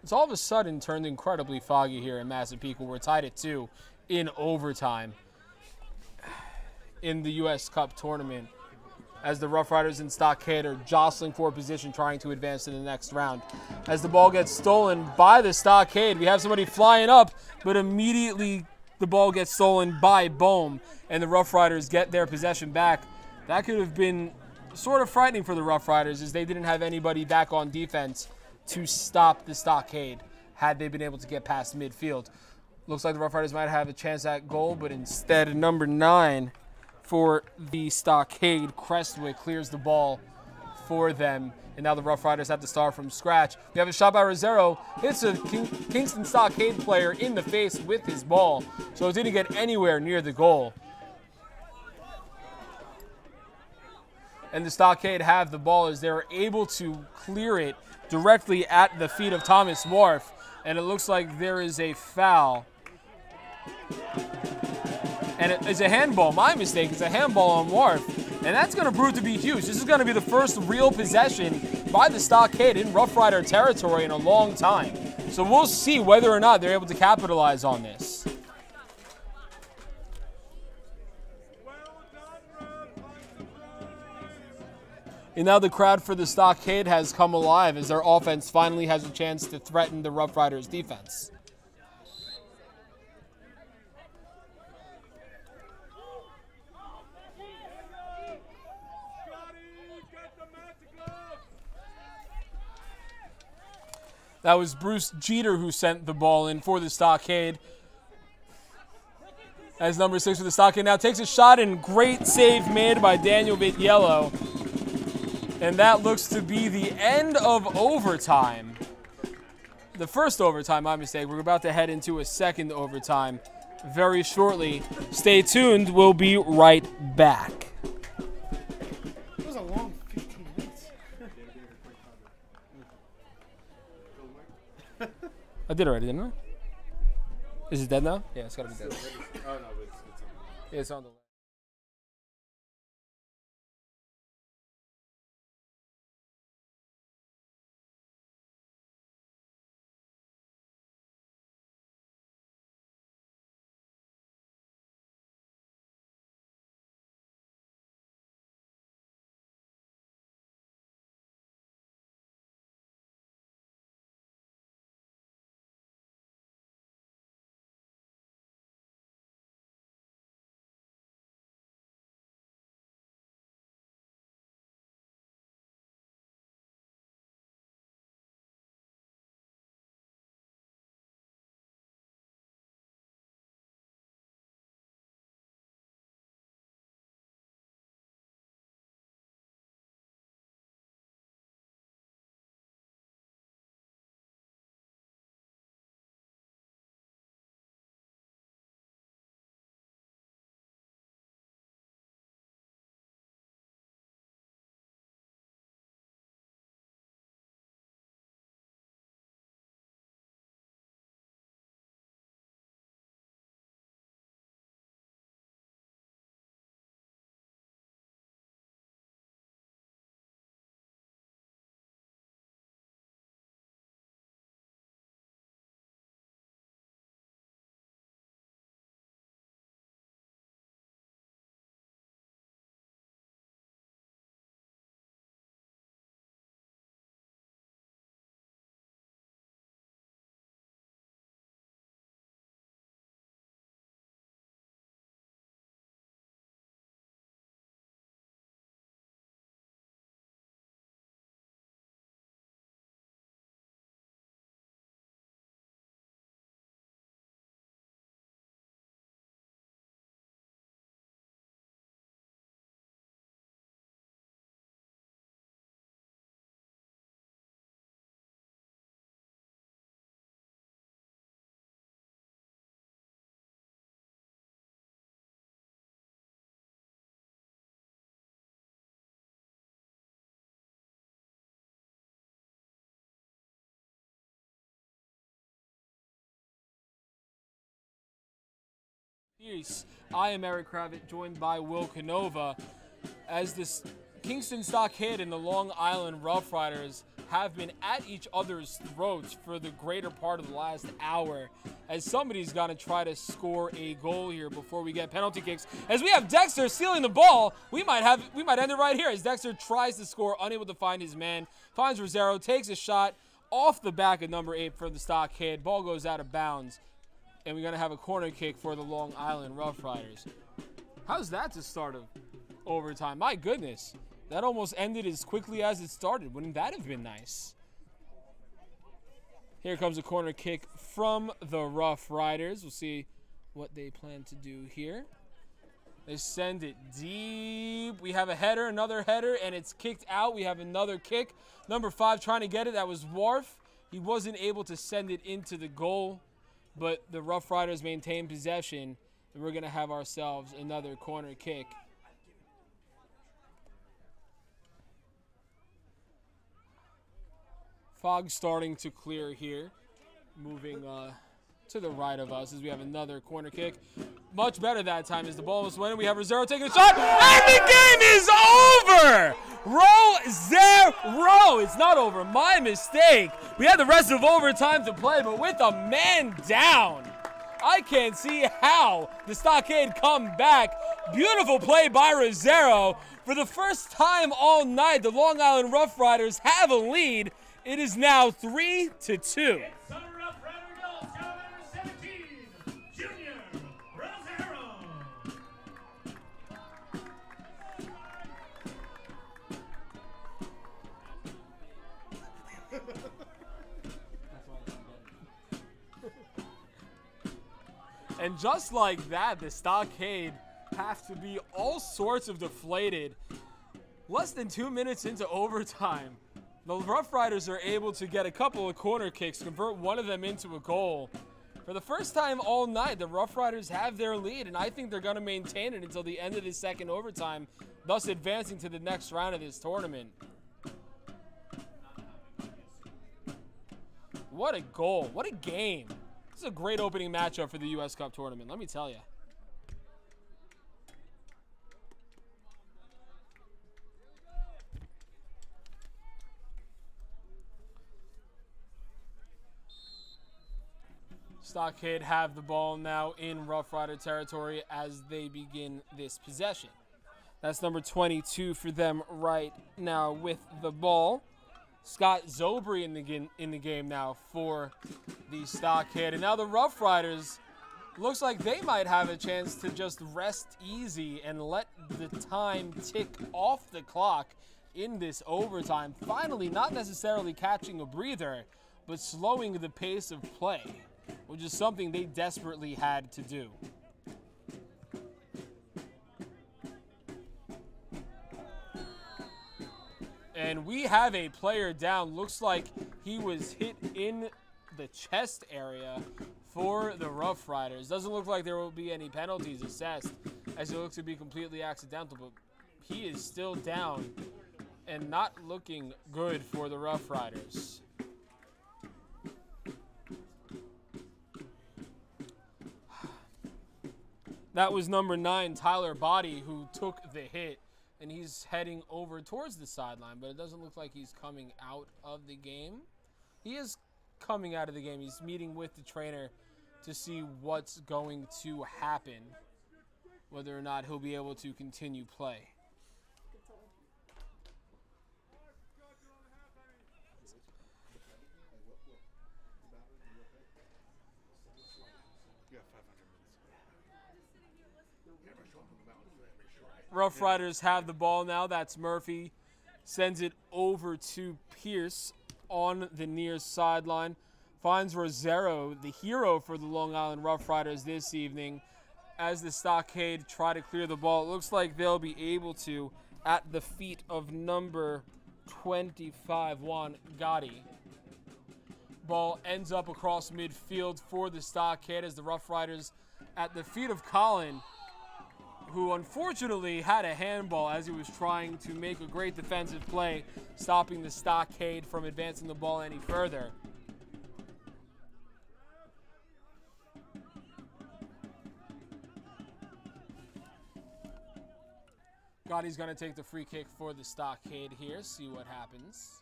Speaker 2: It's all of a sudden turned incredibly foggy here in Massapequa. We're tied at 2 in overtime in the U.S. Cup tournament, as the Rough Riders and Stockade are jostling for position, trying to advance to the next round. As the ball gets stolen by the Stockade, we have somebody flying up, but immediately the ball gets stolen by Bohm, and the Rough Riders get their possession back. That could have been sort of frightening for the Rough Riders, as they didn't have anybody back on defense to stop the Stockade had they been able to get past midfield. Looks like the Rough Riders might have a chance at goal, but instead number 9 for the Stockade, Crestwick, clears the ball for them. And now the Rough Riders have to start from scratch. We have a shot by Rosero. Hits a Kingston Stockade player in the face with his ball, so it didn't get anywhere near the goal. And the Stockade have the ball as they're able to clear it directly at the feet of Thomas Wharf. And it looks like there is a foul. And it is a handball. My mistake. It's a handball on Wharf. And that's going to prove to be huge. This is going to be the first real possession by the Stockade in Rough Rider territory in a long time. So we'll see whether or not they're able to capitalize on this. And now the crowd for the Stockade has come alive as their offense finally has a chance to threaten the Rough Riders' defense. That was Bruce Jeter who sent the ball in for the Stockade. As number 6 for the Stockade now takes a shot, and great save made by Daniel Vitiello. And that looks to be the end of overtime. The first overtime, my mistake. We're about to head into a second overtime very shortly. Stay tuned. We'll be right back.
Speaker 3: It was a long 15 minutes.
Speaker 2: I did already, didn't I? Is it dead now? Yeah, it's got to be dead.
Speaker 3: Oh, no, but
Speaker 2: It's on the I am Eric Kravitz, joined by Will Canova, as this Kingston Stockade and the Long Island Rough Riders have been at each other's throats for the greater part of the last hour, as somebody's got to try to score a goal here before we get penalty kicks. As we have Dexter stealing the ball, we might end it right here as Dexter tries to score, unable to find his man, finds Rosero, takes a shot off the back of number 8 for the Stockade. Ball goes out of bounds, and we're going to have a corner kick for the Long Island Rough Riders. How's that to start of overtime? My goodness. That almost ended as quickly as it started. Wouldn't that have been nice? Here comes a corner kick from the Rough Riders. We'll see what they plan to do here. They send it deep. We have a header, another header, and it's kicked out. We have another kick. Number 5 trying to get it. That was Wharf. He wasn't able to send it into the goal, but the Rough Riders maintain possession, and we're going to have ourselves another corner kick. Fog starting to clear here. Moving to the right of us as we have another corner kick. Much better that time as the ball was winning. We have Rosero taking a shot, and the game is over! Rosero! It's not over. My mistake. We had the rest of overtime to play, but with a man down, I can't see how the Stockade come back. Beautiful play by Rosero. For the first time all night, the Long Island Rough Riders have a lead. It is now 3-2.
Speaker 1: It's Rough Rider goal, scout number 17, Junior Rosero.
Speaker 2: And just like that, the Stockade have to be all sorts of deflated. Less than 2 minutes into overtime, the Rough Riders are able to get a couple of corner kicks, convert one of them into a goal. For the first time all night, the Rough Riders have their lead, and I think they're going to maintain it until the end of the second overtime, thus advancing to the next round of this tournament. What a goal. What a game. This is a great opening matchup for the U.S. Cup tournament, let me tell you. Stockade have the ball now in Rough Rider territory as they begin this possession. That's number 22 for them right now with the ball. Scott Zobri in the game now for the Stockade. And now the Rough Riders, looks like they might have a chance to just rest easy and let the time tick off the clock in this overtime. Finally, not necessarily catching a breather, but slowing the pace of play, which is something they desperately had to do. And we have a player down. Looks like he was hit in the chest area for the Rough Riders. Doesn't look like there will be any penalties assessed, as it looks to be completely accidental, but he is still down and not looking good for the Rough Riders. That was number 9, Tyler Body, who took the hit, and he's heading over towards the sideline, but it doesn't look like he's coming out of the game. He is coming out of the game. He's meeting with the trainer to see what's going to happen, whether or not he'll be able to continue play. Rough Riders have the ball now. That's Murphy. Sends it over to Pierce on the near sideline. Finds Rosero, the hero for the Long Island Rough Riders this evening, as the Stockade try to clear the ball. It looks like they'll be able to at the feet of number 25, Juan Gotti. Ball ends up across midfield for the Stockade as the Rough Riders at the feet of Colin, who unfortunately had a handball as he was trying to make a great defensive play, stopping the Stockade from advancing the ball any further. Gotti's going to take the free kick for the Stockade here. See what happens.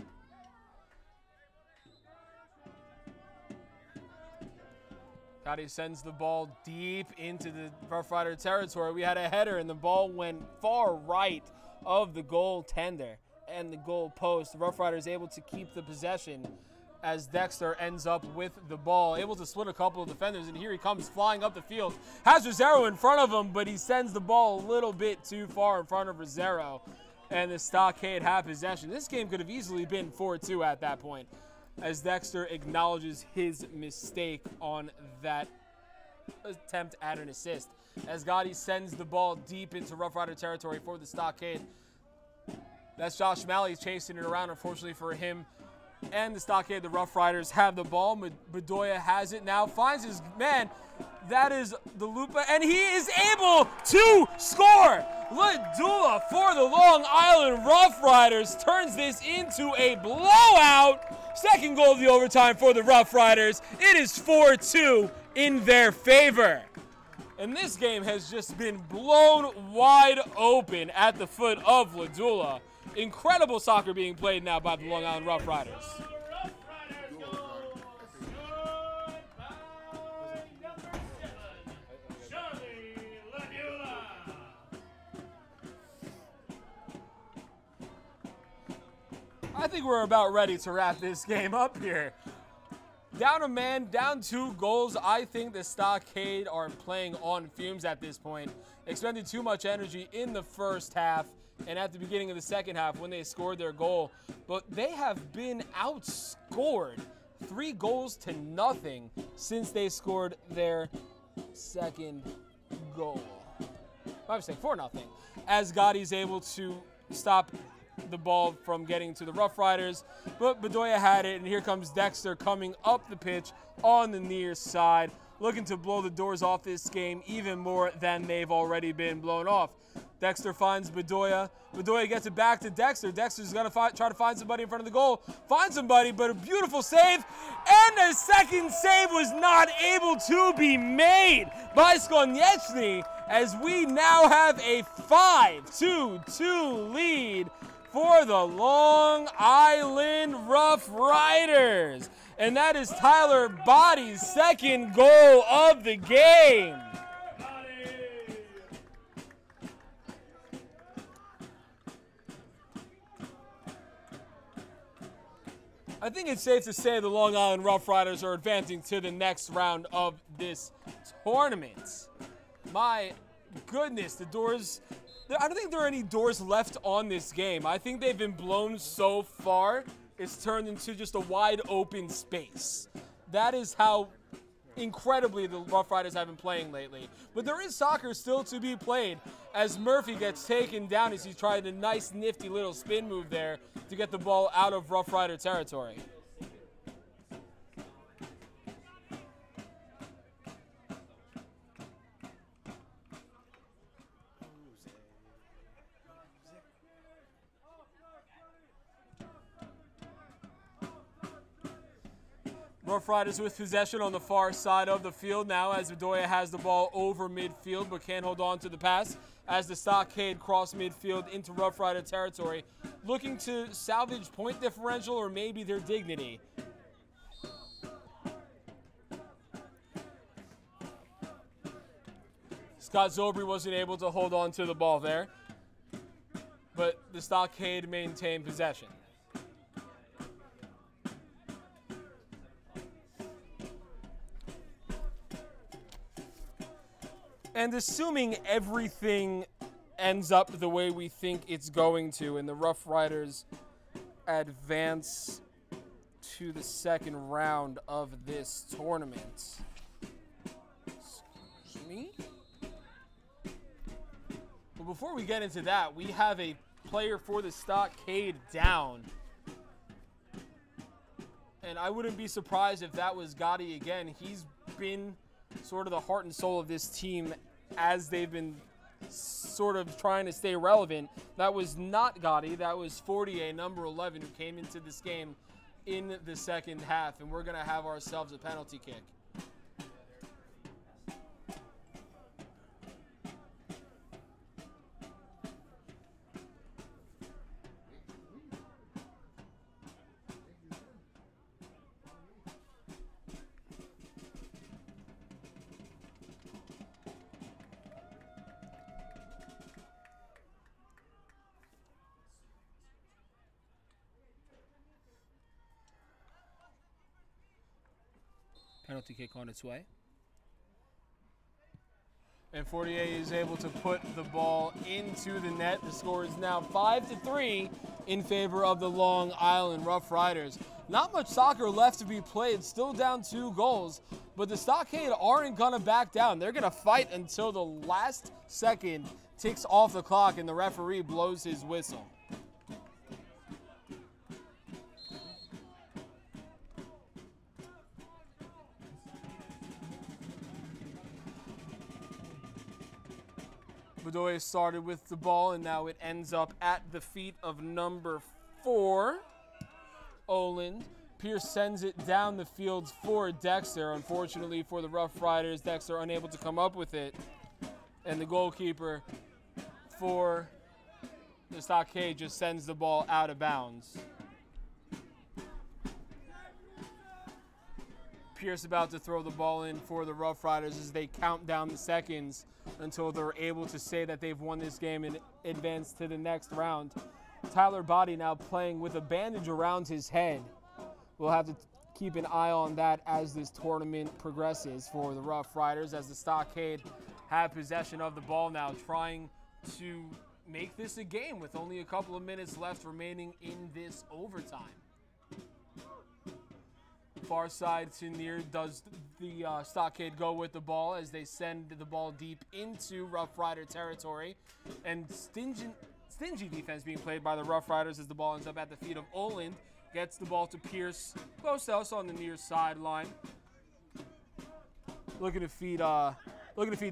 Speaker 2: Gotti sends the ball deep into the Rough Rider territory. We had a header, and the ball went far right of the goaltender and the goal post. The Rough Riders able to keep the possession as Dexter ends up with the ball, able to split a couple of defenders, and here he comes flying up the field. Has Rosero in front of him, but he sends the ball a little bit too far in front of Rosero, and the Stockade have possession. This game could have easily been 4-2 at that point, as Dexter acknowledges his mistake on that attempt at an assist. As Gotti sends the ball deep into Rough Rider territory for the Stockade. That's Josh Malley chasing it around, unfortunately for him. And the Stockade, the Rough Riders have the ball. Bedoya has it now, finds his man. That is the Lupa, and he is able to score! Ladula for the Long Island Rough Riders turns this into a blowout. Second goal of the overtime for the Rough Riders. It is 4-2 in their favor. And this game has just been blown wide open at the foot of Ladula. Incredible soccer being played now by the Long Island Rough Riders. I think we're about ready to wrap this game up here. Down a man, down 2 goals. I think the Stockade are playing on fumes at this point. Expended too much energy in the first half and at the beginning of the second half when they scored their goal. But they have been outscored 3-0 since they scored their second goal. I was saying 4-0. As Gotti's able to stop the ball from getting to the Rough Riders, but Bedoya had it, and here comes Dexter coming up the pitch on the near side, looking to blow the doors off this game even more than they've already been blown off. Dexter finds Bedoya. Bedoya gets it back to Dexter. Dexter's going to try to find somebody in front of the goal. Finds somebody, but a beautiful save. And the second save was not able to be made by Skonieczny, as we now have a 5-2 lead for the Long Island Rough Riders. And that is Tyler Body's second goal of the game. I think it's safe to say the Long Island Rough Riders are advancing to the next round of this tournament. My goodness, the doors... I don't think there are any doors left on this game. I think they've been blown so far, it's turned into just a wide open space. That is how incredibly the Rough Riders have been playing lately. But there is soccer still to be played, as Murphy gets taken down as he's trying a nice nifty little spin move there to get the ball out of Rough Rider territory. Rough Riders with possession on the far side of the field now, as Bedoya has the ball over midfield but can't hold on to the pass, as the Stockade cross midfield into Rough Rider territory, looking to salvage point differential or maybe their dignity. Scott Zobri wasn't able to hold on to the ball there, but the Stockade maintained possession. And assuming everything ends up the way we think it's going to, and the Rough Riders advance to the second round of this tournament. Excuse me? But before we get into that, we have a player for the Stockade down. And I wouldn't be surprised if that was Gotti again. He's been sort of the heart and soul of this team as they've been sort of trying to stay relevant. That was not Gotti. That was Fortier, number 11, who came into this game in the second half. And we're going to have ourselves a penalty kick. Penalty kick on its way. And Fortier is able to put the ball into the net. The score is now 5-3 in favor of the Long Island Rough Riders. Not much soccer left to be played, still down 2 goals, but the Stockade aren't gonna back down. They're gonna fight until the last second ticks off the clock and the referee blows his whistle. Bedoya started with the ball, and now it ends up at the feet of number 4, Oland. Pierce sends it down the field for Dexter. Unfortunately for the Rough Riders, Dexter unable to come up with it. And the goalkeeper for the Stockade just sends the ball out of bounds. Pierce about to throw the ball in for the Rough Riders as they count down the seconds until they're able to say that they've won this game and advance to the next round. Tyler Body now playing with a bandage around his head. We'll have to keep an eye on that as this tournament progresses for the Rough Riders, as the Stockade have possession of the ball now, trying to make this a game with only a couple of minutes left remaining in this overtime. Far side to near does the Stockade go with the ball as they send the ball deep into Rough Rider territory. And stingy defense being played by the Rough Riders as the ball ends up at the feet of Oland. Gets the ball to Pierce, close to us on the near sideline. Looking to feed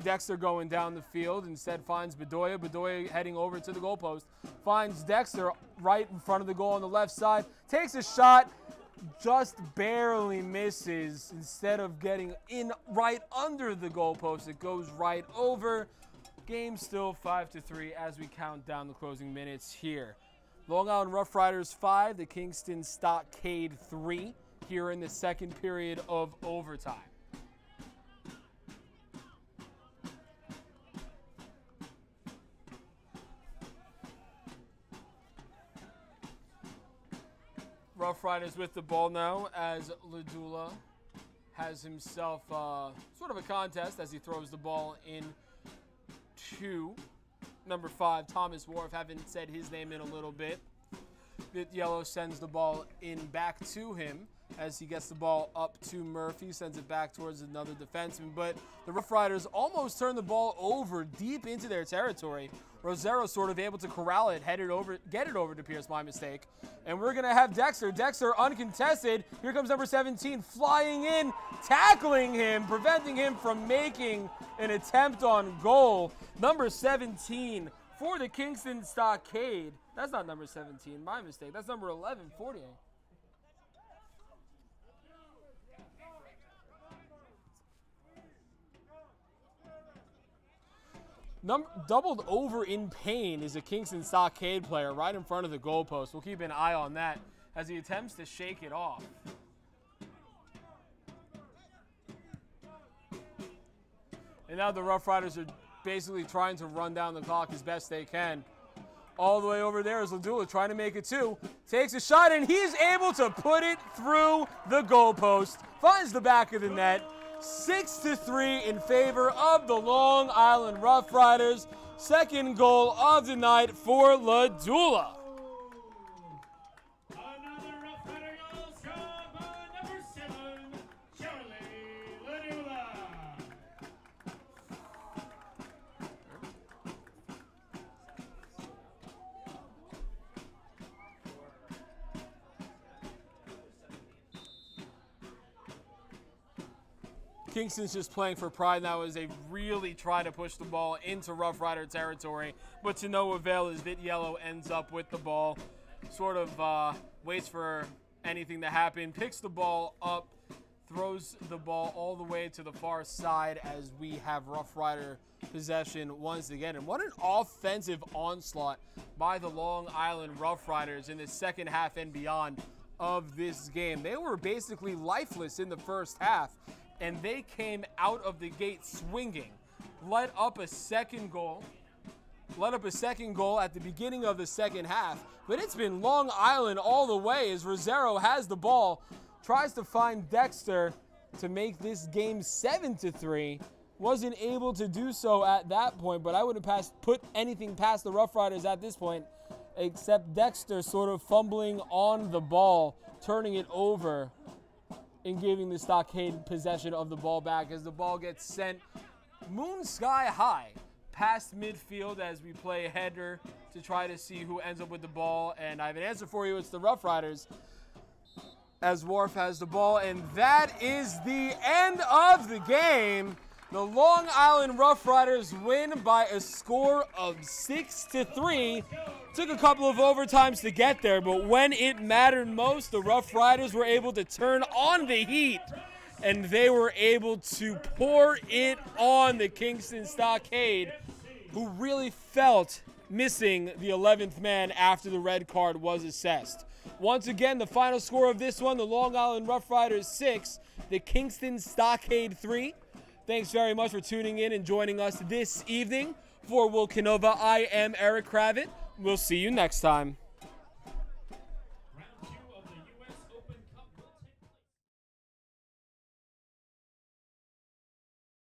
Speaker 2: Dexter going down the field. Instead finds Bedoya. Bedoya heading over to the goalpost. Finds Dexter right in front of the goal on the left side. Takes a shot. Just barely misses. Instead of getting in right under the goalpost, it goes right over. Game still 5-3 as we count down the closing minutes here. Long Island Rough Riders 5, the Kingston Stockade 3 here in the second period of overtime. Rough Riders with the ball now as Ladula has himself sort of a contest as he throws the ball in to number 5, Thomas Wharf. Haven't said his name in a little bit. Bit Yellow sends the ball in back to him as he gets the ball up to Murphy, sends it back towards another defenseman. But the Rough Riders almost turn the ball over deep into their territory. Rosero sort of able to corral it, get it over to Pierce by mistake. And we're going to have Dexter. Dexter uncontested. Here comes number 17 flying in, tackling him, preventing him from making an attempt on goal. Number 17 for the Kingston Stockade. That's not number 17, my mistake. That's number 11, 48. Doubled over in pain is a Kingston Stockade player right in front of the goalpost. We'll keep an eye on that as he attempts to shake it off. And now the Rough Riders are basically trying to run down the clock as best they can. All the way over there is Ladula trying to make it 2. Takes a shot, and he's able to put it through the goalpost. Finds the back of the net. 6-3 in favor of the Long Island Rough Riders. Second goal of the night for Ladula.
Speaker 1: Another Rough Rider goal from number 7, Charlie Ladula.
Speaker 2: Kingston's just playing for pride now as they really try to push the ball into Rough Rider territory, but to no avail as Vit Yellow ends up with the ball. Sort of waits for anything to happen, picks the ball up, throws the ball all the way to the far side as we have Rough Rider possession once again. And what an offensive onslaught by the Long Island Rough Riders in the second half and beyond of this game. They were basically lifeless in the first half, and they came out of the gate swinging. Let up a second goal at the beginning of the second half, but it's been Long Island all the way as Rosero has the ball, tries to find Dexter, to make this game 7-3. Wasn't able to do so at that point, but I wouldn't put anything past the Rough Riders at this point, except Dexter sort of fumbling on the ball, turning it over, and giving the Stockade possession of the ball back as the ball gets sent moon sky high past midfield as we play a header to try to see who ends up with the ball. And I have an answer for you. It's the Rough Riders as Wharf has the ball. And that is the end of the game. The Long Island Rough Riders win by a score of 6-3. Took a couple of overtimes to get there, but when it mattered most, the Rough Riders were able to turn on the heat, and they were able to pour it on the Kingston Stockade, who really felt missing the 11th man after the red card was assessed. Once again, the final score of this one, the Long Island Rough Riders 6, the Kingston Stockade 3. Thanks very much for tuning in and joining us this evening. For Will Canova, I am Eric Kravitz. We'll see you next time.